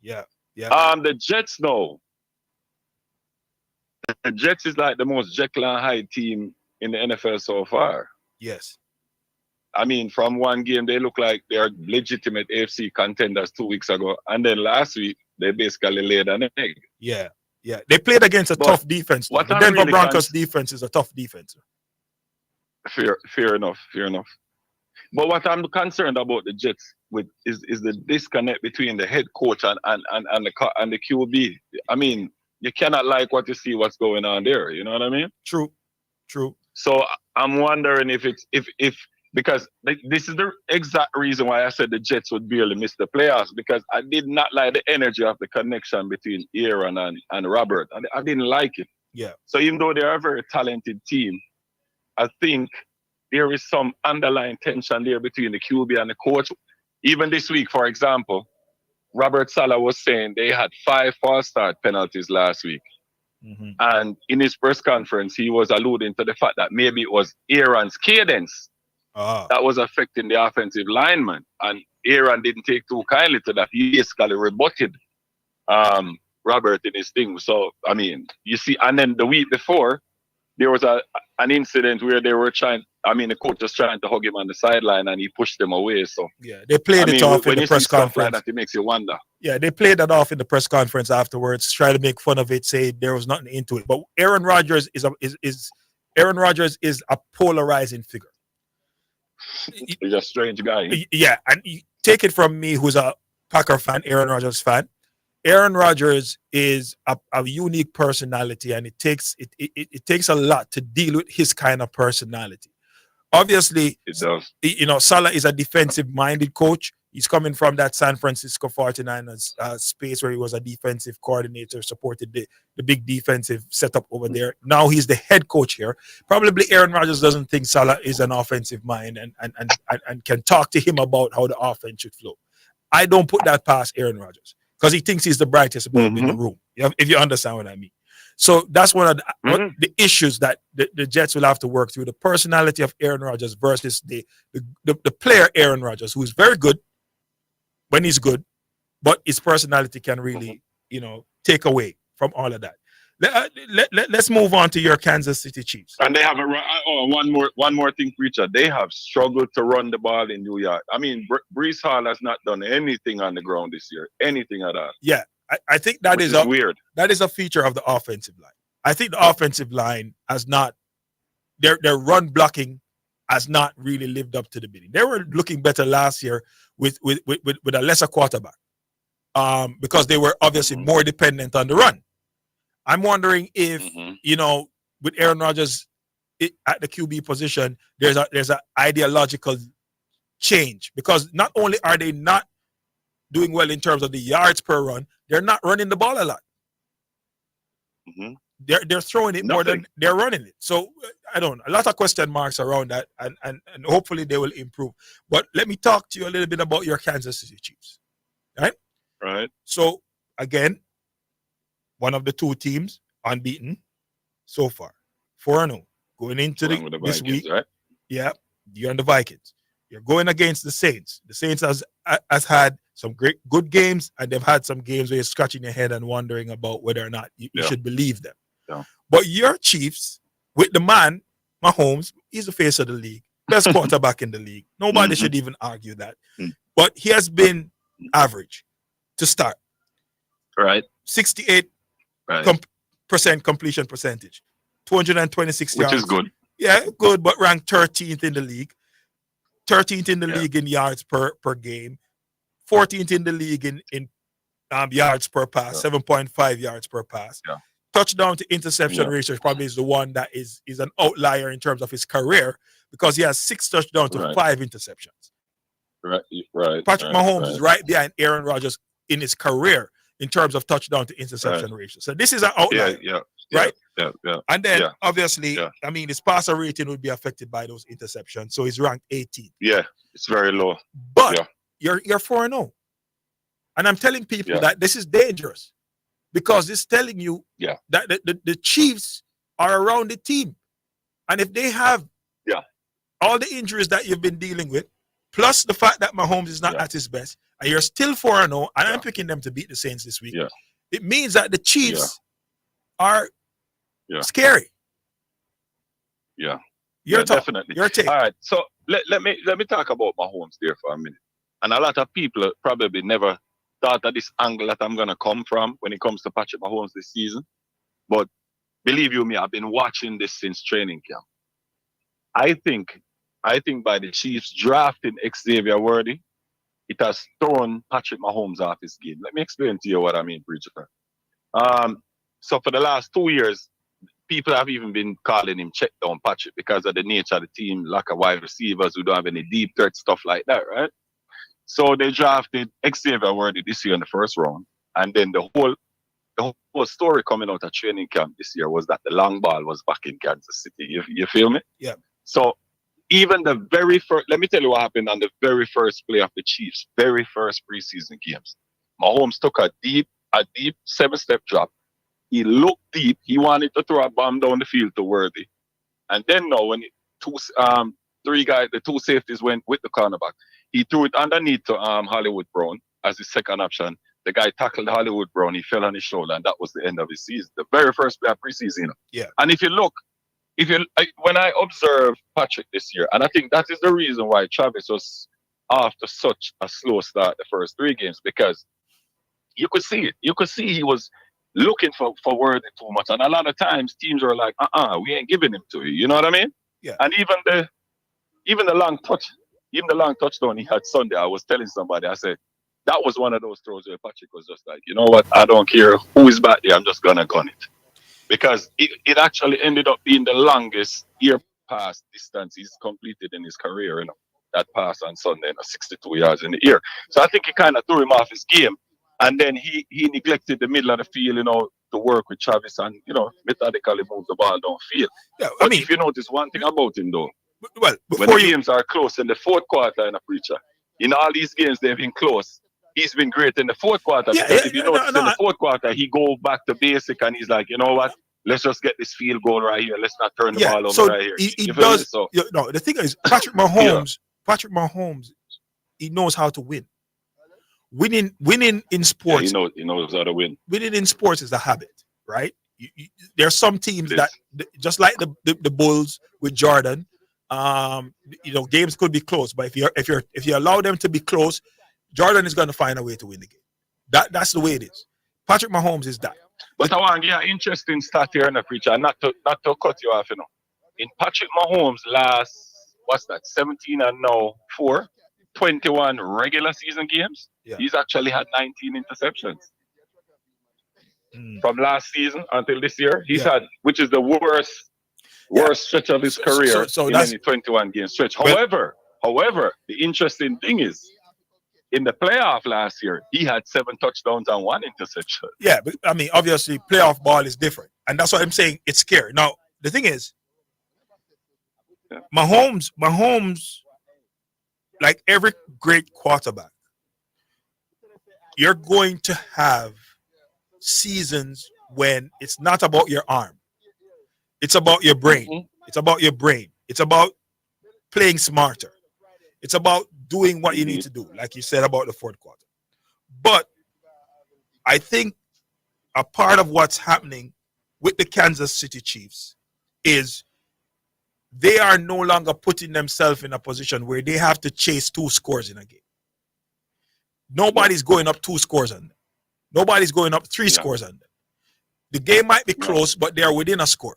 Yeah. The Jets, though. The Jets is like the most Jekyll and Hyde team in the NFL so far. Yes. I mean, from one game, they look like they're legitimate AFC contenders 2 weeks ago. And then last week, they basically laid an egg. Yeah. They played against a tough defense. The Denver really Broncos defense is a tough defense. Fair enough. But what I'm concerned about the Jets with is the disconnect between the head coach and the QB. I mean, you cannot like what you see what's going on there. You know what I mean? True. So I'm wondering if because this is the exact reason why I said the Jets would barely miss the playoffs, because I did not like the energy of the connection between Aaron and Robert. I didn't like it. Yeah. So even though they're a very talented team, I think there is some underlying tension there between the QB and the coach. Even this week, for example, Robert Saleh was saying they had 5 false start penalties last week. Mm-hmm. And in his press conference, he was alluding to the fact that maybe it was Aaron's cadence that was affecting the offensive lineman. And Aaron didn't take too kindly to that. He basically rebutted Robert in his thing. So, I mean, you see, and then the week before, there was an incident where they were the coach was trying to hug him on the sideline and he pushed them away. So, yeah, they played it off in the press conference. Like that, it makes you wonder. Yeah, they played that off in the press conference afterwards, try to make fun of it, say there was nothing into it. But Aaron Rodgers is a polarizing figure. He's a strange guy. Yeah, and you take it from me, who's a Packer fan, Aaron Rodgers fan. Aaron Rodgers is a unique personality, and it takes a lot to deal with his kind of personality. Obviously, it does. Saleh is a defensive-minded coach. He's coming from that San Francisco 49ers space where he was a defensive coordinator, supported the big defensive setup over there. Now he's the head coach here. Probably Aaron Rodgers doesn't think Saleh is an offensive mind and can talk to him about how the offense should flow. I don't put that past Aaron Rodgers because he thinks he's the brightest bulb in the room, if you understand what I mean. So that's one of the issues that the Jets will have to work through, the personality of Aaron Rodgers versus the player Aaron Rodgers, who is very good when he's good, but his personality can really, take away from all of that. Let's move on to your Kansas City Chiefs. And they have one more thing, Preacher. They have struggled to run the ball in New York. I mean, Brees Hall has not done anything on the ground this year, anything at all. Yeah, I think that is weird. That is a feature of the offensive line. I think the offensive line has not, their run blocking has not really lived up to the bidding. They were looking better last year with a lesser quarterback, because they were obviously more dependent on the run. I'm wondering if with Aaron Rodgers at the QB position, there's an ideological change, because not only are they not doing well in terms of the yards per run, they're not running the ball a lot. They're throwing it more than they're running it. So I don't know, a lot of question marks around that, and hopefully they will improve. But let me talk to you a little bit about your Kansas City Chiefs. Right. So again, one of the two teams unbeaten so far, 4-0 going into this week. Right? Yeah, you're on the Vikings. You're going against the Saints. The Saints has had some good games, and they've had some games where you're scratching your head and wondering about whether or not you should believe them. Yeah. But your Chiefs, with the man, Mahomes, he's the face of the league, best quarterback in the league. Nobody should even argue that. But he has been average to start. Right. 68% completion percentage, 226 yards. Which is good. Yeah, good, but ranked 13th in the league. 13th in the league in yards per game. 14th in the league in yards per pass, 7.5 yards per pass. Yeah. Touchdown to interception ratio probably is the one that is an outlier in terms of his career, because he has 6 touchdowns to 5 interceptions. Right. Patrick Mahomes is right behind Aaron Rodgers in his career in terms of touchdown to interception ratio. So this is an outlier. Right? Yeah. And then obviously, I mean, his passer rating would be affected by those interceptions. So he's ranked 18th. Yeah, it's very low. But you're 4-0. And I'm telling people that this is dangerous, because it's telling you that the Chiefs are around the team. And if they have all the injuries that you've been dealing with, plus the fact that Mahomes is not at his best, and you're still 4-0, and I'm picking them to beat the Saints this week, it means that the Chiefs are scary. Yeah. Definitely. Your take. All right. So let me talk about Mahomes there for a minute. And a lot of people probably never thought of this angle that I'm gonna come from when it comes to Patrick Mahomes this season. But believe you me, I've been watching this since training camp. I think by the Chiefs drafting Xavier Worthy, it has thrown Patrick Mahomes off his game. Let me explain to you what I mean, Bridger. So for the last 2 years, people have even been calling him check down Patrick because of the nature of the team, lack of wide receivers who don't have any deep threat, stuff like that, right? So they drafted Xavier Worthy this year in the first round. And then the whole story coming out of training camp this year was that the long ball was back in Kansas City. You feel me? Yeah. So even the very first, let me tell you what happened on the very first play of the Chiefs' very first preseason games. Mahomes took a deep 7-step drop. He looked deep. He wanted to throw a bomb down the field to Worthy. And then now when the two safeties went with the cornerback, he threw it underneath to Hollywood Brown as his second option. The guy tackled Hollywood Brown. He fell on his shoulder, and that was the end of his season. The very first play of preseason. Yeah. And if you look, when I observe Patrick this year, and I think that is the reason why Travis was off to such a slow start the first 3 games, because you could see it. You could see he was looking for Worthy too much. And a lot of times teams are like, we ain't giving him to you. You know what I mean? Yeah. And even the long touchdown he had Sunday, I was telling somebody, I said, that was one of those throws where Patrick was just like, you know what, I don't care who is back there, I'm just gonna gun it. Because it actually ended up being the longest ear pass distance he's completed in his career, you know. That pass on Sunday, 62 yards in the ear. So I think it kind of threw him off his game. And then he neglected the middle of the field, you know, to work with Travis and, you know, methodically move the ball downfield. Yeah, but if you notice one thing about him, though, well, when the games are close in the fourth quarter in a preacher, in all these games they've been close, he's been great in the fourth quarter. Because if you notice in the fourth quarter, he go back to basic and he's like, you know what? Let's just get this field goal right here. Let's not turn the ball over right here. He does. So, no, the thing is, Patrick Mahomes, he knows how to win. Winning in sports. Yeah, he knows how to win. Winning in sports is a habit, right? There are some teams that, just like the Bulls with Jordan, you know, games could be close, but if you allow them to be close, Jordan is going to find a way to win the game. That's the way it is. Patrick Mahomes is that. But I want to give an interesting stat here in the preacher, not to cut you off, you know. In Patrick Mahomes' last, 17 and now 21 regular season games, he's actually had 19 interceptions. From last season until this year, he's had, which is the worst stretch of his career in any 21 game stretch. However, the interesting thing is, in the playoff last year, he had 7 touchdowns and 1 interception. Yeah, but I mean, obviously, playoff ball is different, and that's what I'm saying. It's scary. Now, the thing is, Mahomes, like every great quarterback, you're going to have seasons when it's not about your arm. It's about your brain. Mm-hmm. It's about your brain. It's about playing smarter. It's about doing what you need to do, like you said about the fourth quarter. But I think a part of what's happening with the Kansas City Chiefs is they are no longer putting themselves in a position where they have to chase 2 scores in a game. Nobody's going up 2 scores on them. Nobody's going up 3 scores on them. The game might be close, but they are within a score.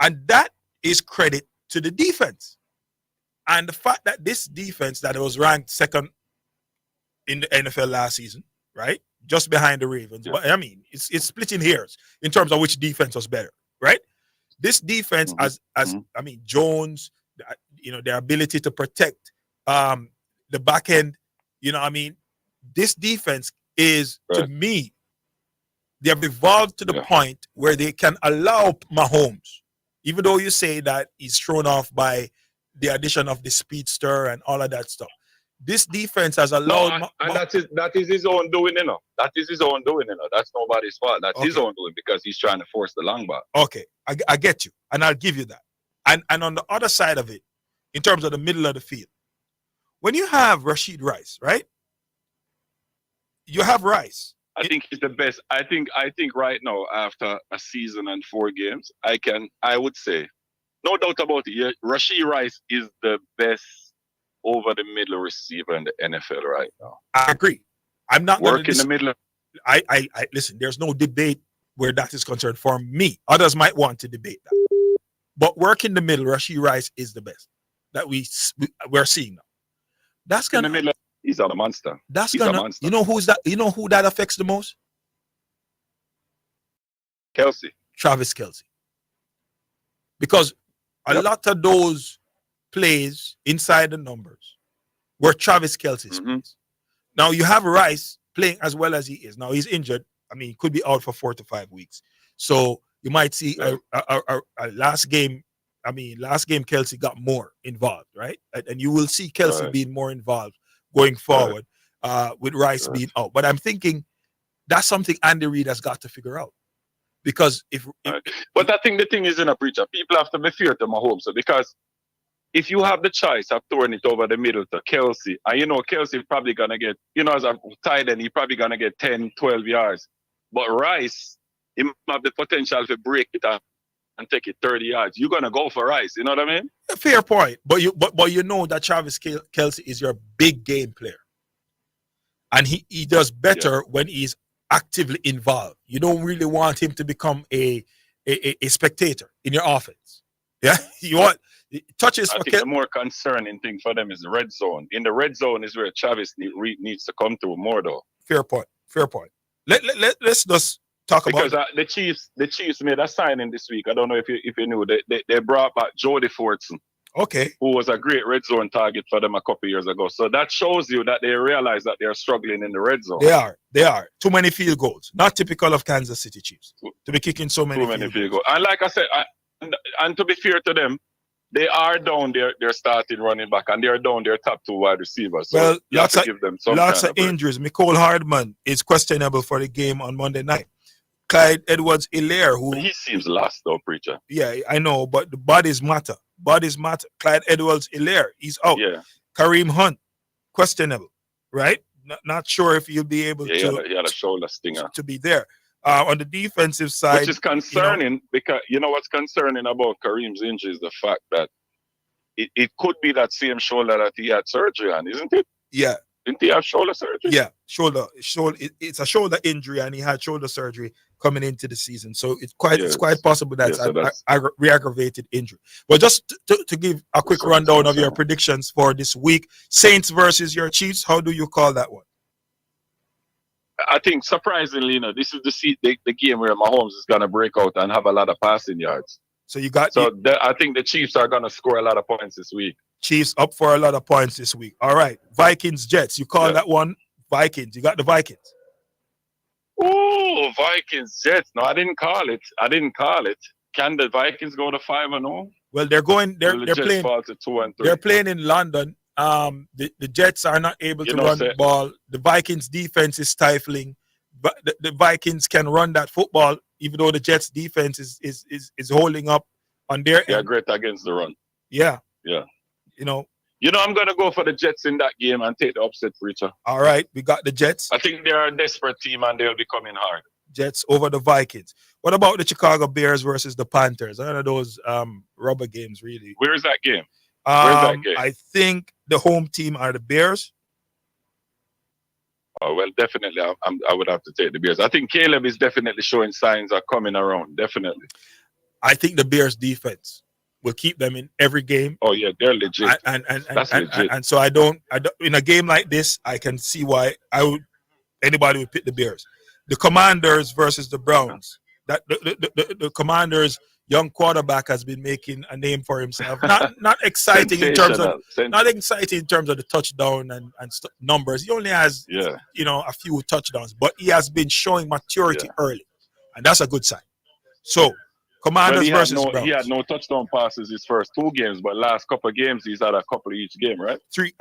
And that is credit to the defense. And the fact that this defense that was ranked second in the NFL last season, right? Just behind the Ravens. But I mean, it's splitting hairs in terms of which defense was better, right? This defense, as I mean, Jones, you know, their ability to protect the back end, you know, I mean, this defense is, to me, they have evolved to the point where they can allow Mahomes, even though you say that he's thrown off by the addition of the speedster and all of that stuff. This defense has allowed... and that is his own doing, you know. That is his own doing, you know. That's nobody's fault. That's his own doing because he's trying to force the long ball. Okay, I get you, and I'll give you that. And on the other side of it, in terms of the middle of the field, when you have Rashid Rice, right? You have Rice. I think he's the best. I think right now, after a season and 4 games, I would say, no doubt about it, Rashid Rice is the best over the middle receiver in the NFL right now. I agree. I'm not working in the middle. I listen, there's no debate where that is concerned for me. Others might want to debate that. But work in the middle, Rashid Rice is the best that we're seeing now. That's gonna, in the middle, he's a monster. He's a monster. You know who's that? You know who that affects the most? Kelsey. Travis Kelce. because a lot of those plays inside the numbers were Travis Kelce's plays. Now you have Rice playing as well as he is. Now he's injured. I mean, he could be out for 4 to 5 weeks. So you might see a last game. I mean, last game Kelsey got more involved, right? And you will see Kelsey being more involved going forward with Rice being out. But I'm thinking that's something Andy Reid has got to figure out. Because but I think the thing is in a preacher, people have to be fair to Mahomes. So because if you have the choice of throwing it over the middle to Kelsey, and you know Kelsey probably gonna get, as a tight end, he probably gonna get 10, 12 yards. But Rice, he have the potential to break it up and take it 30 yards. You're gonna go for Rice, you know what I mean? Fair point. But you know that Travis Kelsey is your big game player. And he does better when he's actively involved. You don't really want him to become a spectator in your offense. Yeah, you want touches. I think the more concerning thing for them is the red zone. In the red zone is where Travis needs to come through more, though. Fair point. Let's just talk because about the Chiefs made a signing this week. I don't know if you knew they brought back Jody Fortson. Okay. Who was a great red zone target for them a couple years ago. So that shows you that they realize that they're struggling in the red zone. They are. Too many field goals. Not typical of Kansas City Chiefs to be kicking so many field goals. And like I said, and to be fair to them, they are down their starting running back, and they're down their top 2 wide receivers. So well, you have to give them some lots of injuries. Mecole Hardman is questionable for the game on Monday night. Clyde Edwards-Helaire, who he seems lost though, preacher. Yeah, I know, but the bodies matter. Clyde Edwards-Helaire, he's out. Yeah. Kareem Hunt, questionable, right? Not sure if he'll be able he had a shoulder stinger to be there. On the defensive side, which is concerning, because what's concerning about Kareem's injury is the fact that it could be that same shoulder that he had surgery on, isn't it? Yeah. Didn't he have shoulder surgery? Yeah, shoulder. It's a shoulder injury, and he had shoulder surgery coming into the season. So it's quite possible that's a re-aggravated injury. But just to give a quick rundown of your predictions for this week, Saints versus your Chiefs, how do you call that one? I think surprisingly, this is the game where Mahomes is going to break out and have a lot of passing yards. So you got. I think the Chiefs are going to score a lot of points this week. Chiefs up for a lot of points this week. All right, Vikings Jets. You call that one Vikings. You got the Vikings. Oh, Vikings Jets. No, I didn't call it. Can the Vikings go to 5-0? Well, they're going. They're playing. Fall to 2-3. They're playing in London. The Jets are not able to run the ball. The Vikings defense is stifling, but the Vikings can run that football, even though the Jets defense is holding up on their end. They're great against the run. Yeah. I'm gonna go for the Jets in that game and take the upset, preacher. All right, we got the Jets. I think they're a desperate team and they'll be coming hard. Jets over the Vikings. What about the Chicago Bears versus the Panthers? One of those rubber games, really. Where is that game? I think the home team are the Bears. Oh, well, definitely, I would have to take the Bears. I think Caleb is definitely showing signs of coming around. Definitely. I think the Bears defense will keep them in every game. Oh yeah, they're legit. And so I don't in a game like this, I can see why anybody would pick the Bears. The Commanders versus the Browns. That the Commanders' young quarterback has been making a name for himself. Not exciting in terms of the touchdown and numbers. He only has a few touchdowns, but he has been showing maturity early, and that's a good sign. So Commanders versus Browns. He had no touchdown passes his first 2 games, but last couple of games he's had a couple each game, right? 3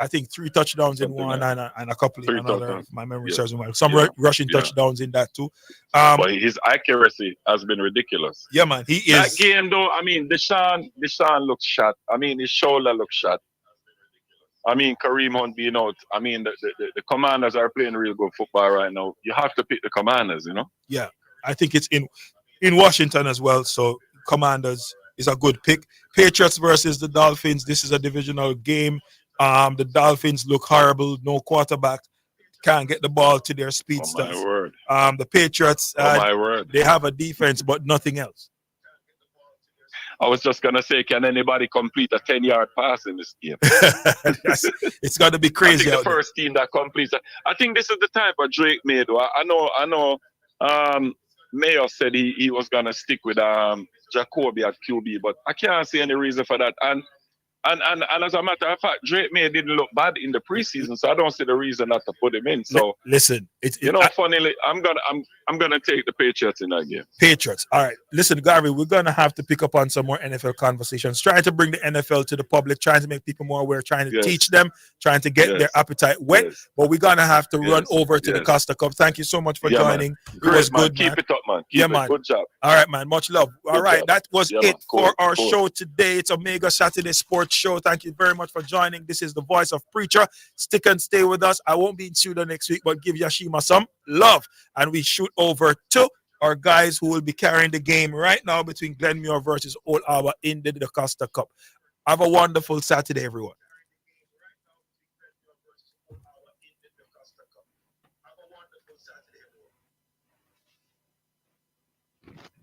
touchdowns in one and a couple in another. If my memory serves me well. Some rushing touchdowns in that too. But his accuracy has been ridiculous. Yeah, man, he is. That game though, I mean, Deshaun looks shot. I mean, his shoulder looks shot. I mean, Kareem Hunt being out. I mean, the Commanders are playing real good football right now. You have to pick the Commanders, Yeah, I think it's in Washington as well, so Commanders is a good pick. Patriots versus the Dolphins. This is a divisional game. The Dolphins look horrible. No quarterback. Can't get the ball to their speedsters. Oh, my word. The Patriots, my word. They have a defense, but nothing else. I was just going to say, can anybody complete a 10-yard pass in this game? It's got to be crazy. I think the first team that completes it. I think this is the time for Drake made. I know. Mayo said he was gonna stick with Jacoby at QB, but I can't see any reason for that. And as a matter of fact, Drake May didn't look bad in the preseason, so I don't see the reason not to put him in. So listen, funnily, I'm gonna take the Patriots in that game. Patriots. All right. Listen, Garvey, we're going to have to pick up on some more NFL conversations, trying to bring the NFL to the public, trying to make people more aware, trying to teach them, trying to get their appetite wet. But we're going to have to run over to the Costa Cup. Thank you so much for joining. Man. It Great, was man. good, Keep man. it up, man. Man. Good job. All right, man. Much love. All right. Job. That was it Man. for our show today. It's Omega Saturday Sports Show. Thank you very much for joining. This is the voice of Preacher. Stick and stay with us. I won't be in studio next week, but give Yashima some love. And we shoot over to our guys who will be carrying the game right now between Glenmuir versus Old Harbour in the Costa Cup. Have a wonderful Saturday, everyone.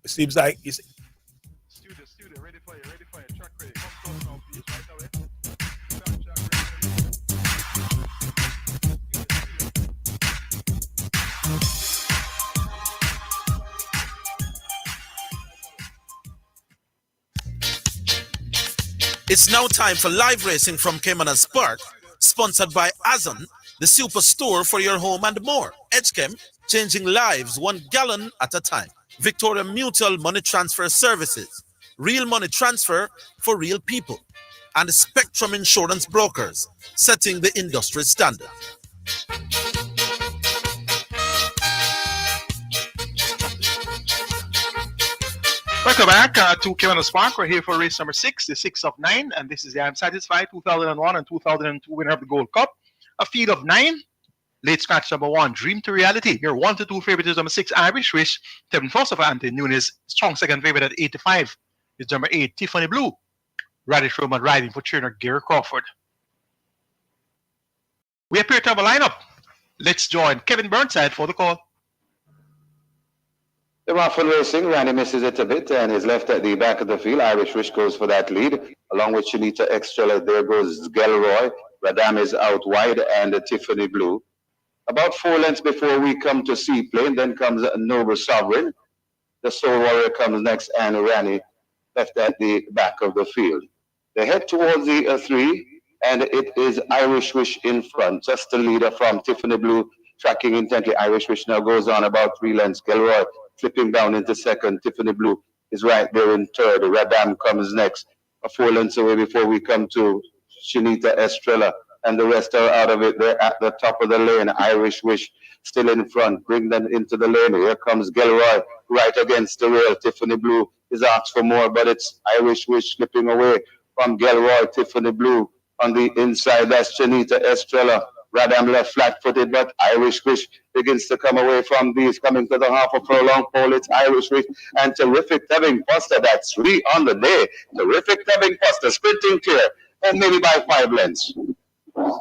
It seems like it's Studio, ready for you, track ready. Come close now, please, right away. It's now time for live racing from Caymanas Park, sponsored by Azon, the superstore for your home and more. Edgechem, changing lives 1 gallon at a time. Victoria Mutual Money Transfer Services, real money transfer for real people. And Spectrum Insurance Brokers, setting the industry standard. Welcome back to Kevin Spark. We're here for race number 6, the 6 of 9, and this is the I'm Satisfied 2001 and 2002 winner of the Gold Cup. A field of 9. Late scratch number 1, Dream to Reality. Your 1 to 2 favorite is number 6, Irish Wish. 7 Foster for Anthony Nunes. Strong second favorite at 85 is number 8, Tiffany Blue. Radish Roman riding for trainer Gary Crawford. We appear to have a lineup. Let's join Kevin Burnside for the call. The Raffle Racing, Randy misses it a bit and is left at the back of the field. Irish Wish goes for that lead, along with Shanita Extrella. There goes Gelroy. Radam is out wide, and Tiffany Blue. About 4 lengths before we come to Seaplane, then comes Noble Sovereign. The Soul Warrior comes next, and Randy left at the back of the field. They head towards the 3, and it is Irish Wish in front. Just the leader from Tiffany Blue, tracking intently. Irish Wish now goes on about 3 lengths. Gelroy flipping down into second. Tiffany Blue is right there in third. Radam comes next, 4 lengths away before we come to Shanita Estrella, and the rest are out of it. They're at the top of the lane. Irish Wish still in front. Bring them into the lane. Here comes Gelroy right against the rail. Tiffany Blue is asked for more, but it's Irish Wish slipping away from Gelroy. Tiffany Blue on the inside. That's Shanita Estrella. Radam left flat-footed, but Irish Wish begins to come away from these. Coming to the half of furlong pole, it's Irish Wish and Terrific Tevin Foster. That's 3 on the day. Terrific Tevin Foster sprinting clear, and maybe by 5 lengths.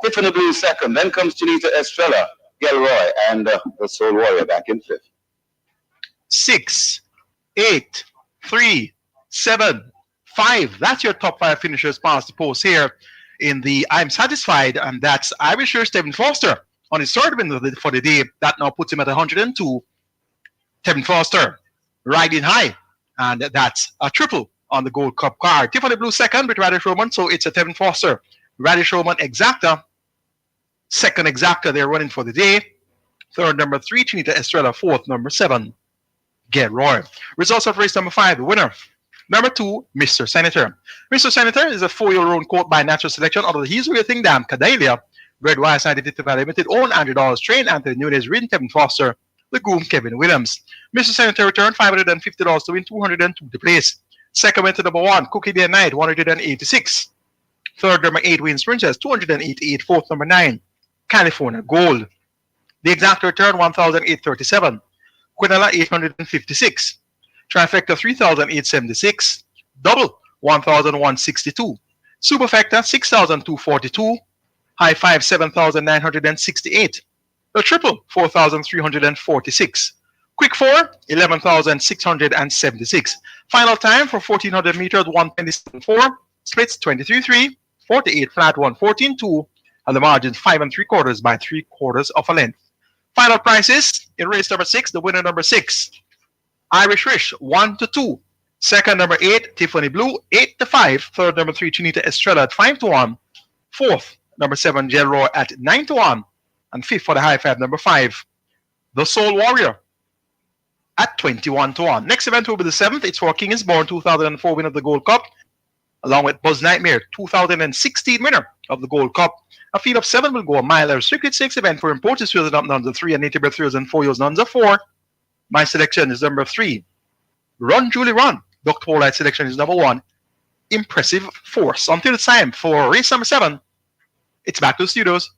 Tiffany Blue second, then comes Janita Estrella, Gelroy, and the Soul Warrior back in 5th. 6, 8, 3, 7, 5. That's your top 5 finishers past the post here in the I'm Satisfied, and that's Irish Wish Tevin Foster on his third win for the day. That now puts him at 102. Tevin Foster riding high, and that's a triple on the Gold Cup card. Tiffany Blue second with Radish Roman, so it's a Tevin Foster. Radish Roman exacta. Second exacta they're running for the day. Third, number 3, Trinita Estrella. Fourth, number 7, Get Roy. Results of race number 5, the winner. Number 2, Mr. Senator. Mr. Senator is a 4-year-old colt by natural selection out of the He's Real Thing Dam, Cadelia. Bred Wise Scientific Limited, owned Andrew Dawes, trained Anthony Nunes, ridden Tevin Foster, the groom Kevin Williams. Mr. Senator returned $550 to win $202 to place. Second went to number 1, Cookie Day Night, 186. Third, number 8, Wins Princess, 288. Fourth, number 9, California Gold. The exact return, 1,837. Quinella, 856. Trifecta, 3,876. Double, 1,162. Superfecta, 6,242. High five, 7,968. The triple, 4,346. Quick four, 11,676. Final time for 1,400 meters, 127.4. Splits, 23.3. 48 flat, 114.2. And the margins 5 3/4 by 3/4 of a length. Final prices in race number 6, the winner number 6. Irish Wish, 1 to 2. Second, number 8, Tiffany Blue, 8-5. Third, number 3, Chinita Estrella at 5-1. Fourth, number 7, Jelroy at 9-1. And fifth for the high five, number 5, The Soul Warrior at 21-1. Next event will be the 7th. It's for King is Born 2004 winner of the Gold Cup, along with Buzz Nightmare 2016 winner of the Gold Cup. A field of 7 will go a mile. A restricted 6 event for imported thrills and up nuns of 3 and native bred thrills and 4 years nuns of 4. My selection is number 3. Run, Julie, Run. Dr. Polite's selection is number 1. Impressive Force. Until it's time for race number 7, it's back to the studios.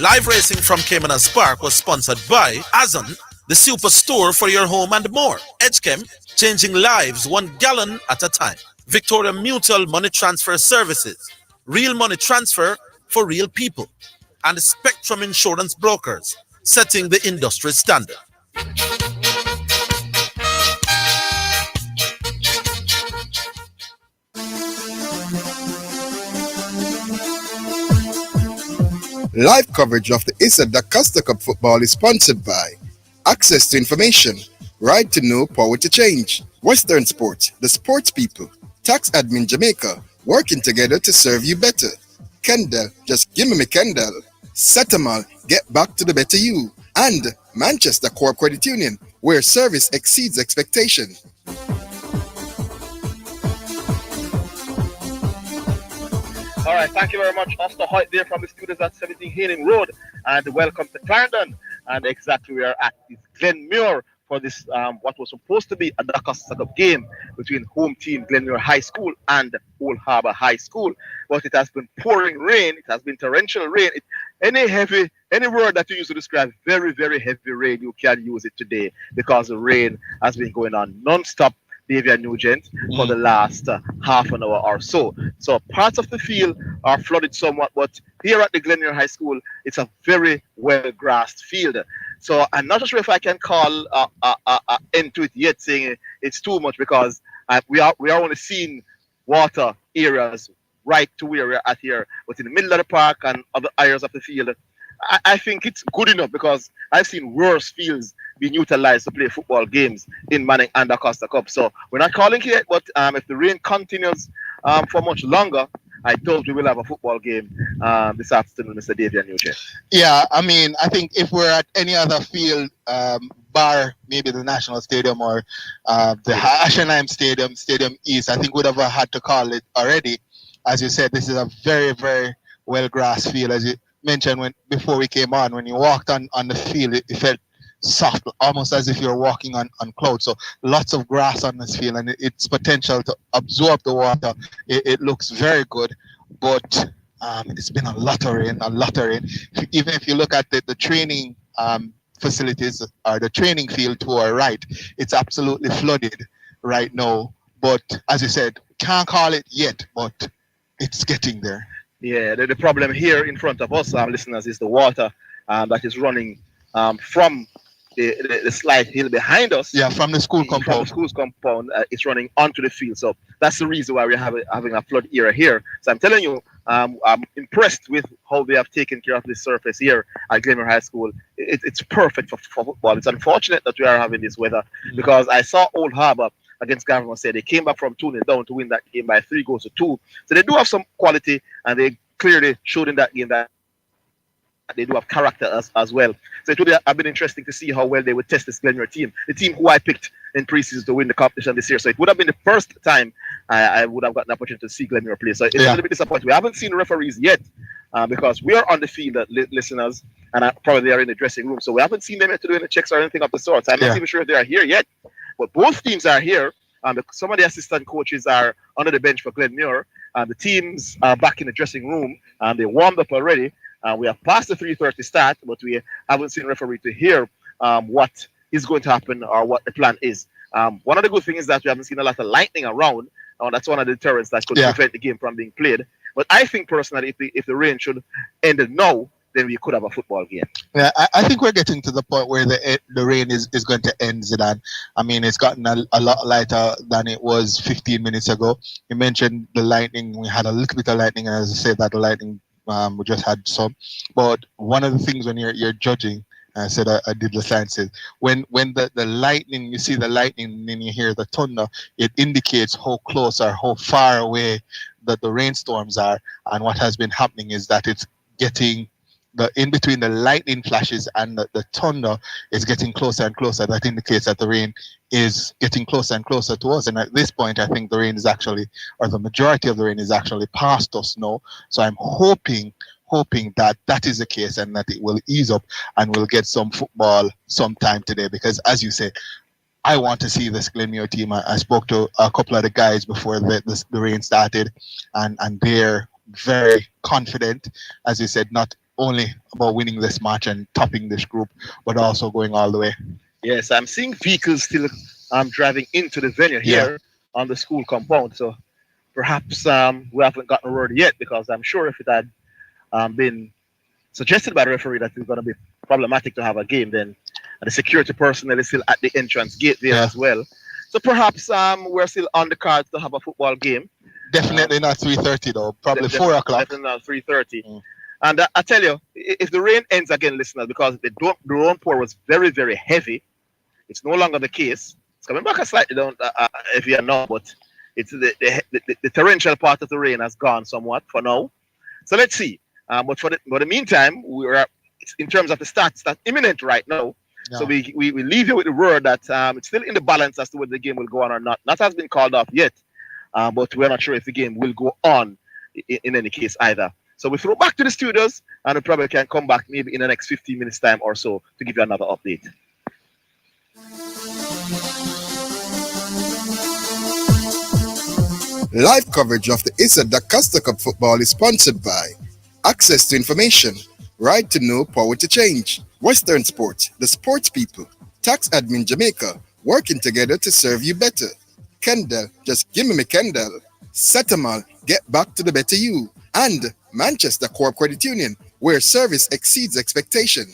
Live racing from Caymanas Park was sponsored by Azon, the superstore for your home and more. Edgechem, changing lives 1 gallon at a time. Victoria Mutual Money Transfer Services, real money transfer for real people. And Spectrum Insurance Brokers, setting the industry standard. Live coverage of the Issa Da Costa Cup football is sponsored by Access to Information, Right to Know, Power to Change, Western Sports, the sports people, Tax Admin Jamaica, working together to serve you better. Kendall, just give me Kendall. Setamal, get back to the better you. And Manchester Core Credit Union, where service exceeds expectation. All right, thank you very much, Oster Hoyt there from the studios at 17 Hailing Road, and welcome to Clarendon. And exactly we are at is Glenmuir for this what was supposed to be a Costa Cup game between home team Glenmuir High School and Old Harbour High School. But it has been pouring rain. It has been torrential rain. Any word that you use to describe very, very heavy rain, you can use it today because the rain has been going on non-stop, Davia Nugent, for the last half an hour or so. So parts of the field are flooded somewhat, but here at the Glenmuir High School, it's a very well-grassed field. So I'm not sure if I can call end to it yet, saying it's too much, because we are only seeing water areas right to where we're at here, but in the middle of the park and other areas of the field, I think it's good enough, because I've seen worse fields being utilized to play football games in Manning and the Costa Cup. So we're not calling it yet, but if the rain continues for much longer, I doubt we will have a football game this afternoon, Mr. Davian Nugent. Yeah, I mean, I think if we're at any other field, bar maybe the National Stadium or the Ashenheim Stadium East, I think we'd have had to call it already. As you said, this is a very, very well-grassed field. As you mentioned before we came on, when you walked on the field, it felt soft, almost as if you're walking on clouds. So lots of grass on this field, and its potential to absorb the water, it looks very good. But it's been a lot of rain. Even if you look at the training facilities or the training field to our right, it's absolutely flooded right now. But as you said, can't call it yet, but it's getting there. Yeah, the problem here in front of us, listeners, is the water that is running from the slight hill behind us. Yeah, from the school compound. From the school's compound, it's running onto the field. So that's the reason why we're having a flood area here. So I'm telling you, I'm impressed with how they have taken care of this surface here at Glenmuir High School. It's perfect for football. It's unfortunate that we are having this weather, because I saw Old Harbour against Government said they came back from 2-0 down to win that game by 3-2. So they do have some quality, and they clearly showed in that game that they do have character as well. So it would have been interesting to see how well they would test this Glenmuir team, the team who I picked in preseason to win the competition this year. So it would have been the first time I would have gotten an opportunity to see Glenmuir play. So it's a little bit disappointing. We haven't seen referees yet because we are on the field, listeners, and probably they are in the dressing room. So we haven't seen them yet to do any checks or anything of the sort. So I'm not even sure if they are here yet. But both teams are here. Some of the assistant coaches are under the bench for Glenmuir. The teams are back in the dressing room, and they warmed up already. We have passed the 3:30 start, but we haven't seen referee to hear what is going to happen or what the plan is. One of the good things is that we haven't seen a lot of lightning around. That's one of the deterrents that could prevent the game from being played. But I think personally, if the rain should end now, then we could have a football game. Yeah, I think we're getting to the point where the rain is going to end, Zidane. I mean, it's gotten a lot lighter than it was 15 minutes ago. You mentioned the lightning. We had a little bit of lightning, and as I said, that the lightning, we just had some. But one of the things when you're judging I said I did the sciences. When the lightning, you see the lightning and you hear the thunder, it indicates how close or how far away that the rainstorms are. And what has been happening is that it's getting the in between the lightning flashes and the thunder is getting closer and closer. That indicates that the rain is getting closer and closer to us. And at this point, I think the rain is actually, or the majority of the rain is actually past us now. So I'm hoping that that is the case and that it will ease up and we'll get some football sometime today. Because as you said, I want to see this Glenmuir team. I spoke to a couple of the guys before the rain started, and they're very confident, as you said, not only about winning this match and topping this group, but also going all the way. Yes, I'm seeing vehicles still driving into the venue here on the school compound. So perhaps we haven't gotten a word yet, because I'm sure if it had been suggested by the referee that it's going to be problematic to have a game, then the security personnel is still at the entrance gate there as well. So perhaps we're still on the cards to have a football game. Definitely not 3:30 though. Probably 4 o'clock. Definitely not 3:30. And I tell you, if the rain ends again, listeners, because the downpour was very, very heavy, it's no longer the case. It's coming back a slightly down if you know, but it's the torrential part of the rain has gone somewhat for now. So let's see. But for the meantime, we're in terms of the stats, that's imminent right now. Yeah. So we leave you with the word that it's still in the balance as to whether the game will go on or not. Not has been called off yet, but we're not sure if the game will go on in any case either. So we throw back to the studios, and we probably can come back maybe in the next 15 minutes time or so to give you another update. Live coverage of the ISA Costa Cup football is sponsored by Access to Information, Right to Know, Power to Change, Western Sports, the sports people, Tax Admin Jamaica, working together to serve you better. Kendall, just give me Kendall. Setamal, get back to the better you. And Manchester Co-op Credit Union, where service exceeds expectation.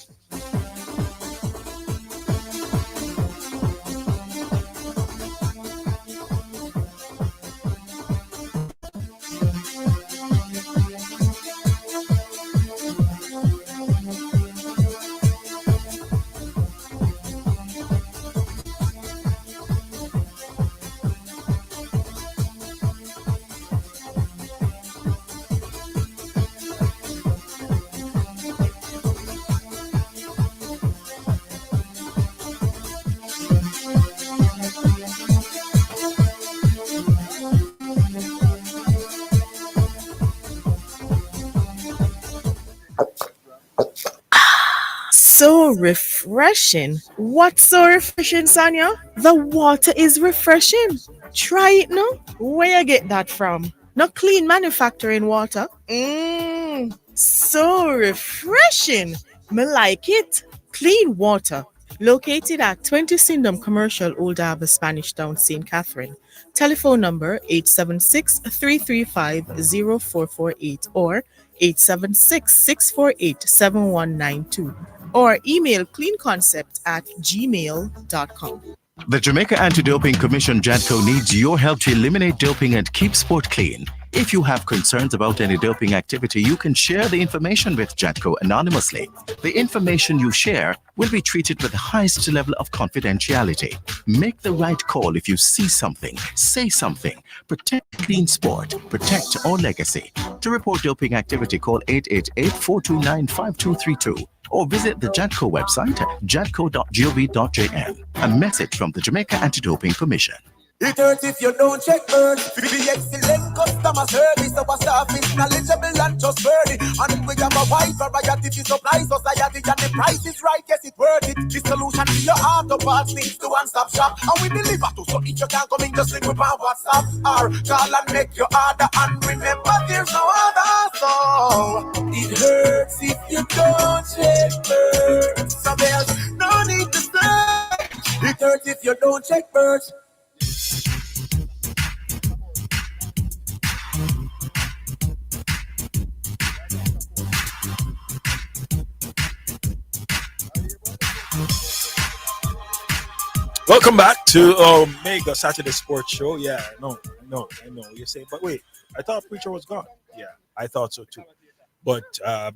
So refreshing. What's so refreshing, Sonia? The water is refreshing. Try it now. Where you get that from? Not clean manufacturing water. So refreshing. Me like it. Clean water. Located at 20 Syndham Commercial, Old Harbour, Spanish Town, St. Catherine. Telephone number 876-335-0448 or 876-648-7192. Or email cleanconcept@gmail.com. The Jamaica Anti-Doping Commission JADCO needs your help to eliminate doping and keep sport clean. If you have concerns about any doping activity, you can share the information with JADCO anonymously. The information you share will be treated with the highest level of confidentiality. Make the right call if you see something, say something. Protect clean sport, protect our legacy. To report doping activity, call 888-429-5232 or visit the JADCO website at jadco.gov.jn. A message from the Jamaica Anti-Doping Commission. It hurts if you don't check earth. Be excellent customer service. Our staff is knowledgeable and trustworthy. And we have a wide variety to supply society. And the price is right, yes, it's worth it. The solution to your auto parts needs to one-stop shop. And we deliver to, so if you can't come in, just link with our WhatsApp or call and make your order. And remember, there's no other song. It hurts if you don't check earth. So there's no need to search. It hurts if you don't check earth. Welcome back to Omega Saturday Sports Show. Yeah, I know. You say, but wait, I thought Preacher was gone. Yeah, I thought so too. But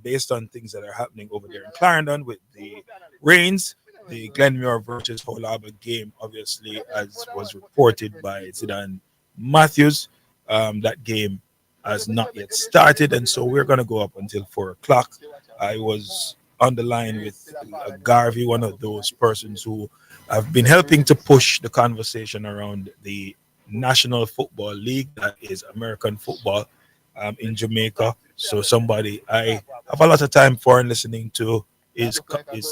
based on things that are happening over there in Clarendon with the rains, the Glenmuir versus Hull Harbour game, obviously, as was reported by Zidane Matthews, that game has not yet started, and so we're going to go up until 4 o'clock. I was on the line with Garvey, one of those persons who have been helping to push the conversation around the National Football League, that is American football, in Jamaica. So somebody I have a lot of time for and listening to his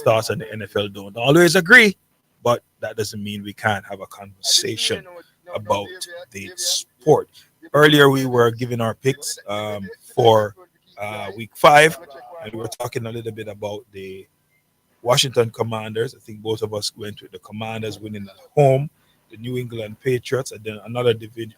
thoughts on the NFL. Don't always agree, but that doesn't mean we can't have a conversation about the sport. Earlier, we were giving our picks for week 5, and we were talking a little bit about the Washington Commanders. I think both of us went with the Commanders winning at home, the New England Patriots, and then another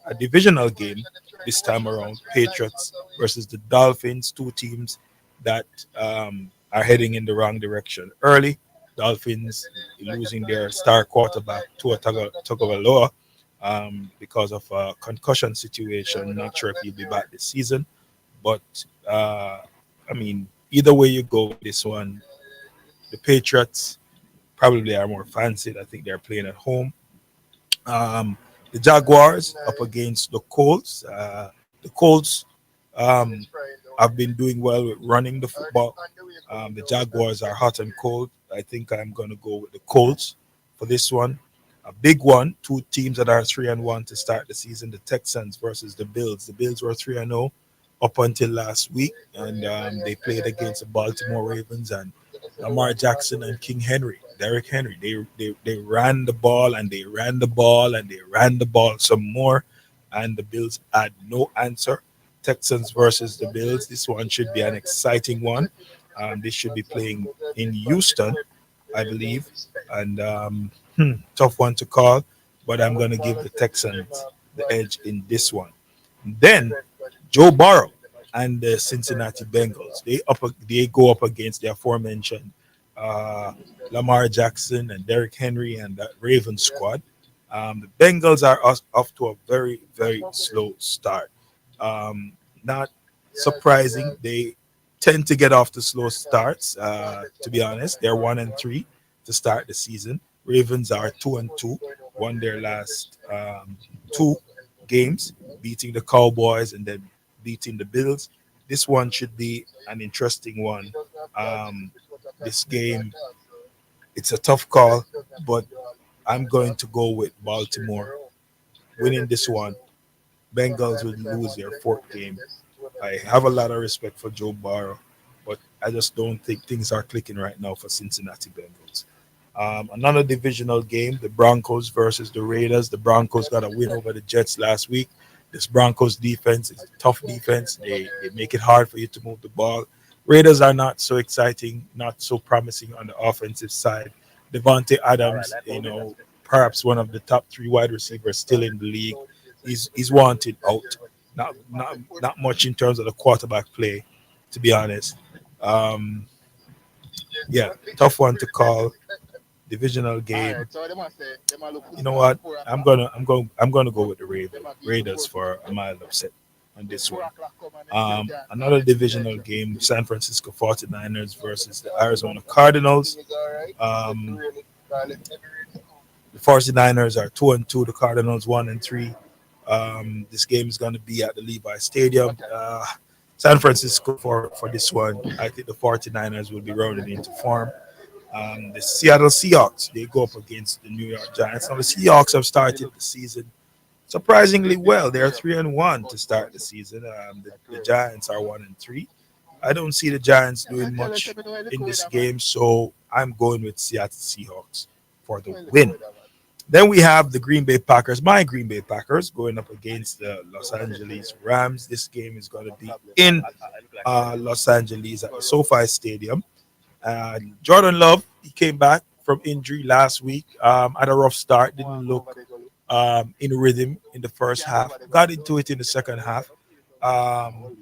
a divisional game this time around, Patriots versus the Dolphins, two teams that are heading in the wrong direction early. Dolphins losing their star quarterback Tua Tagovailoa because of a concussion situation. Not sure if he'll be back this season, but I mean, either way you go with this one, the Patriots probably are more fancied. I think they're playing at home. Um, the Jaguars up against the Colts. The Colts um, have been doing well with running the football. The Jaguars are hot and cold. I think I'm going to go with the Colts for this one. A big one. Two teams that are 3-1 to start the season. The Texans versus the Bills. The Bills were 3-0 up until last week, and they played against the Baltimore Ravens and Lamar Jackson and King Henry, Derrick Henry. They ran the ball and they ran the ball and they ran the ball some more, and the Bills had no answer. Texans versus the Bills. This one should be an exciting one. They should be playing in Houston, I believe, and tough one to call, but I'm going to give the Texans the edge in this one. Then Joe Burrow and the Cincinnati Bengals. They go up against the aforementioned Lamar Jackson and Derrick Henry and that Ravens squad. The Bengals are off to a very, very slow start. Not surprising. They tend to get off to slow starts. To be honest, they're 1-3 to start the season. Ravens are 2-2, won their last two games, beating the Cowboys and then beating the Bills. This one should be an interesting one. This game, it's a tough call, but I'm going to go with Baltimore winning this one. Bengals will lose their fourth game. I have a lot of respect for Joe Burrow, but I just don't think things are clicking right now for Cincinnati Bengals. Another divisional game, the Broncos versus the Raiders. The Broncos got a win over the Jets last week. This Broncos defense is a tough defense. They make it hard for you to move the ball. Raiders are not so exciting, not so promising on the offensive side. Devontae Adams, perhaps one of the top 3 wide receivers still in the league. He's wanted out. Not much in terms of the quarterback play, to be honest. Um, yeah, tough one to call. Divisional game. You know what? I'm gonna go with the Raiders for a mild upset on this one. Another divisional game, San Francisco 49ers versus the Arizona Cardinals. The 49ers are 2-2, the Cardinals 1-3. This game is going to be at the Levi Stadium. San Francisco for this one. I think the 49ers will be rounding into form. The Seattle Seahawks, they go up against the New York Giants. Now the Seahawks have started the season surprisingly well. They're 3-1 to start the season. The Giants are 1-3. I don't see the Giants doing much in this game, so I'm going with Seattle Seahawks for the win. Then we have the Green Bay Packers, my Green Bay Packers, going up against the Los Angeles Rams. This game is going to be in Los Angeles at the SoFi Stadium. Jordan Love, he came back from injury last week. Had a rough start, didn't look in rhythm in the first half. Got into it in the second half. Um,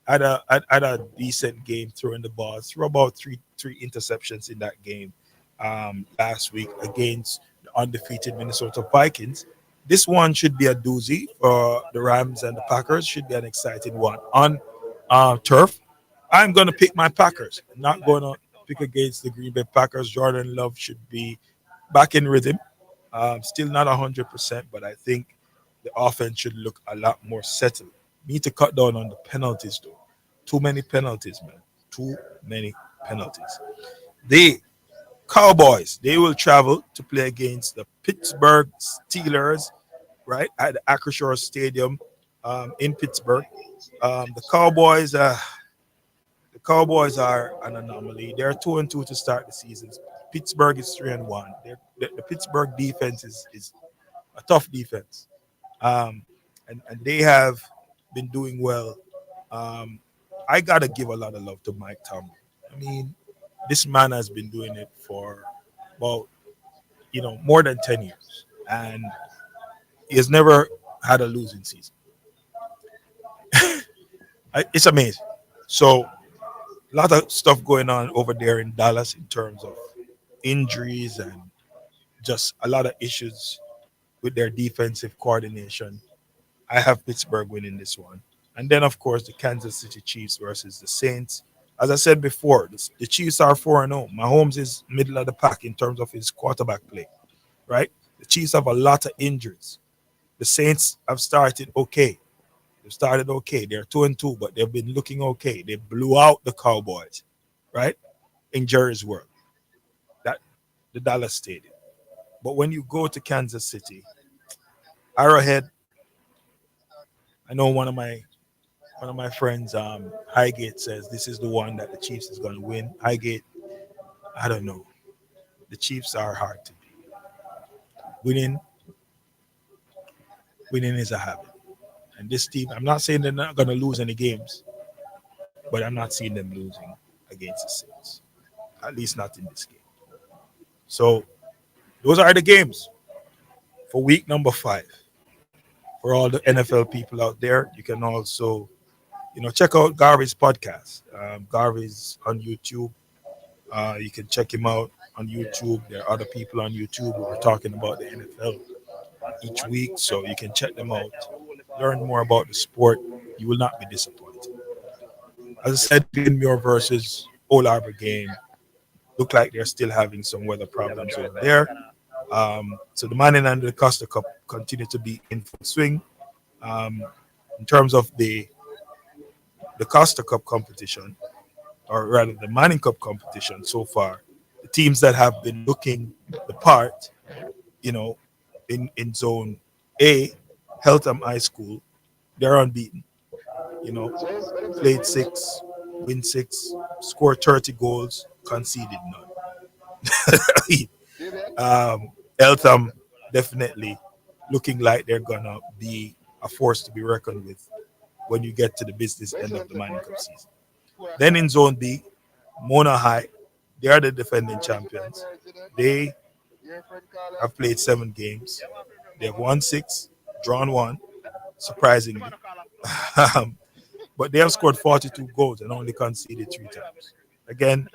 had a decent game throwing the ball. Threw about three interceptions in that game last week against the undefeated Minnesota Vikings. This one should be a doozy for the Rams and the Packers. Should be an exciting one on turf. I'm going to pick my Packers. I'm not going to pick against the Green Bay Packers. Jordan Love should be back in rhythm. Still not 100%, but I think the offense should look a lot more settled. Need to cut down on the penalties, though. Too many penalties, man. Too many penalties. The Cowboys, they will travel to play against the Pittsburgh Steelers, right, at the Acrisure Stadium in Pittsburgh. The Cowboys are an anomaly. They're 2-2 to start the season. Pittsburgh is 3-1. The Pittsburgh defense is a tough defense, um, and they have been doing well. Um, I gotta give a lot of love to Mike Tomlin. I mean, this man has been doing it for about more than 10 years, and he has never had a losing season. It's amazing. So a lot of stuff going on over there in Dallas in terms of injuries and just a lot of issues with their defensive coordination. I have Pittsburgh winning this one. And then, of course, the Kansas City Chiefs versus the Saints. As I said before, the Chiefs are 4-0. Mahomes is middle of the pack in terms of his quarterback play, right? The Chiefs have a lot of injuries. The Saints have started okay. They've started okay. They're 2-2, but they've been looking okay. They blew out the Cowboys, right? In Jerry's World, that the Dallas Stadium. But when you go to Kansas City, Arrowhead, I know one of my friends, Highgate, says this is the one that the Chiefs is going to win. Highgate, I don't know. The Chiefs are hard to beat. Winning, winning is a habit. And this team, I'm not saying they're not going to lose any games, but I'm not seeing them losing against the Saints. At least not in this game. So those are the games for week number 5. For all the NFL people out there, you can also, check out Garvey's podcast. Garvey's on YouTube. You can check him out on YouTube. There are other people on YouTube who are talking about the NFL each week, so you can check them out. Learn more about the sport. You will not be disappointed. As I said, Glenmore versus Old Harbor game look like they're still having some weather problems over there. So the Manning and the Costa Cup continue to be in full swing. In terms of the Costa Cup competition, or rather the Manning Cup competition so far, the teams that have been looking the part, in Zone A, Heltham High School, they're unbeaten. Played 6, win 6, scored 30 goals, conceded none. Eltham definitely looking like they're gonna be a force to be reckoned with when you get to the business end of the Manning Cup season. Then in Zone B, Mona High, they are the defending champions. They have played 7 games. They have won 6, drawn 1, surprisingly. But they have scored 42 goals and only conceded 3 times. Again,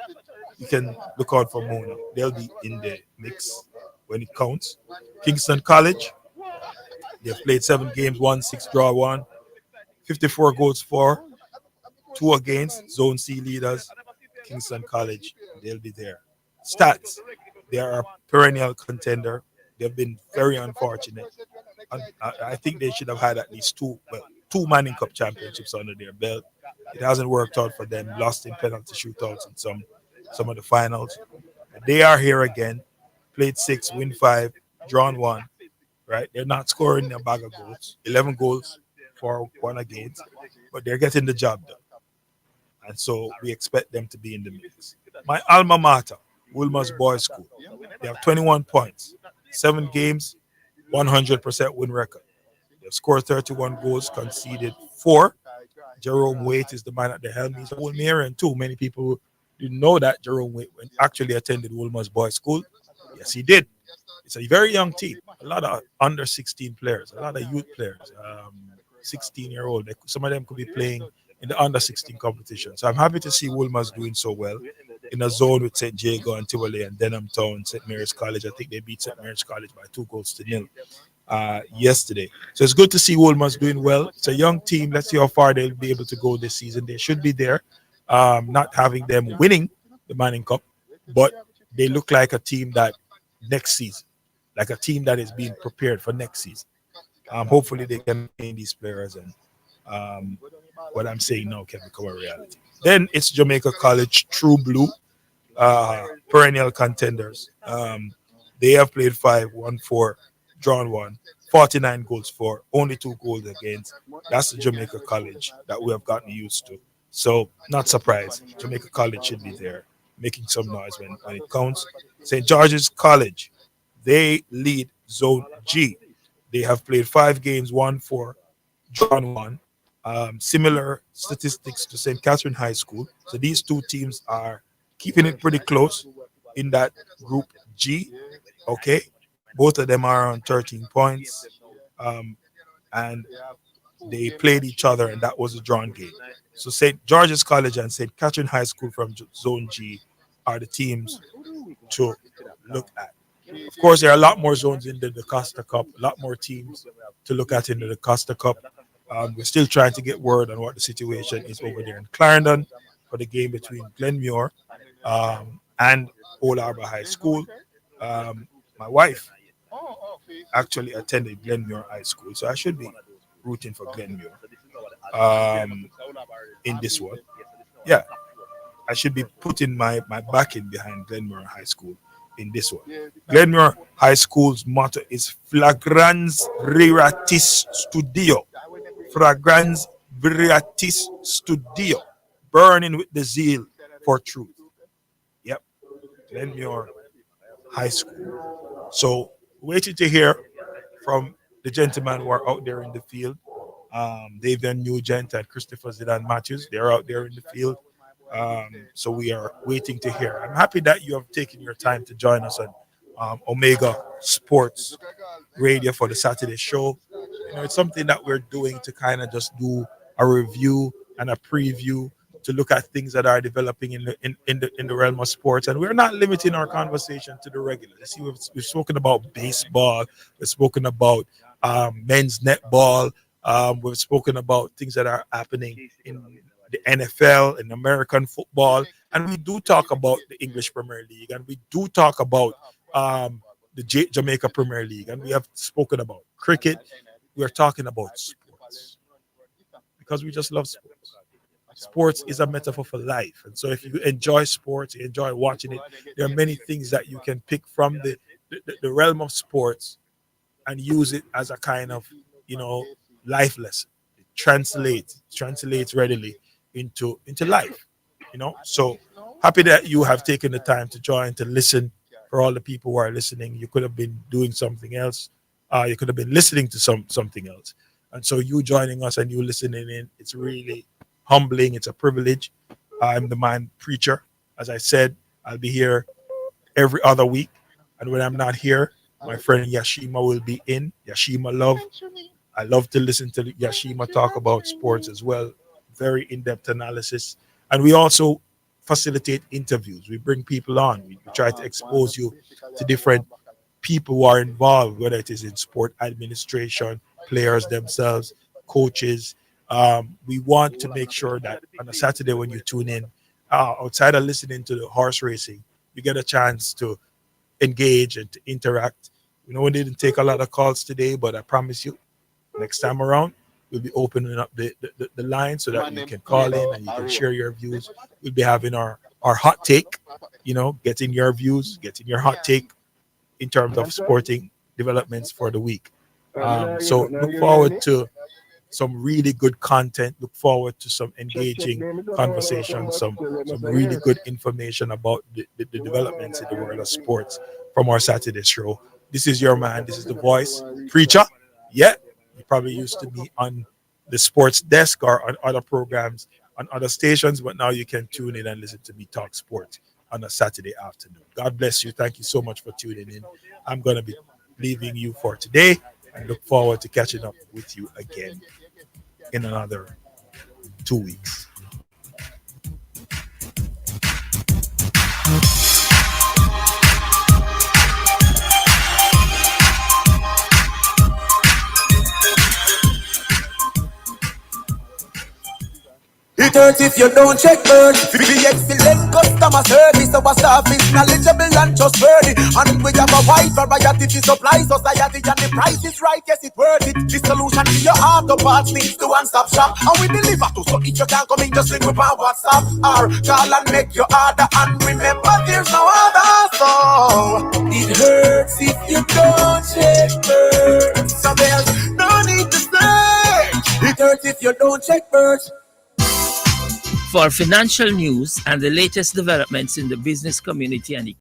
you can look out for Mona. They'll be in the mix when it counts. Kingston College, they've played 7 games, won 6, draw 1, 54 goals for, 2 against, Zone C leaders, Kingston College, they'll be there. Stats, they are a perennial contender. They've been very unfortunate. And I think they should have had at least 2 Manning Cup championships under their belt. It hasn't worked out for them. Lost in penalty shootouts in some of the finals. They are here again. Played 6, win 5, drawn 1. Right? They're not scoring a bag of goals. 11 goals for 1 against, but they're getting the job done. And so we expect them to be in the mix. My alma mater, Wilmer's Boys School, they have 21 points, 7 games, 100% win record. They've scored 31 goals, conceded 4. Jerome Waite is the man at the helm. He's a Wolmerian too. Many people didn't know that Jerome Waite actually attended Wilmer's Boys School. Yes, he did. It's a very young team. A lot of under 16 players, a lot of youth players, 16-year-old. Some of them could be playing in the under 16 competition. So I'm happy to see Wolmer's doing so well in a zone with St. Jago and Tivoli and Denham Town, St. Mary's College. I think they beat St. Mary's College by 2-0 yesterday. So it's good to see Wolmer's doing well. It's a young team. Let's see how far they'll be able to go this season. They should be there. Not having them winning the Manning Cup, but they look like a team that next season, like a team that is being prepared for next season. Hopefully, they can obtain these players, and um, what I'm saying now can become a reality. Then it's Jamaica College, True Blue, perennial contenders. They have played five, won four, drawn one, 49 goals for, only 2 goals against. That's the Jamaica College that we have gotten used to. So, not surprised. Jamaica College should be there, making some noise when it counts. St. George's College, they lead Zone G. They have played 5 games, won four, drawn one. Similar statistics to St. Catherine High School. So these two teams are keeping it pretty close in that group G. Okay, both of them are on 13 points, and they played each other, and that was a drawn game. So St. George's College and St. Catherine High School from Zone G are the teams to look at. Of course, there are a lot more zones in the Costa Cup, a lot more teams to look at in the Costa Cup. We're still trying to get word on what the situation is over there in Clarendon for the game between Glenmuir and Old Arbor High School. My wife actually attended Glenmuir High School, so I should be rooting for Glenmuir in this one. Yeah, I should be putting my backing behind Glenmuir High School in this one. Glenmuir High School's motto is Flagrans Viriatis Studio. Fragrans Viriatis Studio. Burning with the zeal for truth. Yep. Glenmuir High School. So, waiting to hear from the gentlemen who are out there in the field. Davian Nugent and Christopher Zidane Matthews, they're out there in the field. So we are waiting to hear. I'm happy that you have taken your time to join us on Omega Sports Radio for the Saturday show. It's something that we're doing to kind of just do a review and a preview to look at things that are developing in the realm of sports, and we're not limiting our conversation to the regular. You see, we've spoken about baseball, we've spoken about men's netball, we've spoken about things that are happening in the NFL and American football, and we do talk about the English Premier League, and we do talk about the Jamaica Premier League, and we have spoken about cricket. We're talking about sports because we just love sports. Sports is a metaphor for life, and so if you enjoy sports, you enjoy watching it, there are many things that you can pick from the realm of sports and use it as a kind of life lesson. It translates readily into life. So happy that you have taken the time to join, to listen. For all the people who are listening, you could have been doing something else, you could have been listening to something else, and so you joining us and you listening in, it's really humbling. It's a privilege. I'm the man preacher. As I said, I'll be here every other week, and when I'm not here, my friend Yashima will be in. Yashima Love. I love to listen to Yashima talk about sports as well. Very in-depth analysis. And we also facilitate interviews. We bring people on. We try to expose you to different people who are involved, whether it is in sport administration, players themselves, coaches. We want to make sure that on a Saturday when you tune in, outside of listening to the horse racing, you get a chance to engage and to interact. We didn't take a lot of calls today, but I promise you, next time around, we'll be opening up the line so that you can call in and you can share your views. We'll be having our hot take, getting your views, getting your hot take in terms of sporting developments for the week. So look forward to some really good content. Look forward to some engaging conversations, some really good information about the developments in the world of sports from our Saturday show. This is your man. This is the voice, Preacher. Yeah, you probably used to be on the sports desk or on other programs on other stations, but now you can tune in and listen to me talk sports on a Saturday afternoon. God bless you. Thank you so much for tuning in. I'm going to be leaving you for today and look forward to catching up with you again in another 2 weeks. It hurts if you don't check birds. Be excellent customer service. Our staff is knowledgeable and trustworthy. And we have a wide variety to supply society. And the price is right, yes, it's worth it. The solution to your auto parts needs to one-stop shop. And we deliver to, so if you can't come in, just ring with our WhatsApp or call and make your order. And remember, there's no other. So it hurts if you don't check birds. So there's no need to search. It hurts if you don't check birds. For financial news and the latest developments in the business community and